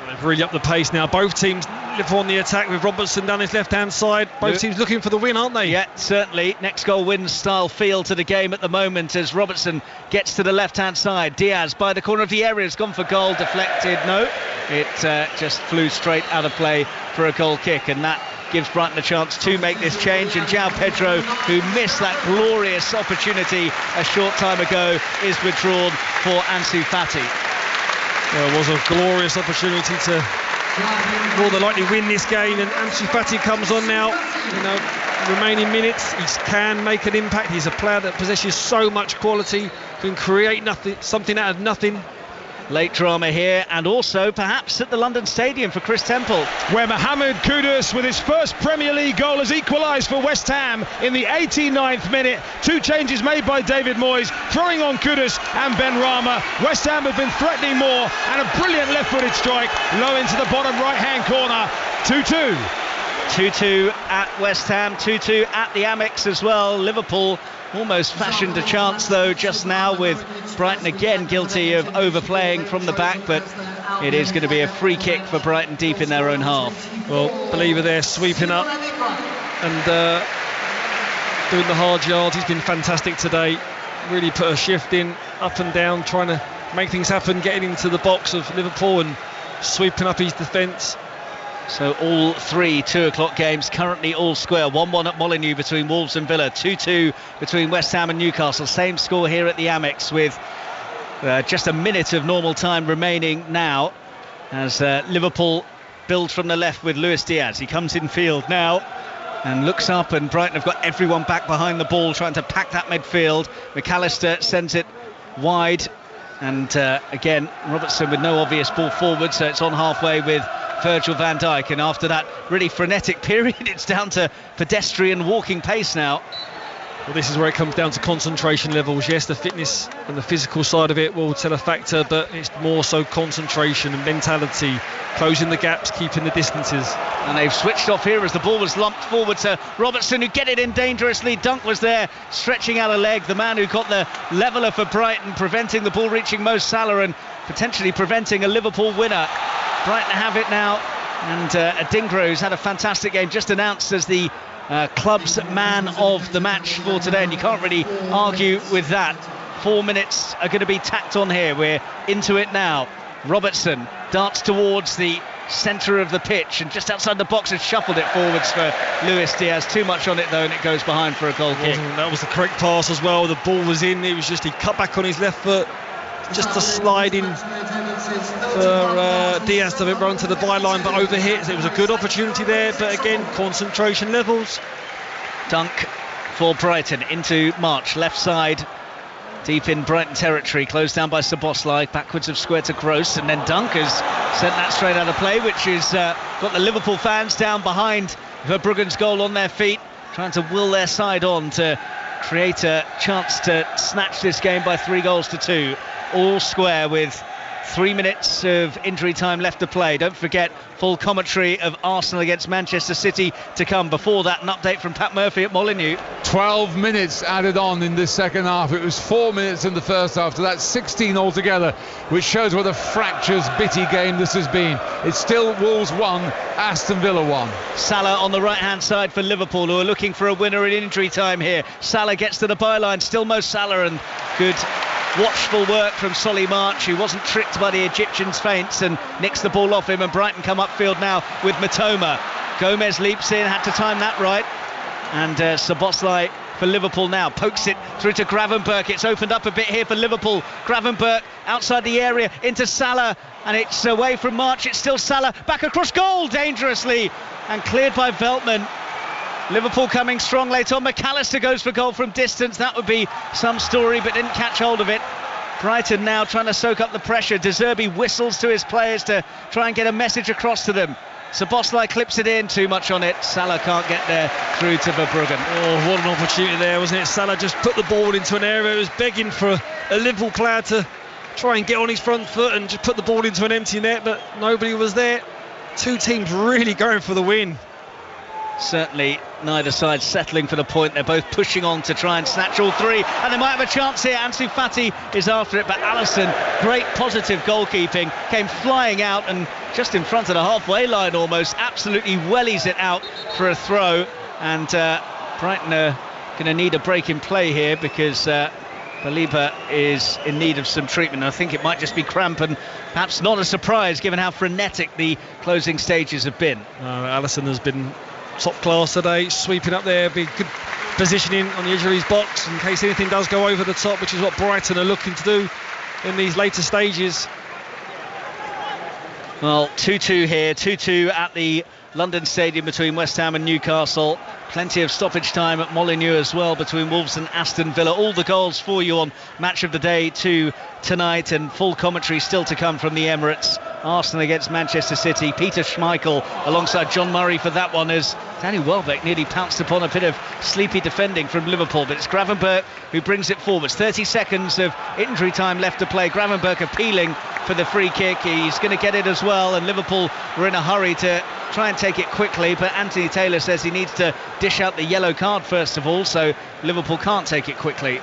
They've really upped the pace now. Both teams Liverpool on the attack with Robertson down his left-hand side. Both teams looking for the win, aren't they? Yeah, certainly. Next goal wins style feel to the game at the moment as Robertson gets to the left-hand side. Diaz by the corner of the area has gone for goal, deflected. No, it just flew straight out of play for a goal kick, and that gives Brighton a chance to make this change, and João Pedro, who missed that glorious opportunity a short time ago, is withdrawn for Ansu Fati. Well, it was a glorious opportunity to more than likely win this game, and Ansu Fati comes on now. Remaining minutes, he can make an impact. He's a player that possesses so much quality, can create something out of nothing. Late drama here, and also perhaps at the London Stadium for Chris Temple, where Mohamed Kudus with his first Premier League goal has equalised for West Ham in the 89th minute. 2 changes made by David Moyes, throwing on Kudus and Benrahma. West Ham have been threatening more, and a brilliant left-footed strike low into the bottom right-hand corner. 2-2. 2-2 at West Ham, 2-2 at the Amex as well. Liverpool almost fashioned a chance though just now, with Brighton again guilty of overplaying from the back, but it is going to be a free kick for Brighton deep in their own half. Well, Believer there sweeping up and doing the hard yards. He's been fantastic today, really put a shift in, up and down, trying to make things happen, getting into the box of Liverpool and sweeping up his defence. So all 3 2 o'clock games currently all square. 1-1 at Molineux between Wolves and Villa, 2-2 between West Ham and Newcastle. Same score here at the Amex, with just a minute of normal time remaining now, as Liverpool build from the left with Luis Diaz. He comes in field now and looks up, and Brighton have got everyone back behind the ball, trying to pack that midfield. McAllister sends it wide, and again Robertson with no obvious ball forward, so it's on halfway with Virgil van Dijk, and after that really frenetic period, it's down to pedestrian walking pace now. Well, this is where it comes down to concentration levels. Yes, the fitness and the physical side of it will tell a factor, but it's more so concentration and mentality, closing the gaps, keeping the distances. And they've switched off here as the ball was lumped forward to Robertson, who get it in dangerously. Dunk was there, stretching out a leg, the man who got the leveller for Brighton, preventing the ball reaching Mo Salah and potentially preventing a Liverpool winner. Brighton have it now, and Adingro's had a fantastic game, just announced as the club's man of the match for today, and you can't really argue with that. 4 minutes are going to be tacked on here. We're into it now. Robertson darts towards the centre of the pitch, and just outside the box has shuffled it forwards for Luis Diaz. Too much on it though, and it goes behind for a goal kick. That was the correct pass as well. The ball was in. It was just, he cut back on his left foot, just a slide in for Diaz to run to the byline, but overhit. It was a good opportunity there, but again, concentration levels. Dunk for Brighton into March, left side, deep in Brighton territory, closed down by Szoboszlai, backwards of square to Gross, and then Dunk has sent that straight out of play, which has got the Liverpool fans down behind Verbruggen's goal on their feet, trying to will their side on to create a chance to snatch this game by 3-2. All square with 3 minutes of injury time left to play. Don't forget, full commentary of Arsenal against Manchester City to come. Before that, an update from Pat Murphy at Molineux. 12 minutes added on in this second half. It was 4 minutes in the first half, so that's 16 altogether, which shows what a fractious, bitty game this has been. It's still Wolves 1, Aston Villa 1. Salah on the right-hand side for Liverpool, who are looking for a winner in injury time here. Salah gets to the byline, still Mo Salah, and good watchful work from Solly March, who wasn't tricked by the Egyptians' feints and nicks the ball off him, and Brighton come upfield now with Matoma. Gomez leaps in, had to time that right, and Szoboszlai for Liverpool now pokes it through to Gravenberch. It's opened up a bit here for Liverpool. Gravenberch outside the area into Salah, and it's away from March. It's still Salah back across goal dangerously and cleared by Veltman. Liverpool coming strong late on. McAllister goes for goal from distance. That would be some story, but didn't catch hold of it. Brighton now trying to soak up the pressure. De Zerbi whistles to his players to try and get a message across to them. Szoboszlai clips it in, too much on it. Salah can't get there through to Verbruggen. Oh, what an opportunity there, wasn't it? Salah just put the ball into an area. It was begging for a Liverpool player to try and get on his front foot and just put the ball into an empty net, but nobody was there. Two teams really going for the win. Certainly neither side settling for the point. They're both pushing on to try and snatch all three, and they might have a chance here. Ansu Fati is after it, but Alisson, great positive goalkeeping, came flying out and just in front of the halfway line almost, absolutely wellies it out for a throw. And Brighton are going to need a break in play here, because Baliba is in need of some treatment. I think it might just be cramp, and perhaps not a surprise given how frenetic the closing stages have been. Alisson has been top class today, sweeping up there, be good positioning on the edge of his box in case anything does go over the top, which is what Brighton are looking to do in these later stages. Well, 2-2 here, 2-2 at the London Stadium between West Ham and Newcastle. Plenty of stoppage time at Molineux as well between Wolves and Aston Villa. All the goals for you on Match of the Day 2 tonight, and full commentary still to come from the Emirates. Arsenal against Manchester City. Peter Schmeichel alongside John Murray for that one, as Danny Welbeck nearly pounced upon a bit of sleepy defending from Liverpool, but it's Gravenberch who brings it forwards. 30 seconds of injury time left to play. Gravenberch appealing for the free kick. He's going to get it as well, and Liverpool were in a hurry to try and take it quickly, but Anthony Taylor says he needs to dish out the yellow card first of all, so Liverpool can't take it quickly.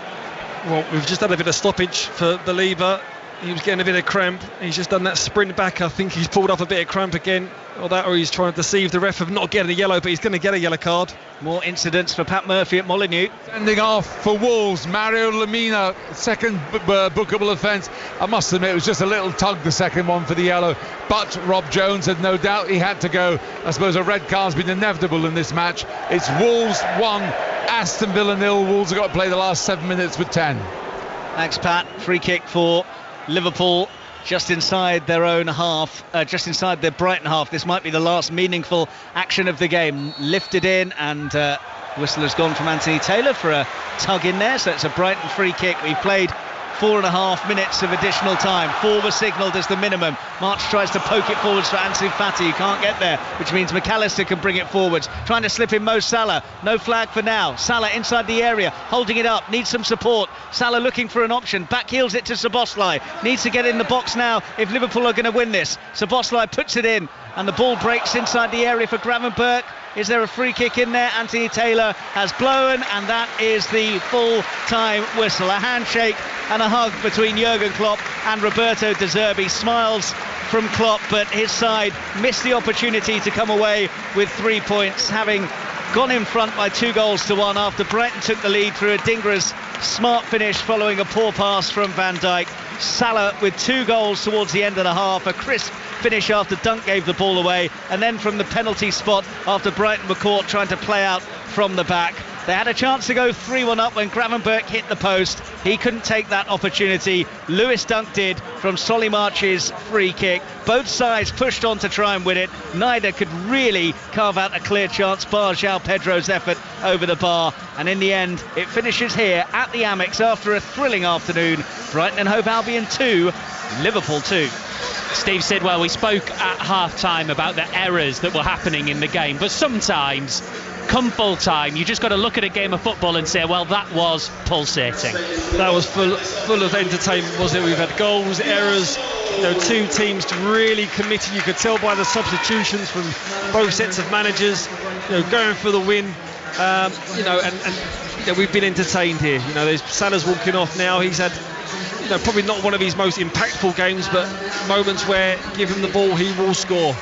Well, we've just had a bit of stoppage for Believer. He was getting a bit of cramp. He's just done that sprint back. I think he's pulled up a bit of cramp again, or he's trying to deceive the ref of not getting a yellow, but he's going to get a yellow card. More incidents for Pat Murphy at Molineux. Sending off for Wolves, Mario Lemina, second bookable offence. I must admit, it was just a little tug, the second one for the yellow, but Rob Jones had no doubt he had to go. I suppose a red card's been inevitable in this match. It's Wolves 1, Aston Villa 0. Wolves have got to play the last 7 minutes with 10. Thanks, Pat. Free kick for Liverpool just inside their own half, just inside their Brighton half. This might be the last meaningful action of the game. Lifted in, and whistle has gone from Anthony Taylor for a tug in there, so it's a Brighton free kick. We've played 4.5 minutes of additional time. 4 were signalled as the minimum. March tries to poke it forwards for Ansu Fati, who can't get there, which means McAllister can bring it forwards. Trying to slip in Mo Salah. No flag for now. Salah inside the area, holding it up, needs some support. Salah looking for an option, back heels it to Szoboszlai. Needs to get in the box now if Liverpool are going to win this. Szoboszlai puts it in, and the ball breaks inside the area for Gravenberch. Is there a free kick in there? Anthony Taylor has blown, and that is the full-time whistle. A handshake and a hug between Jurgen Klopp and Roberto De Zerbi. Smiles from Klopp, but his side missed the opportunity to come away with 3 points, having gone in front by 2-1 after Brighton took the lead through Adingra's smart finish following a poor pass from Van Dijk. Salah with 2 goals towards the end of the half, a crisp finish after Dunk gave the ball away, and then from the penalty spot after Brighton were caught trying to play out from the back. They had a chance to go 3-1 up when Gravenberch hit the post. He couldn't take that opportunity. Lewis Dunk did from Solly March's free kick. Both sides pushed on to try and win it. Neither could really carve out a clear chance, bar João Pedro's effort over the bar. And in the end, it finishes here at the Amex after a thrilling afternoon. Brighton and Hove Albion 2, Liverpool 2. Steve Sidwell, we spoke at half-time about the errors that were happening in the game, but sometimes, come full time, you just got to look at a game of football and say, well, that was pulsating. That was full of entertainment, wasn't it? We've had goals, errors, two teams really committed. You could tell by the substitutions from both sets of managers, going for the win. And we've been entertained here. There's Salah's walking off now. He's had probably not one of his most impactful games, but moments where give him the ball, he will score.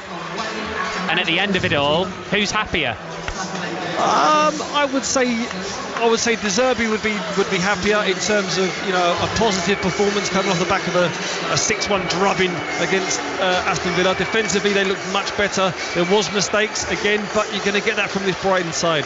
And at the end of it all, who's happier? I would say De Zerbi would be happier in terms of a positive performance coming off the back of a 6-1 drubbing against Aston Villa. Defensively, they looked much better. There was mistakes again, but you're going to get that from this Brighton side.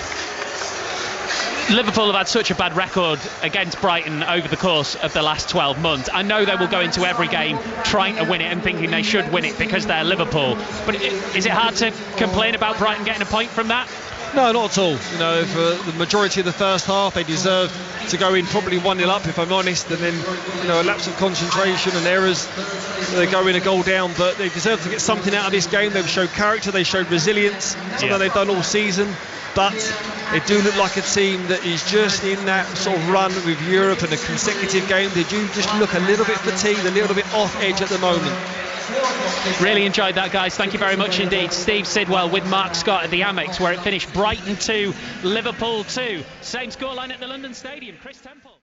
Liverpool have had such a bad record against Brighton over the course of the last 12 months. I know they will go into every game trying to win it and thinking they should win it because they're Liverpool. But is it hard to complain about Brighton getting a point from that? No, not at all. For the majority of the first half, they deserved to go in probably 1-0 up, if I'm honest, and then a lapse of concentration and errors. They go in a goal down, but they deserve to get something out of this game. They've showed character, they showed resilience, something they've done all season. But they do look like a team that is just in that sort of run with Europe and a consecutive game. They do just look a little bit fatigued, a little bit off edge at the moment. Really enjoyed that, guys. Thank you very much indeed. Steve Sidwell with Mark Scott at the Amex, where it finished Brighton 2, Liverpool 2. Same scoreline at the London Stadium. Chris Temple.